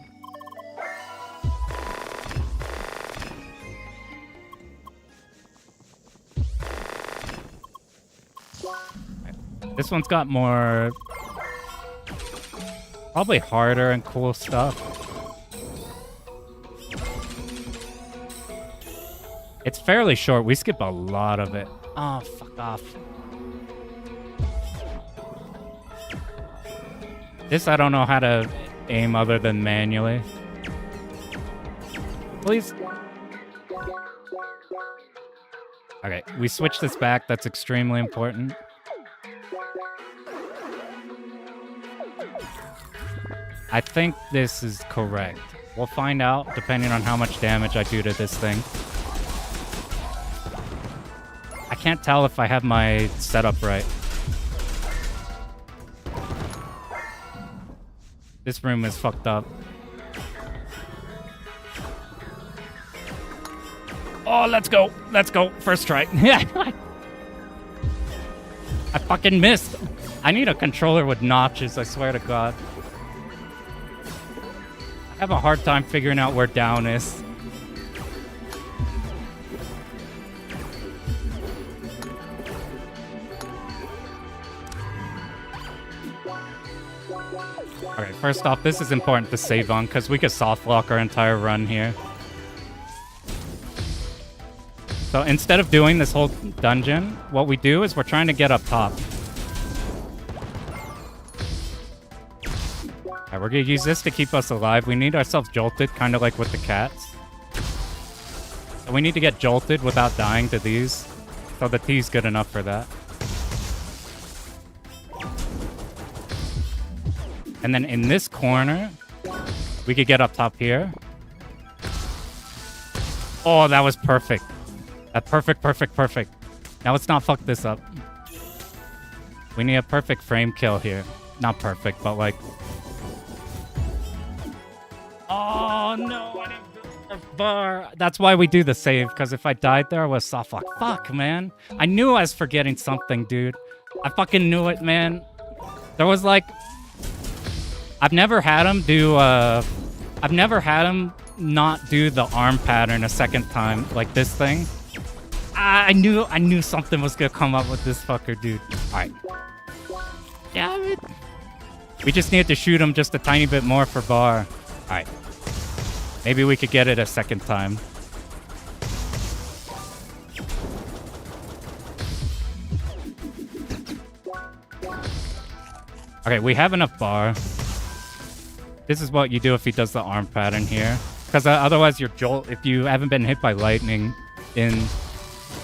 This one's got more... probably harder and cool stuff. It's fairly short. We skip a lot of it. Oh, fuck off. This I don't know how to aim other than manually. Please. Okay, we switch this back. That's extremely important. I think this is correct. We'll find out depending on how much damage I do to this thing. I can't tell if I have my setup right. This room is fucked up. Oh, let's go. Let's go. First try. Yeah. I fucking missed. I need a controller with notches, I swear to God. I have a hard time figuring out where down is. Okay, first off, this is important to save on because we could soft lock our entire run here. So instead of doing this whole dungeon, what we do is we're trying to get up top. Alright, we're gonna use this to keep us alive. We need ourselves jolted, kind of like with the cats. So we need to get jolted without dying to these. So the T's good enough for that. And then in this corner, we could get up top here. Oh, that was perfect. Perfect, perfect, perfect. Now let's not fuck this up. We need a perfect frame kill here. Not perfect, but like... Oh, no, I didn't do the bar. That's why we do the save, because if I died there, I was soft lock. Fuck, man. I knew I was forgetting something, dude. I fucking knew it, man. There was like... I've never had him do, I've never had him not do the arm pattern a second time, like this thing. I knew something was gonna come up with this fucker, dude. Alright. Damn it. We just needed to shoot him just a tiny bit more for bar. Alright. Maybe we could get it a second time. Okay, we have enough bar. This is what you do if he does the arm pattern here. Because otherwise your jolt, if you haven't been hit by lightning in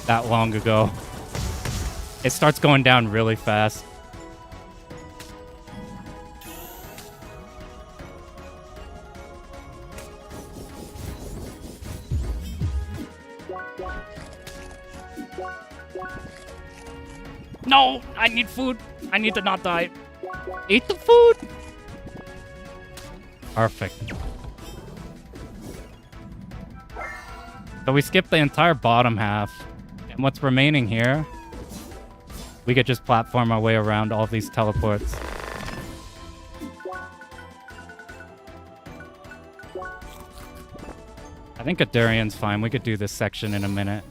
that long ago, it starts going down really fast. No, I need food. I need to not die. Eat the food. Perfect. So we skipped the entire bottom half. And what's remaining here, we could just platform our way around all these teleports. I think a Durian's fine. We could do this section in a minute.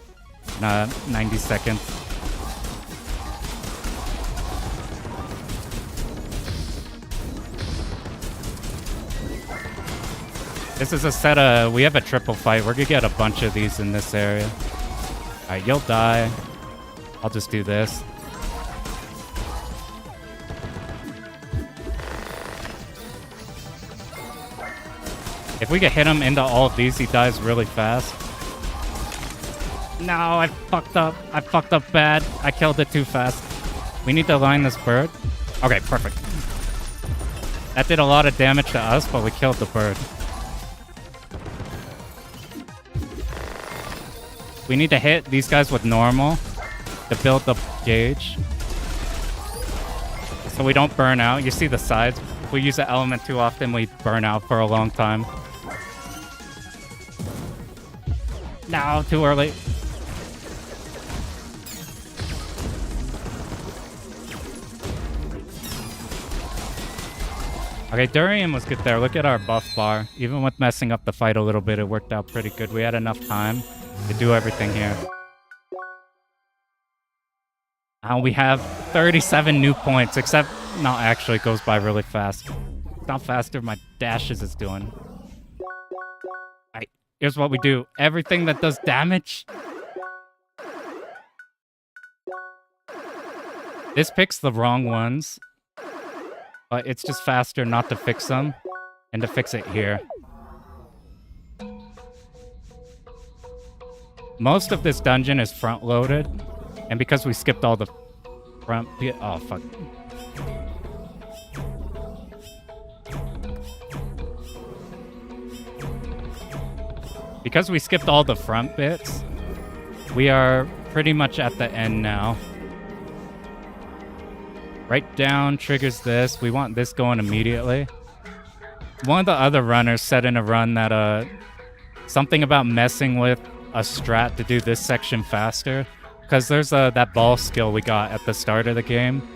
90 seconds. This is a set of... We have a triple fight. We're gonna get a bunch of these in this area. Alright, you'll die. I'll just do this. If we could hit him into all of these, he dies really fast. No, I fucked up. I fucked up bad. I killed it too fast. We need to line this bird. Okay, perfect. That did a lot of damage to us, but we killed the bird. We need to hit these guys with normal to build the gauge. So we don't burn out. You see the sides? If we use the element too often, we burn out for a long time. No, too early. Okay, Durian was good there. Look at our buff bar. Even with messing up the fight a little bit, it worked out pretty good. We had enough time to do everything here. We have 37 new points, except... No, actually, it goes by really fast. It's not faster, my dashes is doing. Alright, here's what we do. Everything that does damage... This picks the wrong ones. But it's just faster not to fix them, and to fix it here. Most of this dungeon is front-loaded, and because we skipped all the front... Oh, fuck. Because we skipped all the front bits, we are pretty much at the end now. Right down triggers this. We want this going immediately. One of the other runners said in a run that something about messing with a strat to do this section faster. Because there's that ball skill we got at the start of the game.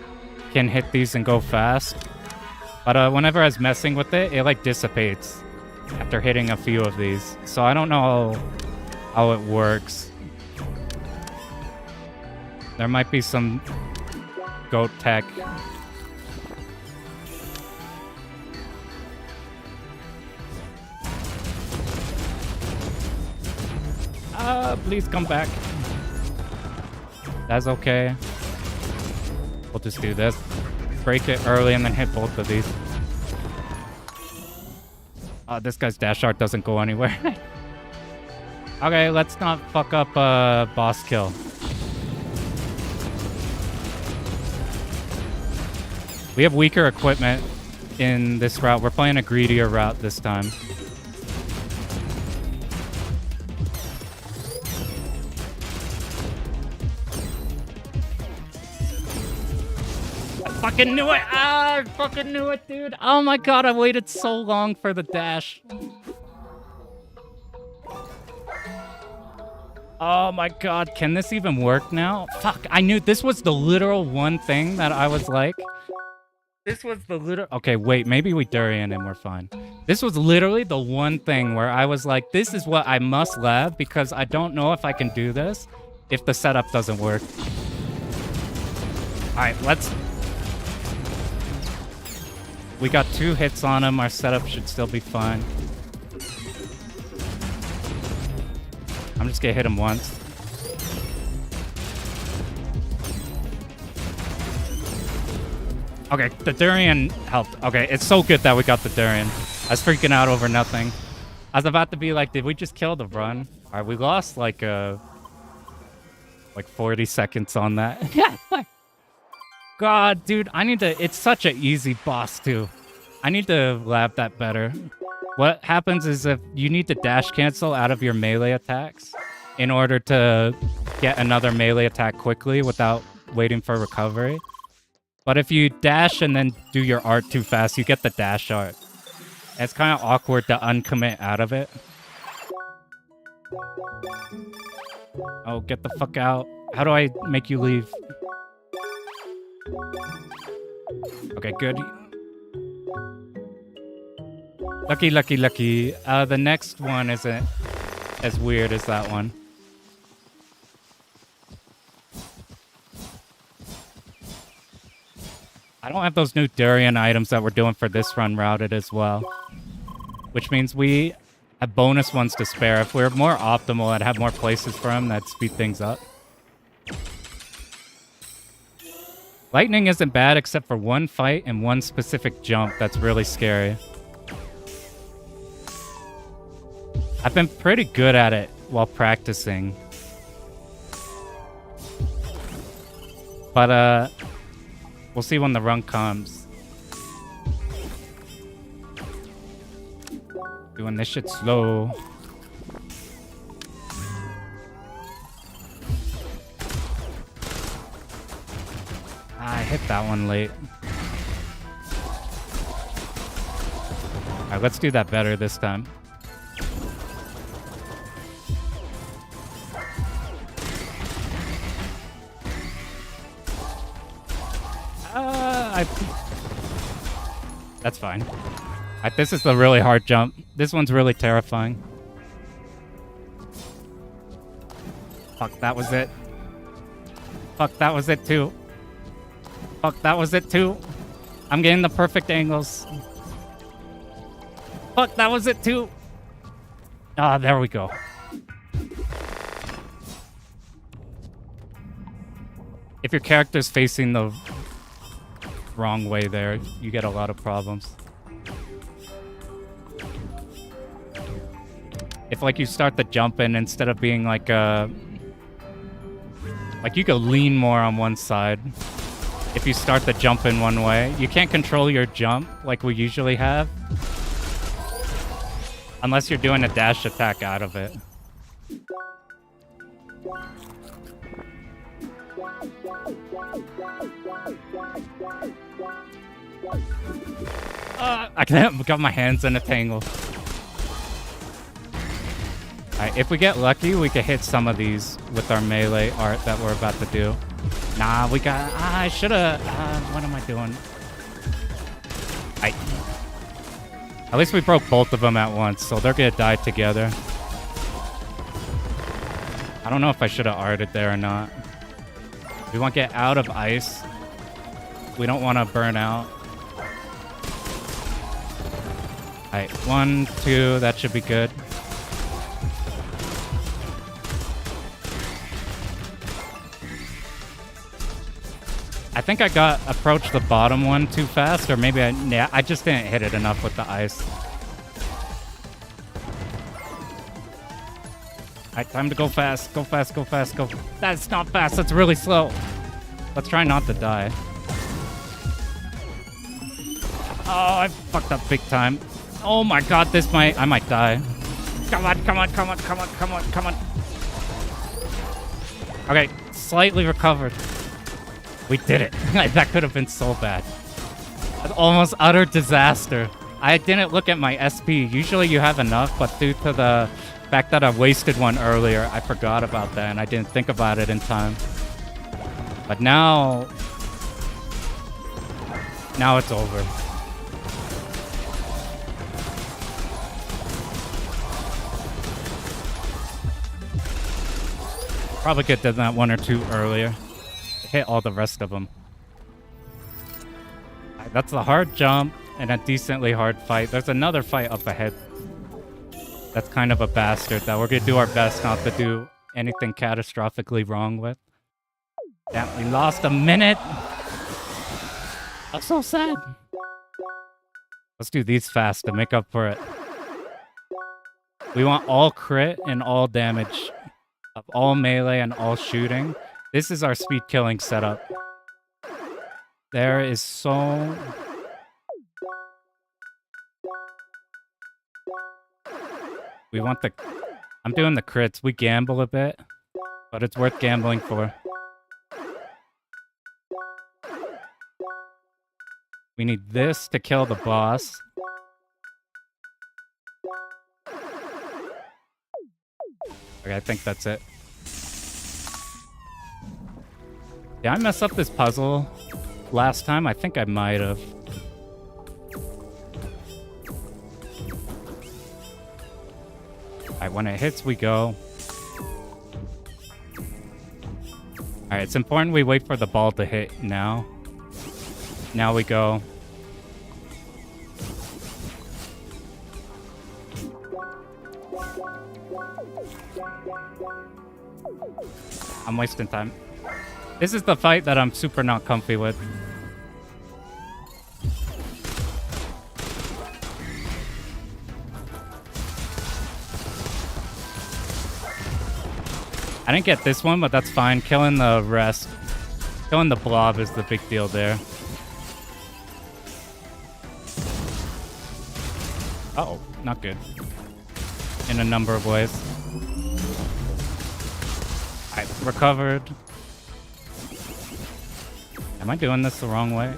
Can hit these and go fast. But whenever I was messing with it, it like dissipates after hitting a few of these. So I don't know how it works. There might be some goat tech. Please come back. That's okay. We'll just do this. Break it early and then hit both of these. This guy's dash art doesn't go anywhere. Okay, let's not fuck up boss kill. We have weaker equipment in this route. We're playing a greedier route this time. I fucking knew it! I fucking knew it, dude! Oh my god, I waited so long for the dash. Oh my god, can this even work now? Fuck, I knew this was the literal one thing that I was like... This was the literal... Okay, wait, maybe we Durian and we're fine. This was literally the one thing where I was like, this is what I must lab because I don't know if I can do this if the setup doesn't work. Alright, let's... We got 2 hits on him. Our setup should still be fine. I'm just gonna hit him once. Okay, the Durian helped. Okay, it's so good that we got the Durian. I was freaking out over nothing. I was about to be like, did we just kill the run? Alright, we lost like 40 seconds on that. God, dude, I need to... It's such an easy boss, too. I need to lab that better. What happens is if you need to dash cancel out of your melee attacks in order to get another melee attack quickly without waiting for recovery. But if you dash and then do your art too fast, you get the dash art. And it's kind of awkward to uncommit out of it. Oh, get the fuck out. How do I make you leave? Okay, good. Lucky, lucky, lucky. The next one isn't as weird as that one. I don't have those new durian items that we're doing for this run routed as well. Which means we have bonus ones to spare. If we're more optimal, I'd have more places for them that speed things up. Lightning isn't bad except for one fight and one specific jump that's really scary. I've been pretty good at it while practicing. But, we'll see when the run comes. Doing this shit slow. I hit that one late. Alright, let's do that better this time. That's fine. This is the really hard jump. This one's really terrifying. Fuck, that was it. Fuck, that was it too. Fuck, that was it too. I'm getting the perfect angles. Fuck, that was it too. Ah, there we go. If your character's facing the wrong way there, you get a lot of problems. If like you start the jump in instead of being like you could lean more on one side. If you start the jump in one way, you can't control your jump like we usually have. Unless you're doing a dash attack out of it. I can't got my hands in a tangle. Alright, if we get lucky, we can hit some of these with our melee art that we're about to do. Nah, we got... I should've... what am I doing? At least we broke both of them at once, so they're gonna die together. I don't know if I should've arted there or not. We want to get out of ice. We don't want to burn out. Alright, 1, 2, that should be good. I think I approached the bottom one too fast, or maybe I just didn't hit it enough with the ice. Alright, time to go fast, go fast, go fast, go. That's not fast, that's really slow. Let's try not to die. Oh, I fucked up big time. Oh my god, I might die. Come on, come on, come on, come on, come on, come on. Okay, slightly recovered. We did it. That could have been so bad. Almost utter disaster. I didn't look at my SP. Usually you have enough, but due to the fact that I wasted one earlier, I forgot about that and I didn't think about it in time. But now it's over. Probably could have done that one or two earlier. Hit all the rest of them. That's a hard jump and a decently hard fight. There's another fight up ahead. That's kind of a bastard that we're gonna do our best not to do anything catastrophically wrong with. Damn, we lost a minute. I'm so sad. Let's do these fast to make up for it. We want all crit and all damage. Of all melee and all shooting. This is our speed killing setup. There is so... We want the... I'm doing the crits. We gamble a bit. But it's worth gambling for. We need this to kill the boss. Okay, I think that's it. Did I mess up this puzzle last time? I think I might have. Alright, when it hits, we go. Alright, it's important we wait for the ball to hit now. Now we go. I'm wasting time. This is the fight that I'm super not comfy with. I didn't get this one, but that's fine. Killing the rest. Killing the blob is the big deal there. Uh-oh, not good. In a number of ways. Alright, recovered. Am I doing this the wrong way?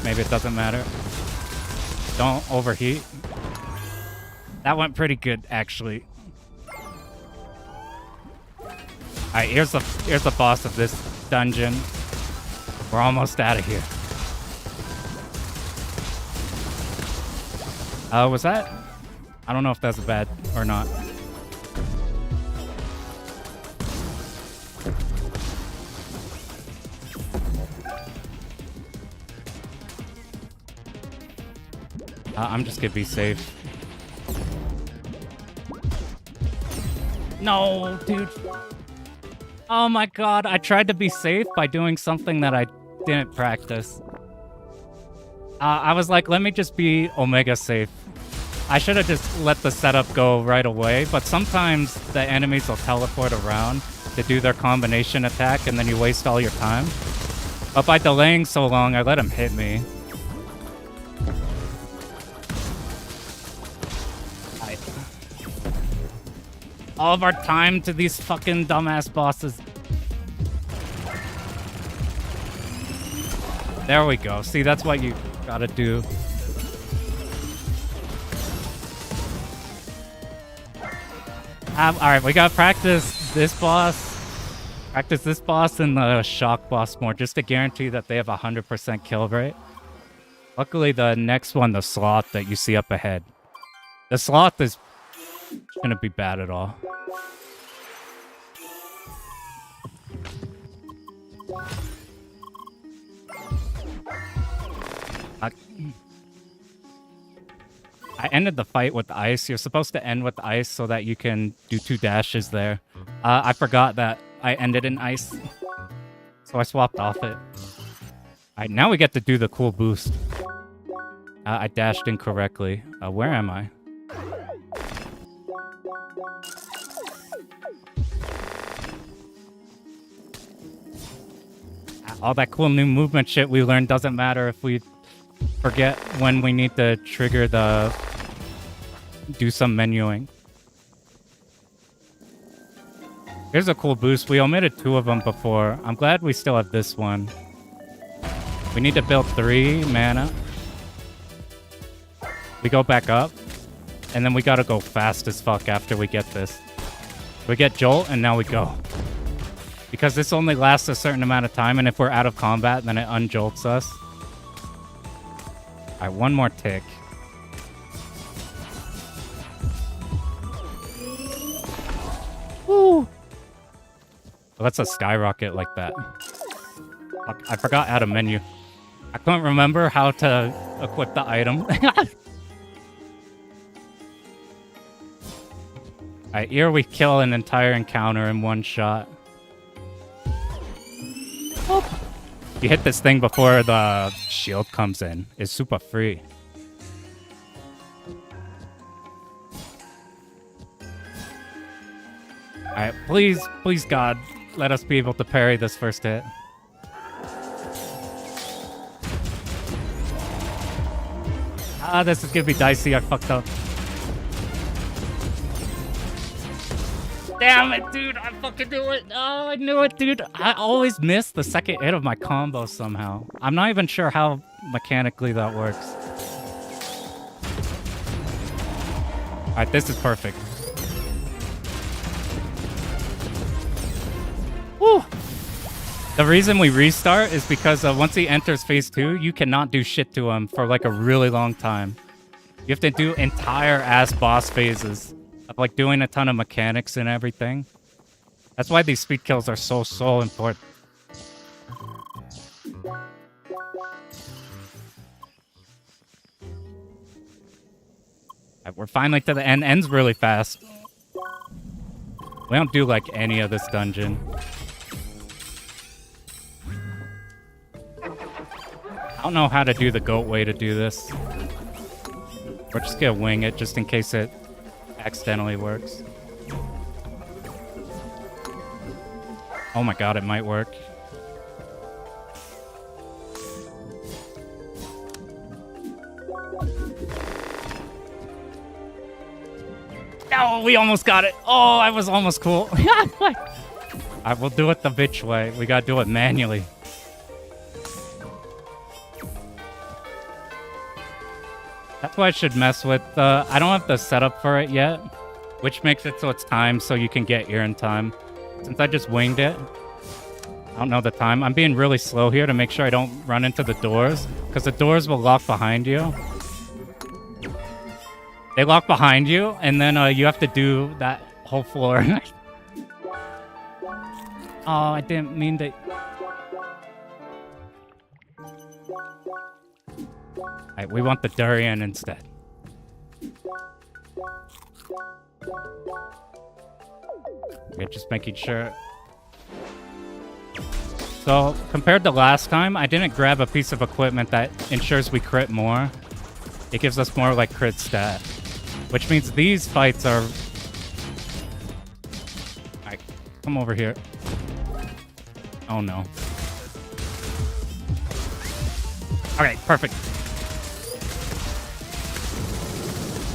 Maybe it doesn't matter. Don't overheat. That went pretty good, actually. Alright, here's the boss of this dungeon. We're almost out of here. Was that? I don't know if that's bad or not. I'm just gonna be safe. No, dude. Oh my god, I tried to be safe by doing something that I didn't practice. I was like, let me just be Omega safe. I should have just let the setup go right away, but sometimes the enemies will teleport around to do their combination attack, and then you waste all your time. But by delaying so long, I let him hit me. All of our time to these fucking dumbass bosses. There we go. See, that's what you gotta do. Alright, we gotta practice this boss. Practice this boss and the shock boss more, just to guarantee that they have a 100% kill rate. Luckily, the next one, the sloth that you see up ahead. The sloth is shouldn't be bad at all. I ended the fight with ice. You're supposed to end with ice so that you can do 2 dashes there. I forgot that I ended in ice, so I swapped off it. Alright, now we get to do the cool boost. I dashed incorrectly. Where am I? All that cool new movement shit we learned doesn't matter if we forget when we need to trigger the... do some menuing. Here's a cool boost. We omitted 2 of them before. I'm glad we still have this one. We need to build 3 mana. We go back up. And then we gotta go fast as fuck after we get this. We get Jolt, and now we go. Because this only lasts a certain amount of time, and if we're out of combat, then it unjolts us. Alright, one more tick. Woo! Let's a skyrocket like that. Fuck, I forgot how to menu. I couldn't remember how to equip the item. Alright, here we kill an entire encounter in one shot. You hit this thing before the shield comes in. It's super free. Alright, please, please God, let us be able to parry this first hit. Ah, this is gonna be dicey. I fucked up. Damn it, dude. I fucking knew it. Oh, I knew it, dude. I always miss the second hit of my combo somehow. I'm not even sure how mechanically that works. Alright, this is perfect. Woo! The reason we restart is because once he enters phase 2, you cannot do shit to him for like a really long time. You have to do entire ass boss phases of like doing a ton of mechanics and everything. That's why these speed kills are so important. Right, we're finally to the end. Ends really fast. We don't do like any of this dungeon. I don't know how to do the goat way to do this. We're just gonna wing it just in case it accidentally works. Oh my god, it might work. No, we almost got it. Oh, I was almost cool. Alright, we'll do it the bitch way. We gotta do it manually. That's what I should mess with. I don't have the setup for it yet, which makes it so it's timed so you can get here in time. Since I just winged it, I don't know the time. I'm being really slow here to make sure I don't run into the doors, because the doors will lock behind you. They lock behind you, and then you have to do that whole floor. Oh, I didn't mean to... Alright, we want the durian instead. Okay, just making sure. So, compared to last time, I didn't grab a piece of equipment that ensures we crit more. It gives us more, like, crit stat. Which means these fights are... Alright, come over here. Oh, no. Okay, perfect.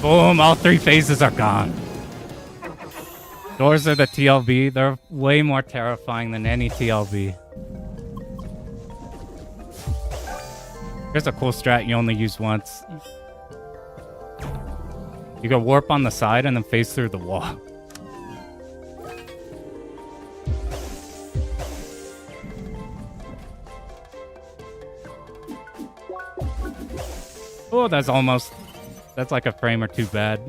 Boom, all 3 phases are gone. Doors are the TLB. They're way more terrifying than any TLB. Here's a cool strat you only use once. You go warp on the side and then phase through the wall. Oh, that's almost... That's like a frame or two bad.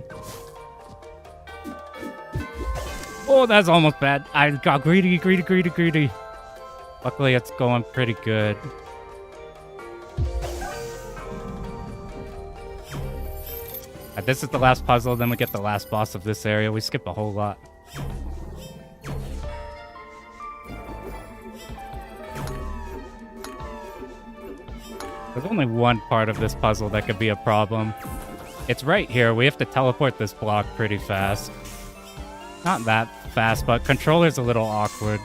Oh, that's almost bad. I got greedy. Luckily, it's going pretty good. This is the last puzzle, then we get the last boss of this area. We skip a whole lot. There's only one part of this puzzle that could be a problem. It's right here. We have to teleport this block pretty fast. Not that fast, but controller's a little awkward.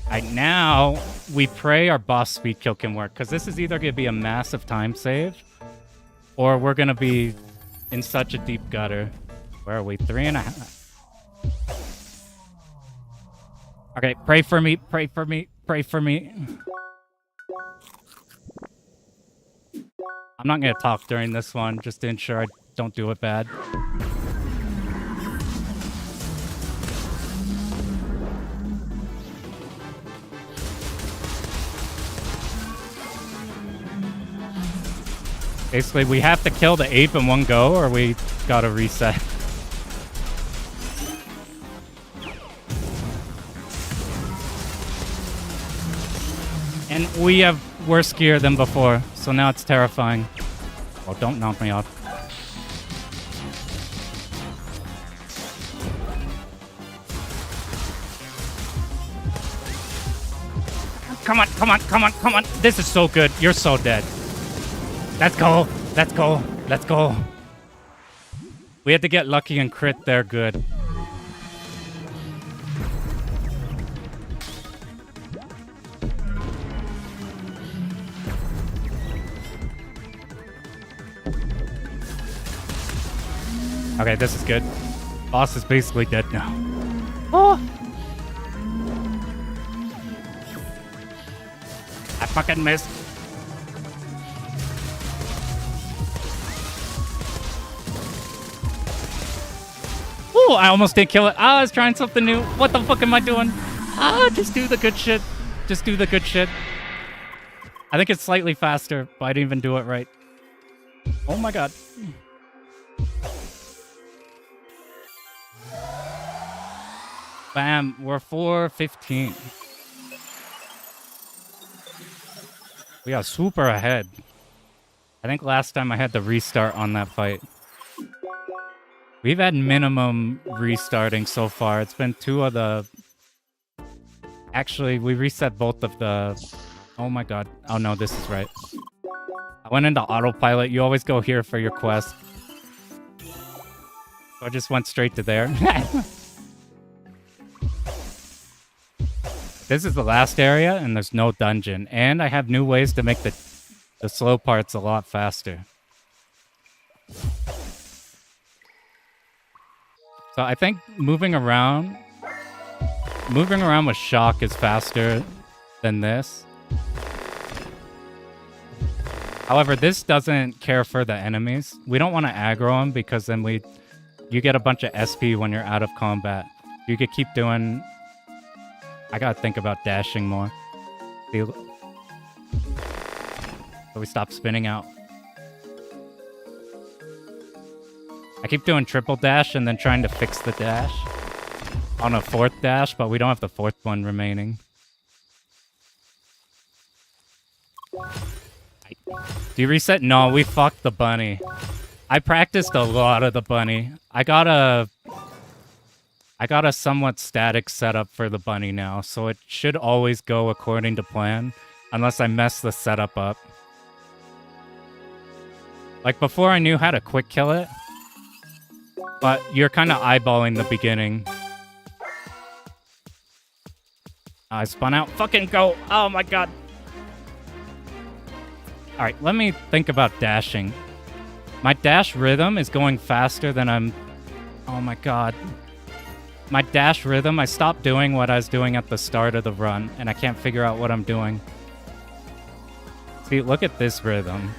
Right now, we pray our boss speed kill can work, because this is either going to be a massive time save, or we're going to be in such a deep gutter. Where are we? 3.5. Okay, pray for me, pray for me, pray for me. I'm not going to talk during this one, just to ensure I don't do it bad. Basically, we have to kill the ape in one go, or we gotta reset. And we have worse gear than before, so now it's terrifying. Oh, don't knock me off. Come on, come on, come on, come on. This is so good. You're so dead. Let's go. Let's go. Let's go. We had to get lucky and crit there good. Okay, this is good. Boss is basically dead now. Oh! I fucking missed. Ooh, I almost didn't kill it. I was trying something new. What the fuck am I doing? Just do the good shit. Just do the good shit. I think it's slightly faster, but I didn't even do it right. Oh my god. Bam, we're 4:15. We got super ahead. I think last time I had to restart on that fight. We've had minimum restarting so far. It's been 2 of the... Actually, we reset both of the... Oh my god. Oh no, this is right. I went into autopilot. You always go here for your quest. So I just went straight to there. This is the last area, and there's no dungeon. And I have new ways to make the slow parts a lot faster. So I think moving around with shock is faster than this. However, this doesn't care for the enemies. We don't want to aggro them because then you get a bunch of SP when you're out of combat. You could keep doing... I gotta think about dashing more. So we stop spinning out. I keep doing triple dash and then trying to fix the dash on a 4th dash, but we don't have the 4th one remaining. Do you reset? No, we fucked the bunny. I practiced a lot of the bunny. I got a somewhat static setup for the bunny now, so it should always go according to plan, unless I mess the setup up. Like before I knew how to quick kill it, but you're kind of eyeballing the beginning. I spun out. Fucking go. Oh my god. Alright, let me think about dashing. My dash rhythm is going faster than I'm... Oh my god. My dash rhythm, I stopped doing what I was doing at the start of the run, and I can't figure out what I'm doing. See, look at this rhythm.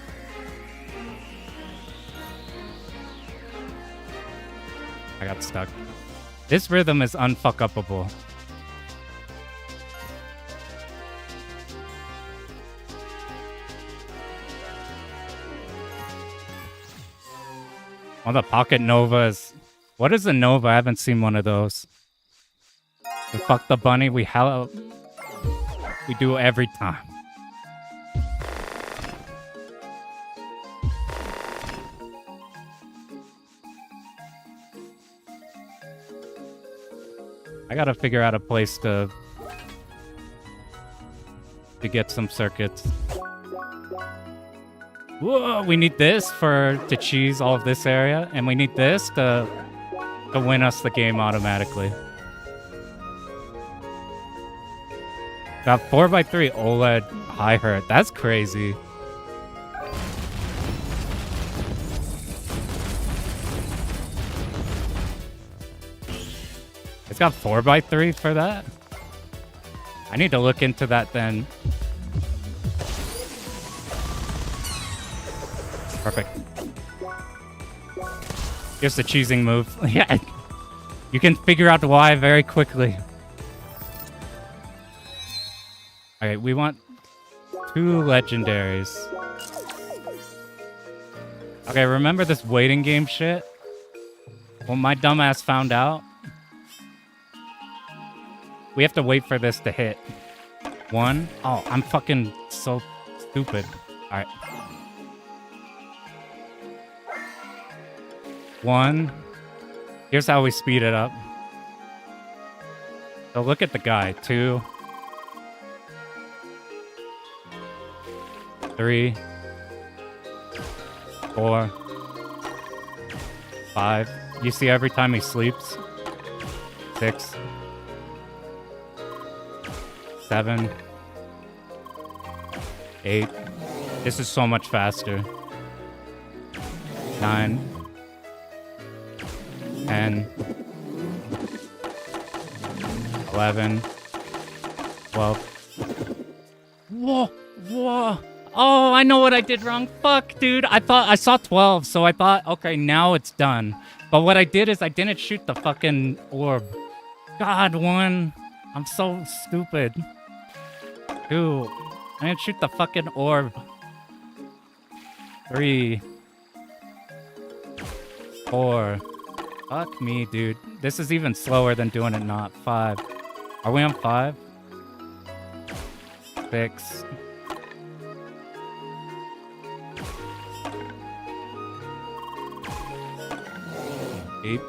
I got stuck. This rhythm is unfuck-upable. Oh, the Pocket Novas. What is a Nova? I haven't seen one of those. We fuck the bunny. We do every time. I gotta figure out a place to get some circuits. Whoa, we need this to cheese all of this area, and we need this to win us the game automatically. Got 4x3 OLED high hertz. That's crazy. It's got 4x3 for that? I need to look into that then. Perfect. Here's the cheesing move. Yeah, you can figure out why very quickly. Okay, we want 2 legendaries. Okay, remember this waiting game shit? Well, my dumbass found out. We have to wait for this to hit. 1. Oh, I'm fucking so stupid. Alright. 1. Here's how we speed it up. So look at the guy. 2. 3. 4. 5. You see every time he sleeps? 6. 7. 8. This is so much faster. 9. 10. 11. 12. Whoa! Whoa! Oh, I know what I did wrong. Fuck, dude. I thought I saw 12, so I thought, okay, now it's done. But what I did is I didn't shoot the fucking orb. God, 1. I'm so stupid. 2. I didn't shoot the fucking orb. 3. 4. Fuck me, dude. This is even slower than doing it not. 5. Are we on 5? 6. 8.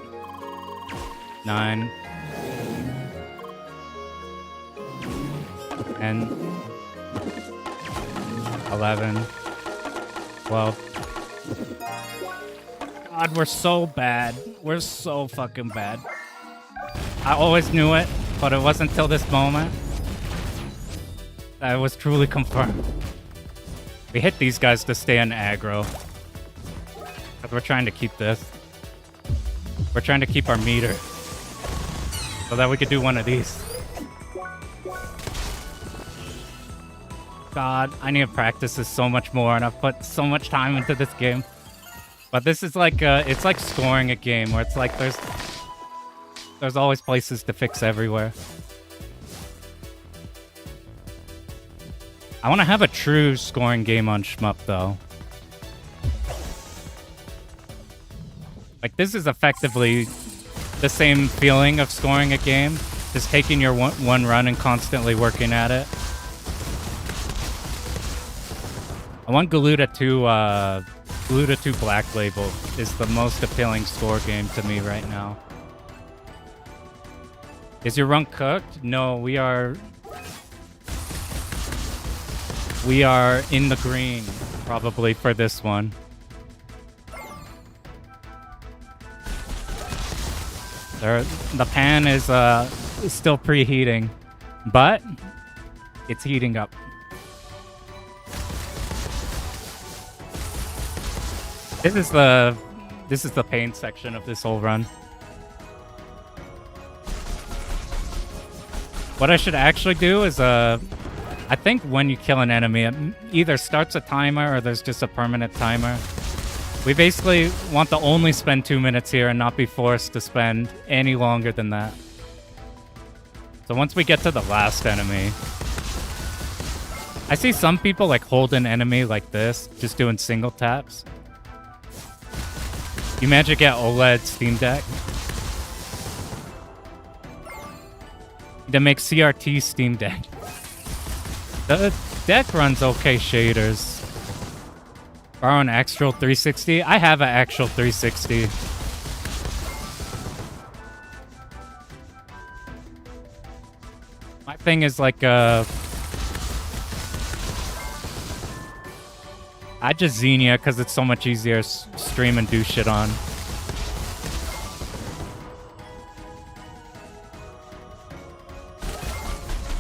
9. 10. 11. 12. God, we're so bad. We're so fucking bad. I always knew it, but it wasn't until this moment that it was truly confirmed. We hit these guys to stay in aggro. Because we're trying to keep this. We're trying to keep our meter. So that we could do one of these. God, I need to practice this so much more, and I've put so much time into this game. But this is like, it's like scoring a game where it's like there's always places to fix everywhere. I want to have a true scoring game on Shmup, though. Like, this is effectively the same feeling of scoring a game. Just taking your one run and constantly working at it. I want Galuda 2, Galuda 2 Black Label is the most appealing score game to me right now. Is your run cooked? No, we are in the green, probably, for this one. The pan is still preheating, but it's heating up. This is the pain section of this whole run. What I should actually do is I think when you kill an enemy, it either starts a timer or there's just a permanent timer. We basically want to only spend 2 minutes here and not be forced to spend any longer than that. So once we get to the last enemy, I see some people like hold an enemy like this, just doing single taps. You magic at OLED Steam Deck. To make CRT Steam Deck. The deck runs okay shaders. Borrow an actual 360? I have an actual 360. My thing is like I just Xenia because it's so much easier to stream and do shit on.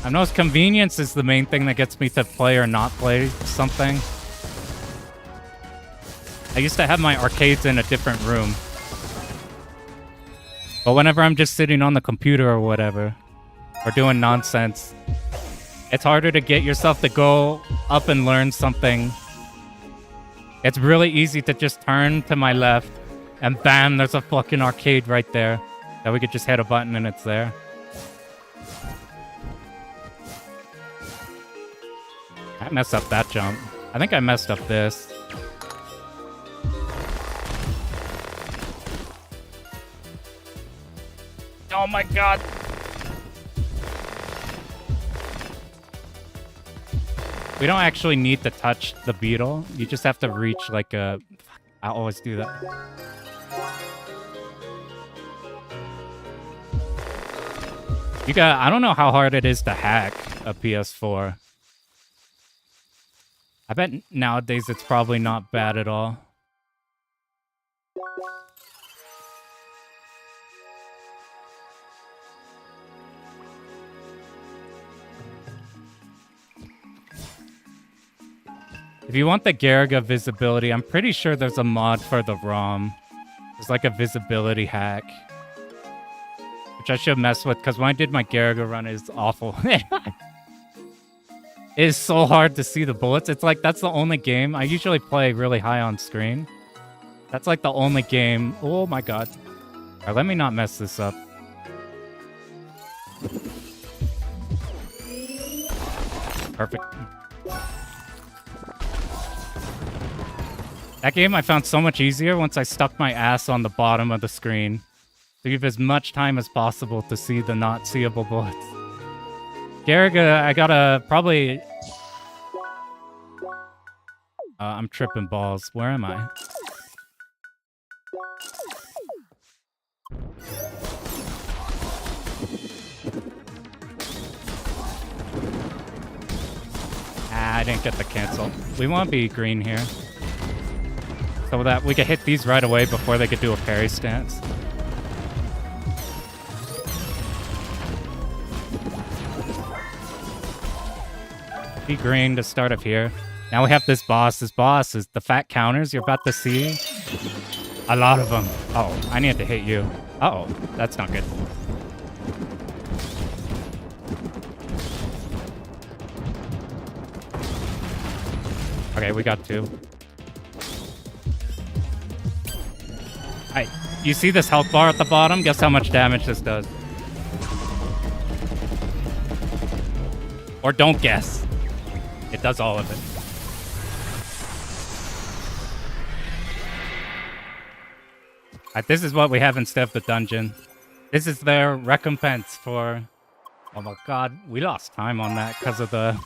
I know convenience is the main thing that gets me to play or not play something. I used to have my arcades in a different room. But whenever I'm just sitting on the computer or whatever, or doing nonsense, it's harder to get yourself to go up and learn something. It's really easy to just turn to my left and bam, there's a fucking arcade right there that we could just hit a button and it's there. I messed up that jump. I think I messed up this. Oh my god. We don't actually need to touch the beetle. You just have to reach like a... I always do that. I don't know how hard it is to hack a PS4. I bet nowadays it's probably not bad at all. If you want the Garaga visibility, I'm pretty sure there's a mod for the ROM. There's like a visibility hack. Which I should mess with, because when I did my Garaga run, it's awful. It is so hard to see the bullets. It's like, that's the only game. I usually play really high on screen. That's like the only game. Oh my god. Alright, let me not mess this up. Perfect. That game I found so much easier once I stuck my ass on the bottom of the screen. To give as much time as possible to see the not seeable bullets. Garaga, I gotta probably... I'm tripping balls. Where am I? I didn't get the cancel. We want to be green here. So that we could hit these right away before they could do a parry stance. Be green to start up here. Now we have this boss. This boss is the fat counters you're about to see. A lot of them. Uh-oh, I need to hit you. Uh-oh, that's not good. Okay, we got two. Alright, you see this health bar at the bottom? Guess how much damage this does. Or don't guess. It does all of it. Alright, this is what we have instead of the dungeon. This is their recompense for... Oh my god, we lost time on that because of the...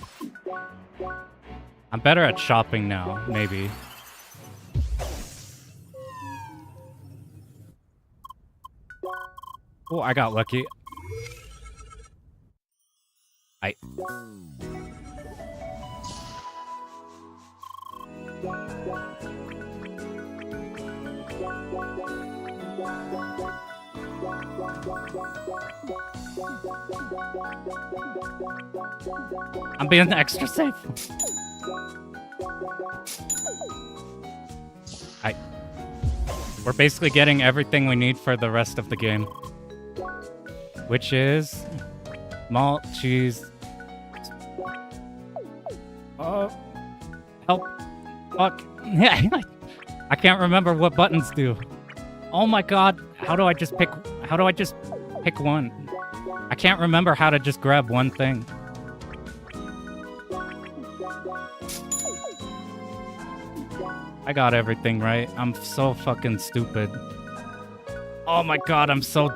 I'm better at shopping now, maybe. Oh, I got lucky. I'm being extra safe. We're basically getting everything we need for the rest of the game. Which is... malt, cheese... Oh... help... fuck... I can't remember what buttons do. Oh my god, how do I just pick one? I can't remember how to just grab one thing. I got everything right. I'm so fucking stupid. Oh my god, I'm so...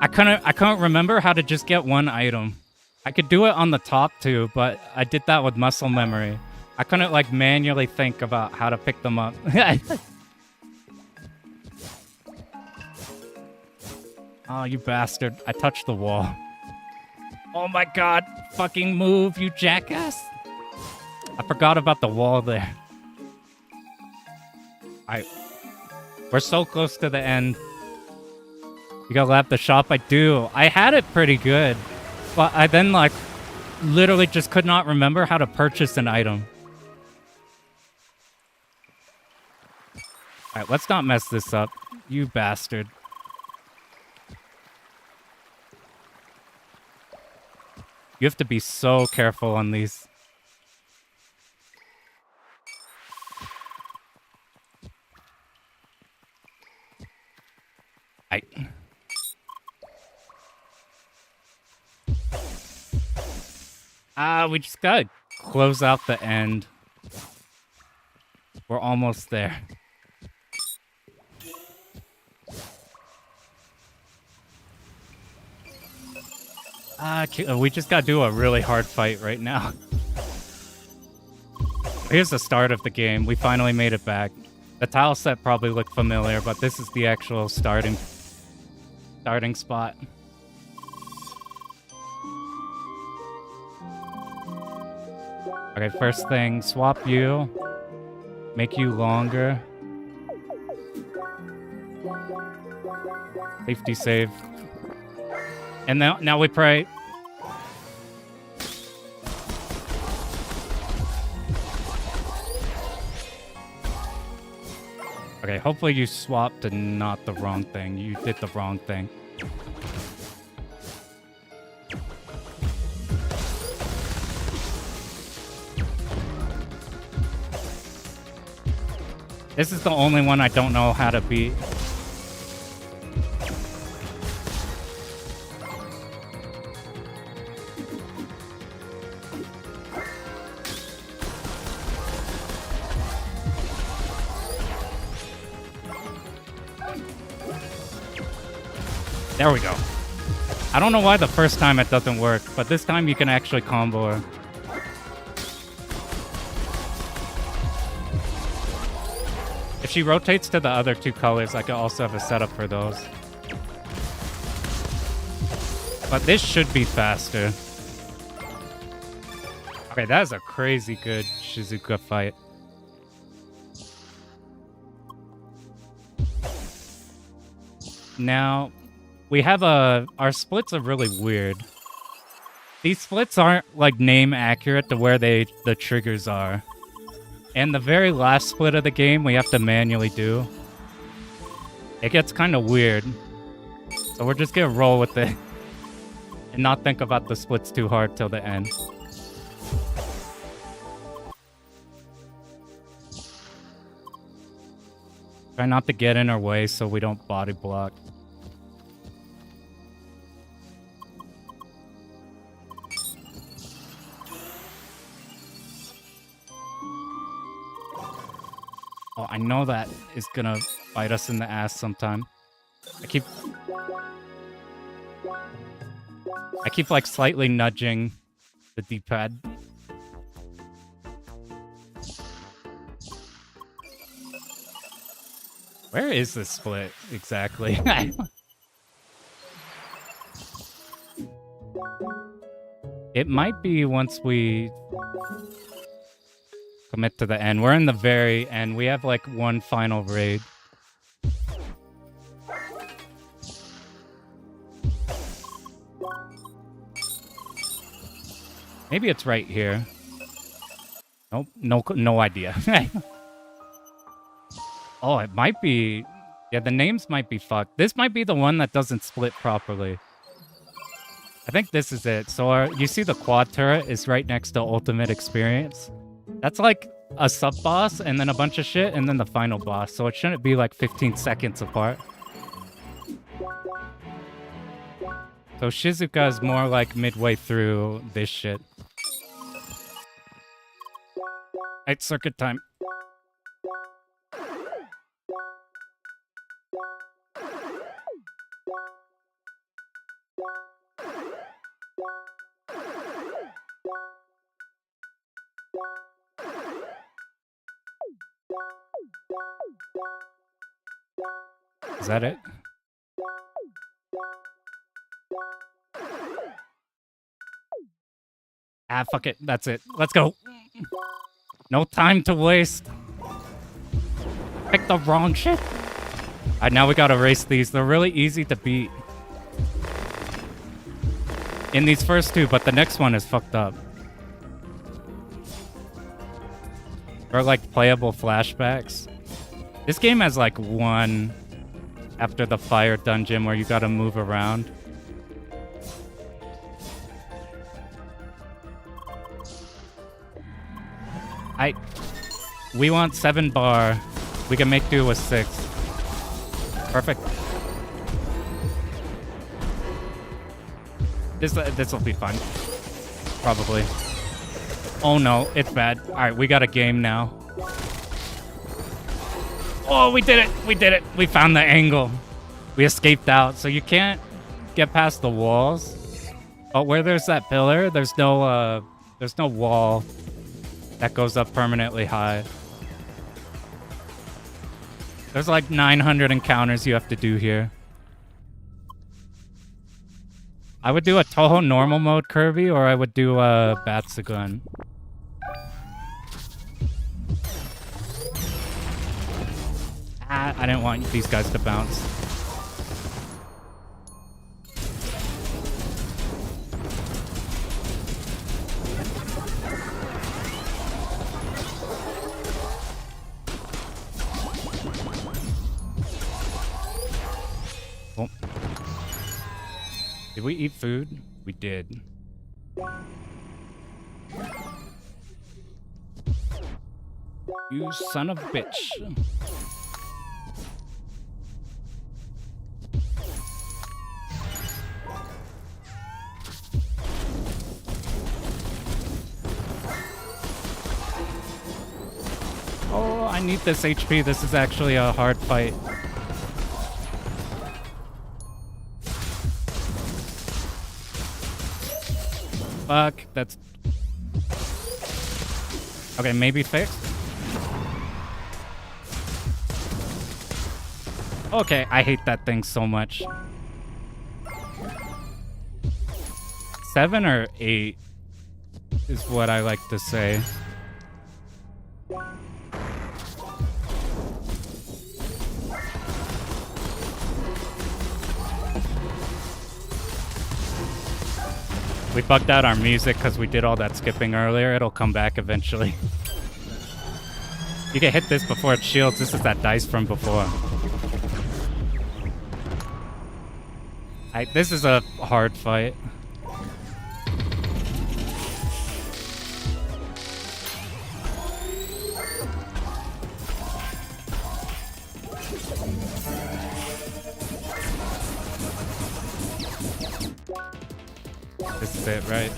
I couldn't remember how to just get one item. I could do it on the top too, but I did that with muscle memory. I couldn't like manually think about how to pick them up. Oh, you bastard. I touched the wall. Oh my god. Fucking move, you jackass. I forgot about the wall there. We're so close to the end. You gotta lap the shop? I do. I had it pretty good. But I then, like, literally just could not remember how to purchase an item. Alright, let's not mess this up. You bastard. You have to be so careful on these. We just gotta close out the end. We're almost there. We just gotta do a really hard fight right now. Here's the start of the game. We finally made it back. The tile set probably looked familiar, but this is the actual starting spot. Okay, first thing, swap you. Make you longer. Safety save. And now we pray. Okay, hopefully you swapped to not the wrong thing. You did the wrong thing. This is the only one I don't know how to beat. There we go. I don't know why the first time it doesn't work, but this time you can actually combo her. If she rotates to the other two colors, I could also have a setup for those. But this should be faster. Okay, that is a crazy good Shizuka fight. Now, we have our splits are really weird. These splits aren't like name accurate to where the triggers are. And the very last split of the game we have to manually do. It gets kind of weird. So we're just gonna roll with it. And not think about the splits too hard till the end. Try not to get in our way so we don't body block. Oh, I know that is gonna bite us in the ass sometime. I keep like slightly nudging the D-pad. Where is this split exactly? It might be once we commit to the end. We're in the very end. We have like one final raid. Maybe it's right here. Nope, no idea. Oh, it might be... Yeah, the names might be fucked. This might be the one that doesn't split properly. I think this is it. So you see the quad turret is right next to Ultimate Experience? That's like a sub-boss and then a bunch of shit and then the final boss. So it shouldn't be like 15 seconds apart. So Shizuka is more like midway through this shit. Alright, circuit time. Is that it? Ah, fuck it. That's it. Let's go. No time to waste. Pick the wrong shit. Alright, now we gotta race these. They're really easy to beat. In these first two, but the next one is fucked up. Or like playable flashbacks. This game has like one after the fire dungeon where you gotta move around. We want 7 bar. We can make do with 6. Perfect. This will be fun. Probably. Oh no, it's bad. Alright, we got a game now. Oh, we did it! We did it! We found the angle. We escaped out. So you can't get past the walls. But where there's that pillar, there's no wall that goes up permanently high. There's like 900 encounters you have to do here. I would do a Toho normal mode Kirby, or I would do a Batsugun. Ah, I didn't want these guys to bounce. Oh. Did we eat food? We did. You son of a bitch. Oh, I need this HP. This is actually a hard fight. Fuck, that's... Okay, maybe fixed. Okay, I hate that thing so much. 7 or 8 is what I like to say. We bugged out our music because we did all that skipping earlier. It'll come back eventually. You can hit this before it shields. This is that dice from before. This is a hard fight. This is it, right?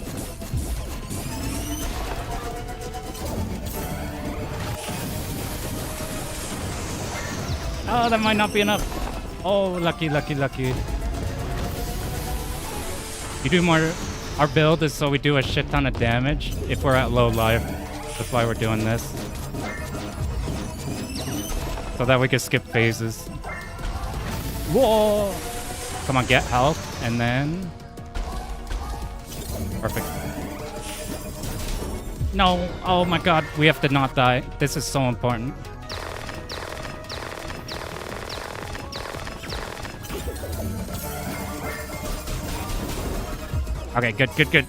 Oh, that might not be enough. Oh, lucky, lucky, lucky. You do more... Our build is so we do a shit ton of damage if we're at low life. That's why we're doing this. So that we can skip phases. Whoa! Come on, get health, and then... Perfect. No! Oh my god, we have to not die. This is so important. Okay, good, good, good.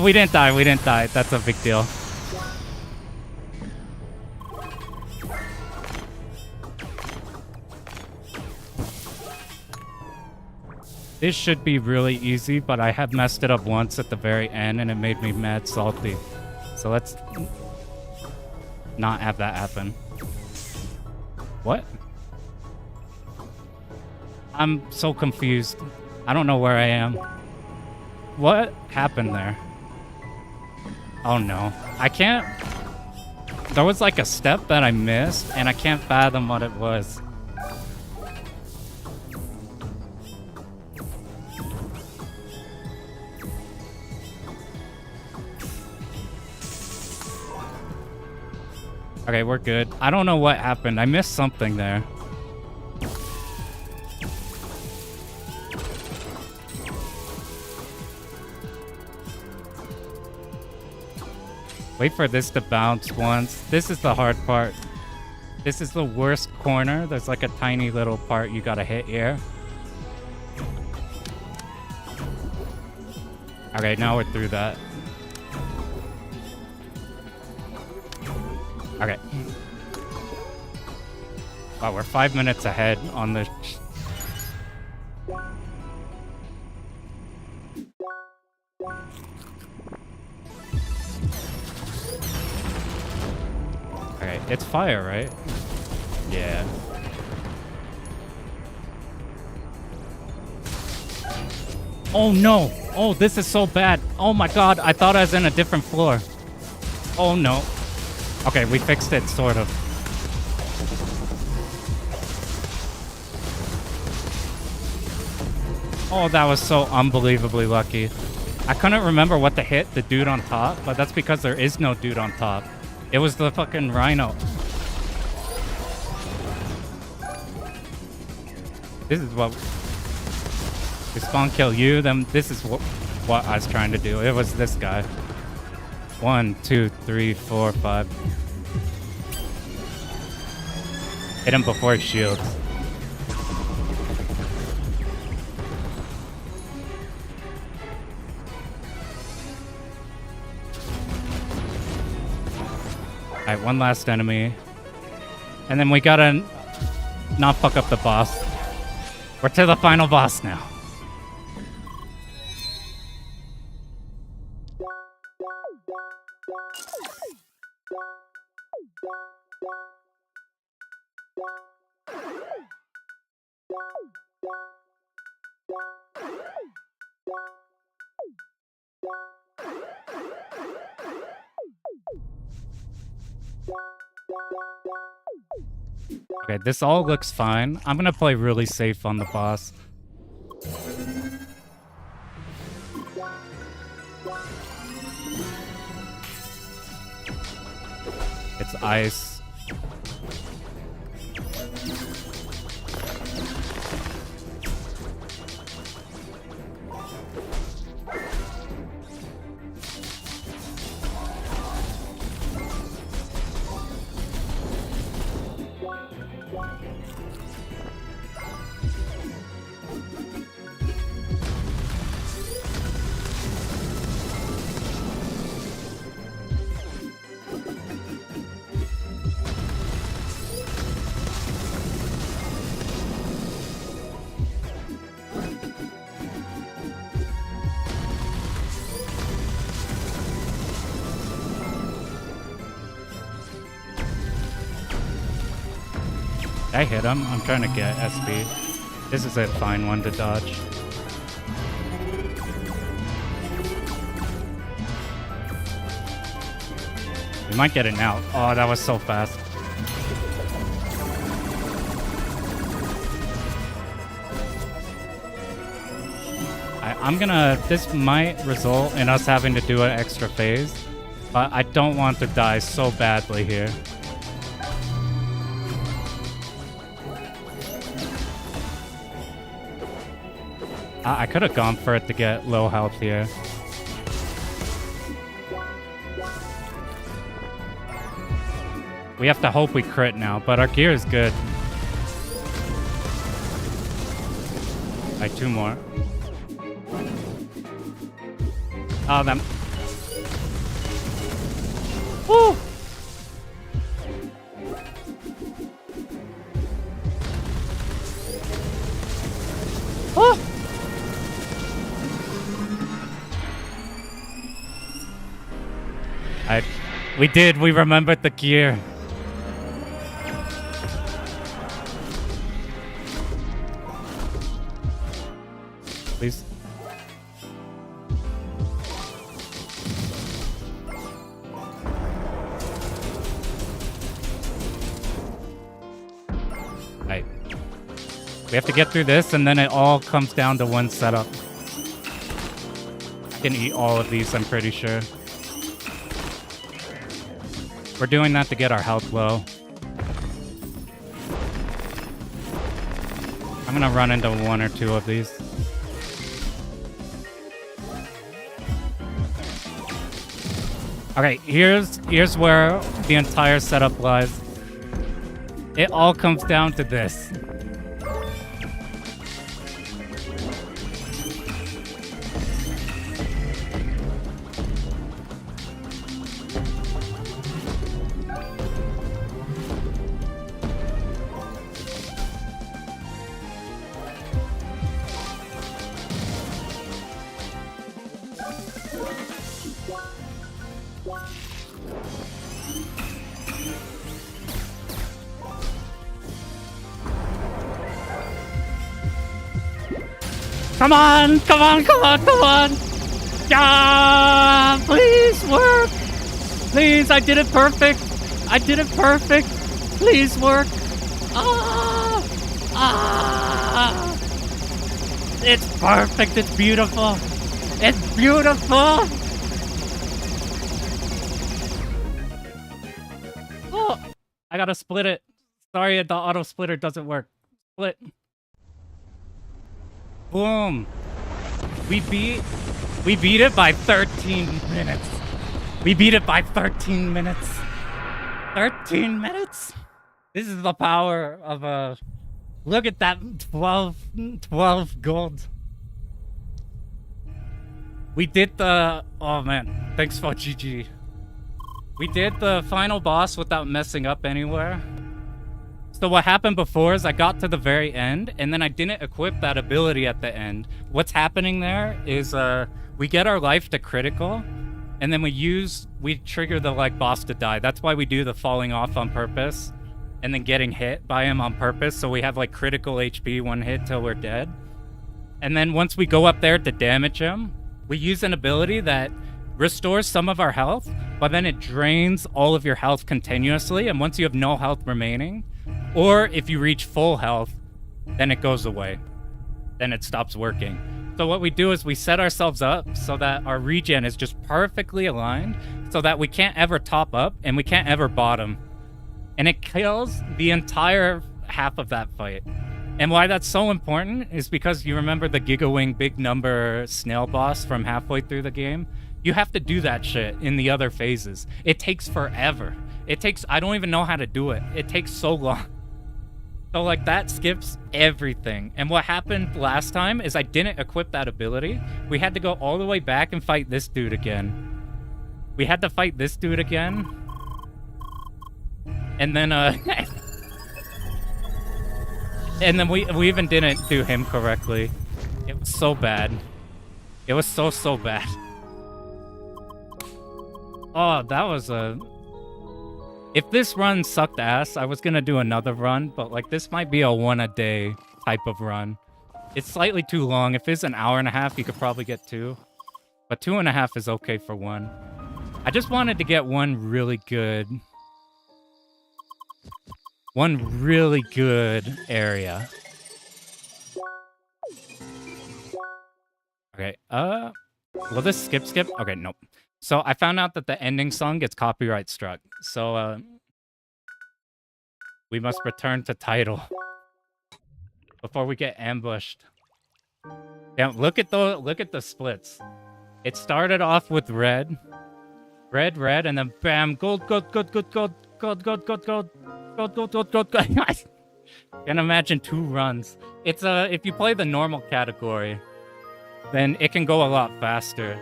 We didn't die, we didn't die. That's a big deal. This should be really easy, but I have messed it up once at the very end and it made me mad salty. So let's not have that happen. What? I'm so confused. I don't know where I am. What happened there? Oh no. I can't... There was like a step that I missed and I can't fathom what it was. Okay, we're good. I don't know what happened. I missed something there. Wait for this to bounce once. This is the hard part. This is the worst corner. There's like a tiny little part you gotta hit here. Okay, now we're through that. Okay. Wow, we're 5 minutes ahead on the... Okay, it's fire, right? Yeah. Oh no! Oh, this is so bad! Oh my god, I thought I was in a different floor. Oh no. Okay, we fixed it, sort of. Oh, that was so unbelievably lucky. I couldn't remember what to hit the dude on top, but that's because there is no dude on top. It was the fucking rhino. This is what... We spawn kill you, then this is what I was trying to do. It was this guy. 1, 2, 3, 4, 5. Hit him before he shields. Alright, one last enemy. And then we gotta not fuck up the boss. We're to the final boss now. Okay, this all looks fine. I'm gonna play really safe on the boss. It's ice. I hit him. I'm trying to get SP. This is a fine one to dodge. We might get it now. Oh, that was so fast. I'm gonna... This might result in us having to do an extra phase, but I don't want to die so badly here. I could have gone for it to get low health here. We have to hope we crit now, but our gear is good. Alright, 2 more. Oh, them. Woo! Oh! We did. We remembered the gear. Please. Right. We have to get through this, and then it all comes down to one setup. I can eat all of these, I'm pretty sure. We're doing that to get our health low. I'm gonna run into 1 or 2 of these. Okay, here's where the entire setup lies. It all comes down to this. Come on, come on, come on, come on! Yeah, please work! Please, I did it perfect! I did it perfect! Please work! Ah! Ah! It's perfect, it's beautiful! It's beautiful! Oh! I gotta split it. Sorry, the auto splitter doesn't work. Split. Boom. We beat it by 13 minutes. We beat it by 13 minutes. 13 minutes? This is the power of a... Look at that 12 gold. We did the... Oh man, thanks for GG. We did the final boss without messing up anywhere. So what happened before is I got to the very end, and then I didn't equip that ability at the end. What's happening there is we get our life to critical, and then we trigger the like boss to die. That's why we do the falling off on purpose, and then getting hit by him on purpose. So we have like critical HP, one hit till we're dead. And then once we go up there to damage him, we use an ability that restores some of our health, but then it drains all of your health continuously. And once you have no health remaining, or if you reach full health, then it goes away. Then it stops working. So what we do is we set ourselves up so that our regen is just perfectly aligned so that we can't ever top up and we can't ever bottom. And it kills the entire half of that fight. And why that's so important is because you remember the Gigawing big number snail boss from halfway through the game? You have to do that shit in the other phases. It takes forever. I don't even know how to do it. It takes so long. So like that skips everything. And what happened last time is I didn't equip that ability. We had to go all the way back and fight this dude again. And then and then we even didn't do him correctly. It was so bad. It was so bad. Oh, that was a... If this run sucked ass, I was gonna do another run, but like this might be a 1 a day type of run. It's slightly too long. If it's an hour and a half, you could probably get 2. But 2.5 is okay for 1. I just wanted to get one really good area. Okay, will this skip? Okay, nope. So I found out that the ending song gets copyright struck. So we must return to title before we get ambushed. Damn, look at the splits. It started off with red, and then bam, gold. Can't imagine 2 runs. It's if you play the normal category, then it can go a lot faster.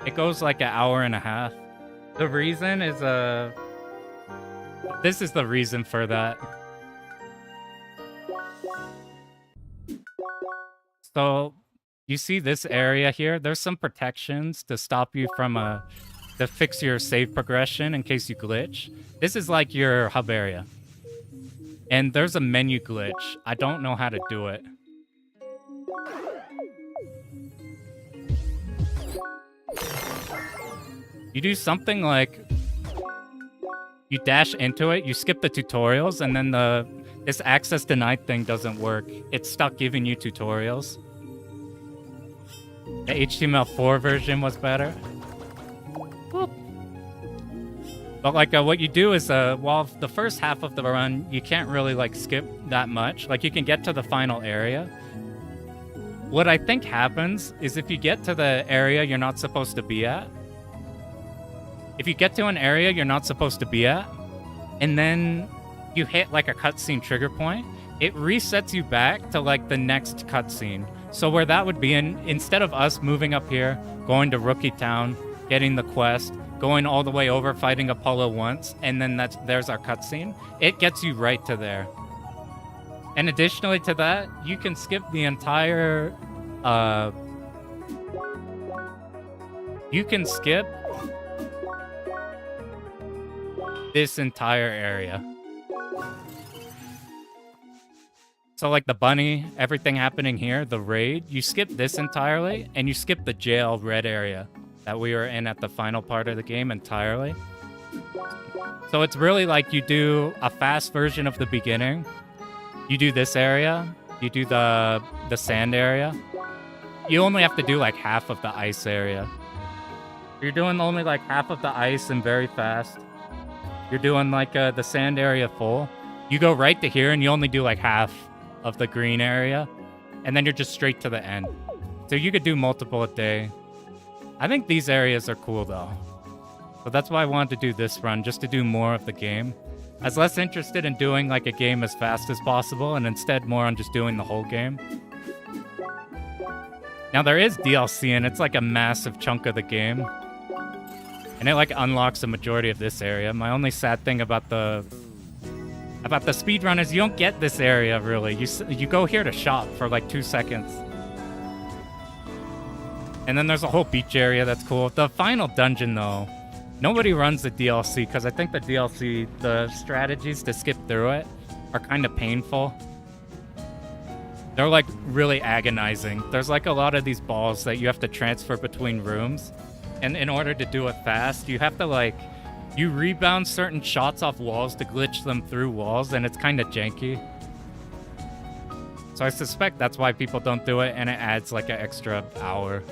It goes like an hour and a half. The reason is this is the reason for that. So you see this area here? There's some protections to stop you from to fix your save progression in case you glitch. This is like your hub area. And there's a menu glitch. I don't know how to do it. You do something like you dash into it, you skip the tutorials, and then this access denied thing doesn't work. It's stuck giving you tutorials. The HTML4 version was better. Whoop. But like what you do is while the first half of the run, you can't really like skip that much. Like you can get to the final area. What I think happens is if you get to the area you're not supposed to be at, if you get to an area you're not supposed to be at, and then you hit like a cutscene trigger point, it resets you back to like the next cutscene. So where that would be, instead of us moving up here, going to Rookie Town, getting the quest, going all the way over, fighting Apollo once, and then there's our cutscene, it gets you right to there. And additionally to that, you can skip the entire... you can skip this entire area. So like the bunny, everything happening here, the raid, you skip this entirely, and you skip the jail red area that we were in at the final part of the game entirely. So it's really like you do a fast version of the beginning. You do this area, you do the sand area. You only have to do like half of the ice area. You're doing only like half of the ice and very fast. You're doing like the sand area full. You go right to here and you only do like half of the green area. And then you're just straight to the end. So you could do multiple a day. I think these areas are cool though. So that's why I wanted to do this run, just to do more of the game. I was less interested in doing like a game as fast as possible and instead more on just doing the whole game. Now there is DLC and it's like a massive chunk of the game. And it like unlocks the majority of this area. My only sad thing about the About the speedrunners, you don't get this area, really. You go here to shop for like 2 seconds. And then there's a whole beach area that's cool. The final dungeon, though, nobody runs the DLC, because I think the DLC, the strategies to skip through it are kind of painful. They're, like, really agonizing. There's, like, a lot of these balls that you have to transfer between rooms. And in order to do it fast, you have to, like... You rebound certain shots off walls to glitch them through walls, and it's kind of janky. So I suspect that's why people don't do it, and it adds like an extra hour.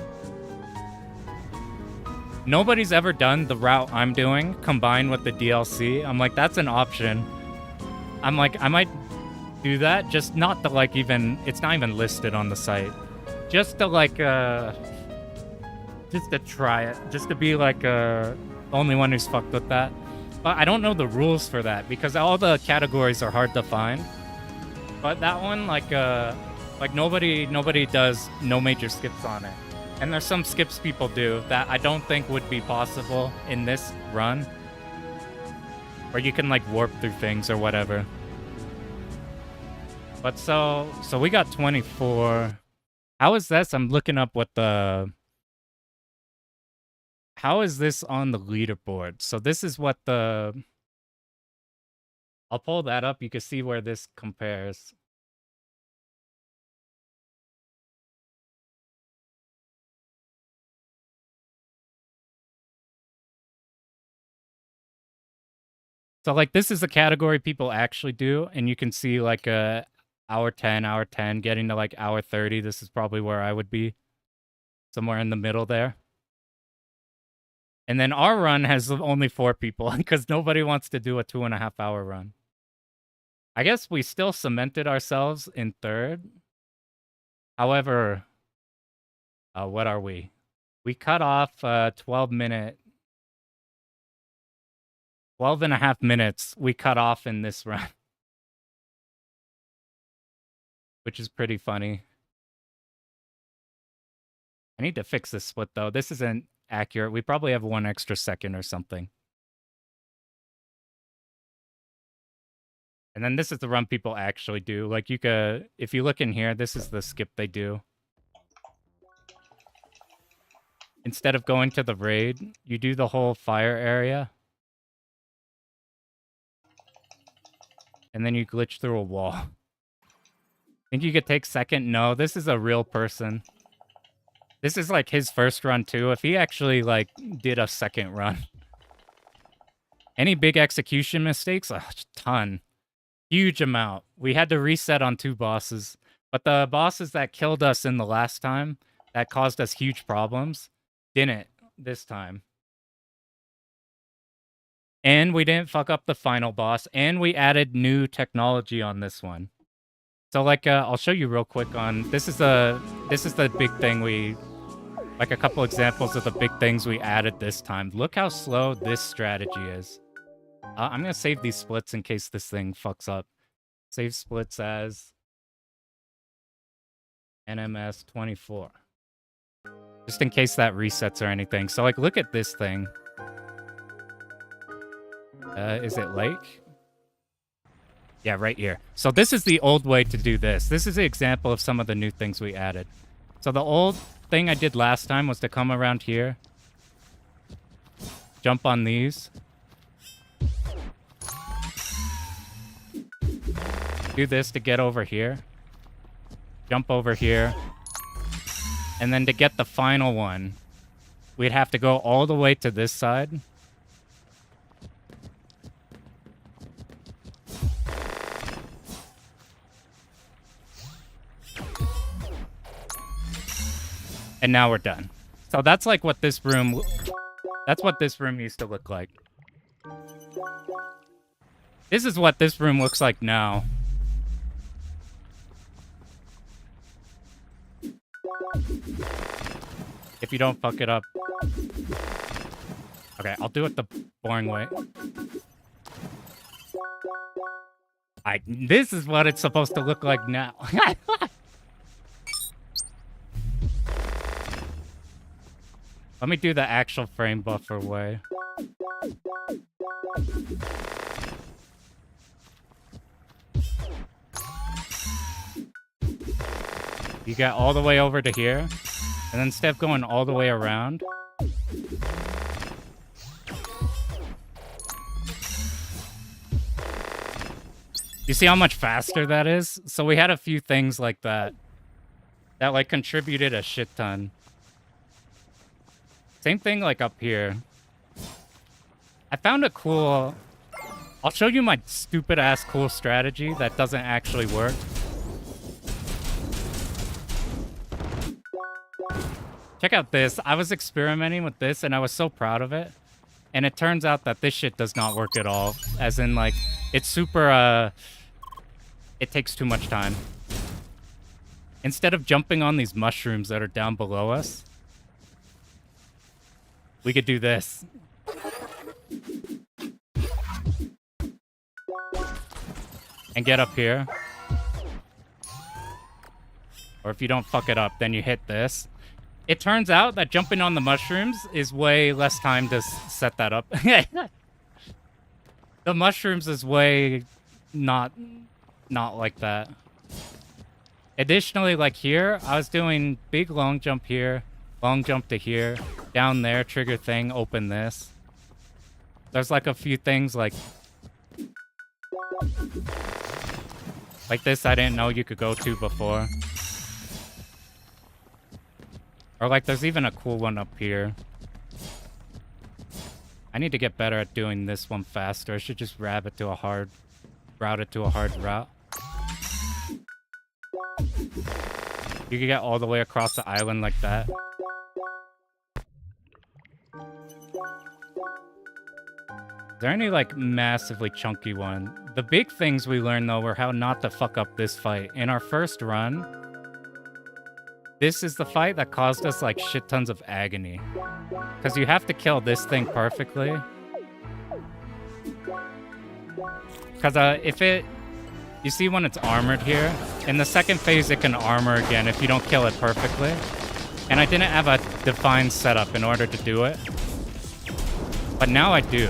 Nobody's ever done the route I'm doing combined with the DLC. I'm like, that's an option. I'm like, I might do that, just not to like even... It's not even listed on the site. Just to like, just to try it. Just to be like, only one who's fucked with that. But I don't know the rules for that because all the categories are hard to find. But that one, like nobody does no major skips on it. And there's some skips people do that I don't think would be possible in this run. Where you can like warp through things or whatever. But so we got 24. How is this? I'm looking up what the... How is this on the leaderboard? So this is what the... I'll pull that up. You can see where this compares. So like this is the category people actually do. And you can see like hour 10, getting to like hour 30. This is probably where I would be. Somewhere in the middle there. And then our run has only 4 people because nobody wants to do a 2.5 hour run. I guess we still cemented ourselves in 3rd. However, what are we? We cut off 12 and a half minutes we cut off in this run. Which is pretty funny. I need to fix this split though. This isn't accurate. We probably have 1 extra second or something. And then this is the run people actually do. Like you could, if you look in here, this is the skip they do. Instead of going to the raid, you do the whole fire area. And then you glitch through a wall. Think you could take second? No, this is a real person. This is like his first run too. If he actually like did a second run. Any big execution mistakes? A ton. Huge amount. We had to reset on 2 bosses. But the bosses that killed us in the last time, that caused us huge problems, didn't this time. And we didn't fuck up the final boss. And we added new technology on this one. So like, I'll show you real quick on... This is the big thing we... Like a couple examples of the big things we added this time. Look how slow this strategy is. I'm going to save these splits in case this thing fucks up. Save splits as NMS 24. Just in case that resets or anything. So like, look at this thing. Is it lake? Yeah, right here. So this is the old way to do this. This is an example of some of the new things we added. So the old thing I did last time was to come around here. Jump on these. Do this to get over here. Jump over here. And then to get the final one, we'd have to go all the way to this side. And now we're done. So that's like what this room... That's what this room used to look like. This is what this room looks like now. If you don't fuck it up. Okay, I'll do it the boring way. This is what it's supposed to look like now. Let me do the actual frame buffer way. You get all the way over to here, and then instead of going all the way around, you see how much faster that is? So we had a few things like that like contributed a shit ton. Same thing like up here. I found a cool... I'll show you my stupid ass cool strategy that doesn't actually work. Check out this. I was experimenting with this and I was so proud of it. And it turns out that this shit does not work at all. As in, like, it's super, it takes too much time. Instead of jumping on these mushrooms that are down below us, we could do this. And get up here. Or if you don't fuck it up, then you hit this. It turns out that jumping on the mushrooms is way less time to set that up. The mushrooms is way not like that. Additionally, like here, I was doing big long jump here, long jump to here, down there, trigger thing, open this. There's like a few things like this I didn't know you could go to before. Or like there's even a cool one up here. I need to get better at doing this one faster. I should just route it to a hard route. You can get all the way across the island like that. Is there any like massively chunky one? The big things we learned though were how not to fuck up this fight. In our first run, this is the fight that caused us like shit tons of agony. Because you have to kill this thing perfectly. Because you see when it's armored here, in the second phase it can armor again if you don't kill it perfectly. And I didn't have a defined setup in order to do it. But now I do.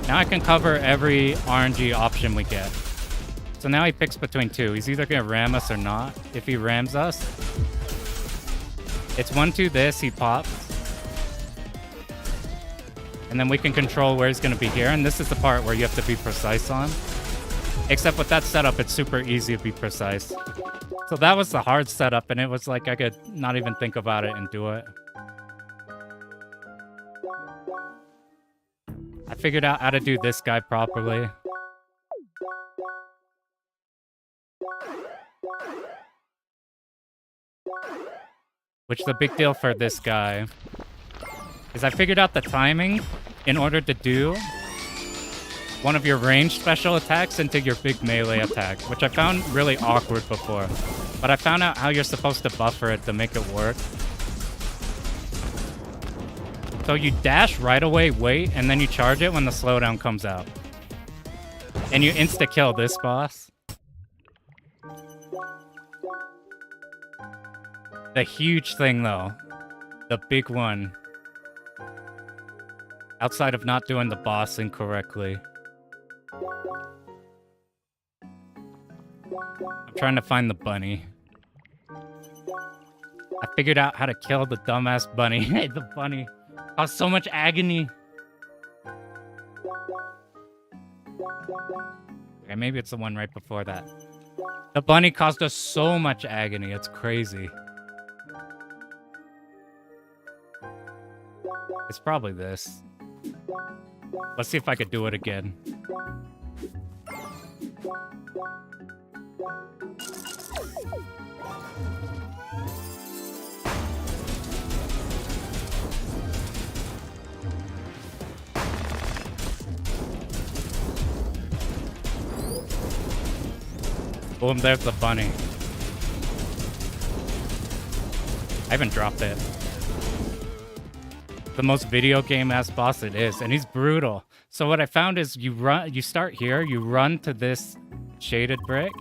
Now I can cover every RNG option we get. So now he picks between two. He's either going to ram us or not. If he rams us, it's 1-2 this, he pops. And then we can control where he's going to be here. And this is the part where you have to be precise on. Except with that setup, it's super easy to be precise. So that was the hard setup, and it was like I could not even think about it and do it. I figured out how to do this guy properly. Which the big deal for this guy is I figured out the timing in order to do one of your ranged special attacks into your big melee attack, which I found really awkward before. But I found out how you're supposed to buffer it to make it work. So you dash right away, wait, and then you charge it when the slowdown comes out. And you insta-kill this boss. The huge thing, though, the big one, outside of not doing the boss incorrectly. I'm trying to find the bunny. I figured out how to kill the dumbass bunny. The bunny caused so much agony. Okay, maybe it's the one right before that. The bunny caused us so much agony. It's crazy. It's probably this. Let's see if I could do it again. Boom, there's the bunny. I haven't dropped it. The most video game ass boss it is, and he's brutal. So what I found is you start here, you run to this shaded brick,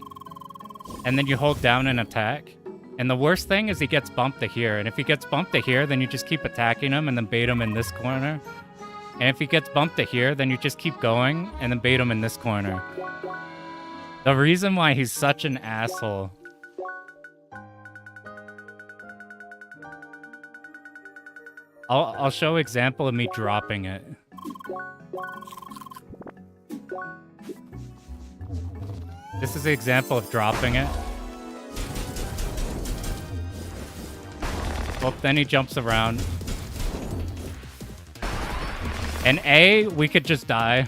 and then you hold down and attack. And the worst thing is he gets bumped to here, and if he gets bumped to here, then you just keep attacking him and then bait him in this corner. And if he gets bumped to here, then you just keep going and then bait him in this corner. The reason why he's such an asshole I'll show example of me dropping it. This is the example of dropping it. Oh, then he jumps around. And A, we could just die.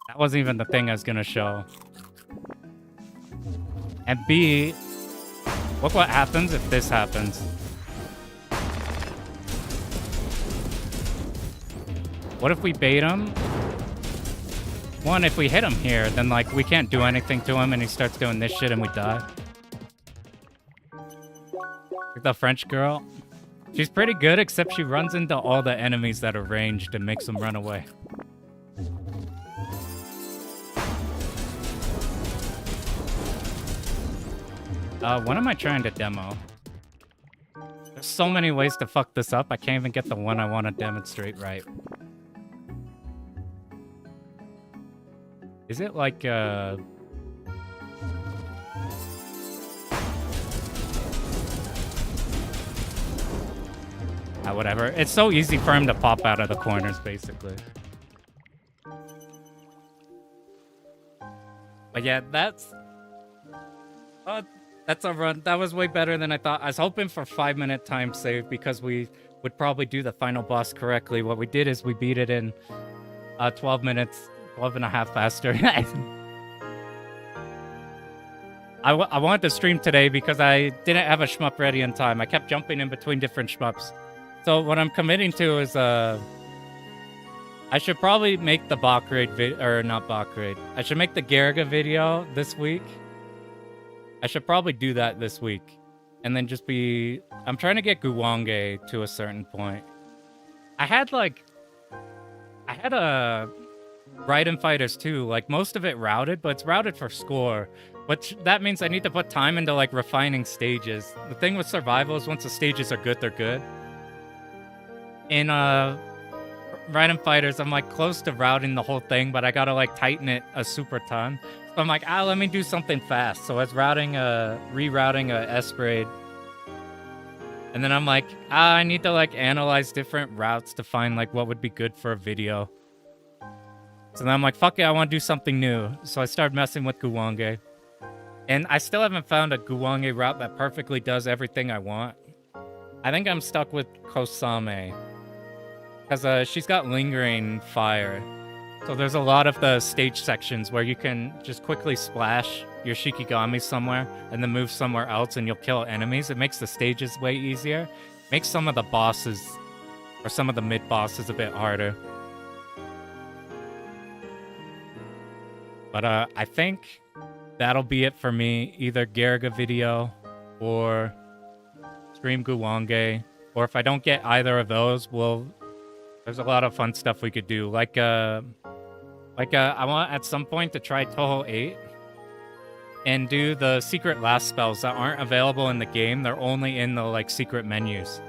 That wasn't even the thing I was gonna show. And B, look what happens if this happens. What if we bait him? One, if we hit him here, then like we can't do anything to him and he starts doing this shit and we die. Like the French girl. She's pretty good, except she runs into all the enemies that are ranged and makes them run away. What am I trying to demo? There's so many ways to fuck this up, I can't even get the one I want to demonstrate right. Is it like, whatever. It's so easy for him to pop out of the corners, basically. But yeah, that's a run. That was way better than I thought. I was hoping for 5-minute time save because we would probably do the final boss correctly. What we did is we beat it in 12 minutes, 12 and a half faster. I wanted to stream today because I didn't have a shmup ready in time. I kept jumping in between different shmups. So what I'm committing to is I should probably make the Bach raid or not Bach raid. I should make the Garaga video this week. I should probably do that this week. And then just be... I'm trying to get Guwange to a certain point. I had a Raiden Fighters too. Like, most of it routed, but it's routed for score. Which, that means I need to put time into, like, refining stages. The thing with survival is once the stages are good, they're good. In, Raiden Fighters, I'm, like, close to routing the whole thing, but I gotta, like, tighten it a super ton. So I'm like, let me do something fast. So I was rerouting a S-Braid. And then I'm like, I need to, like, analyze different routes to find, like, what would be good for a video. So then I'm like, fuck it, I want to do something new. So I started messing with Guwange. And I still haven't found a Guwange route that perfectly does everything I want. I think I'm stuck with Kosame. Because she's got lingering fire. So there's a lot of the stage sections where you can just quickly splash your Shikigami somewhere and then move somewhere else and you'll kill enemies. It makes the stages way easier. Makes some of the bosses, or some of the mid-bosses, a bit harder. But I think that'll be it for me. Either Garaga video or stream Guwange. Or if I don't get either of those, there's a lot of fun stuff we could do. I want at some point to try Toho 8 and do the secret last spells that aren't available in the game. They're only in the, like, secret menus.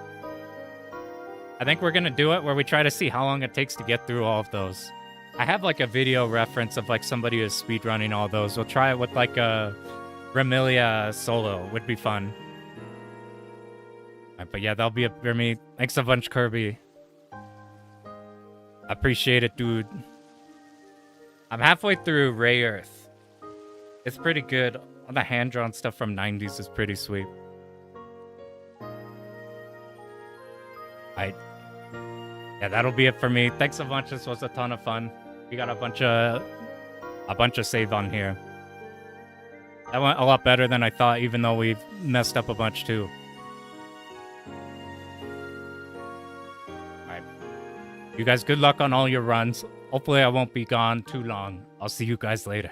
I think we're going to do it where we try to see how long it takes to get through all of those. I have, like, a video reference of, like, somebody who's speedrunning all those. We'll try it with, like, a Remilia solo. Would be fun. Right, but yeah, that'll be it for me. Thanks a bunch, Kirby. I appreciate it, dude. I'm halfway through Ray Earth. It's pretty good. All the hand-drawn stuff from 90s is pretty sweet. Yeah, that'll be it for me. Thanks a bunch. This was a ton of fun. We got a bunch of save on here. That went a lot better than I thought, even though we've messed up a bunch too. Alright. You guys, good luck on all your runs. Hopefully I won't be gone too long. I'll see you guys later.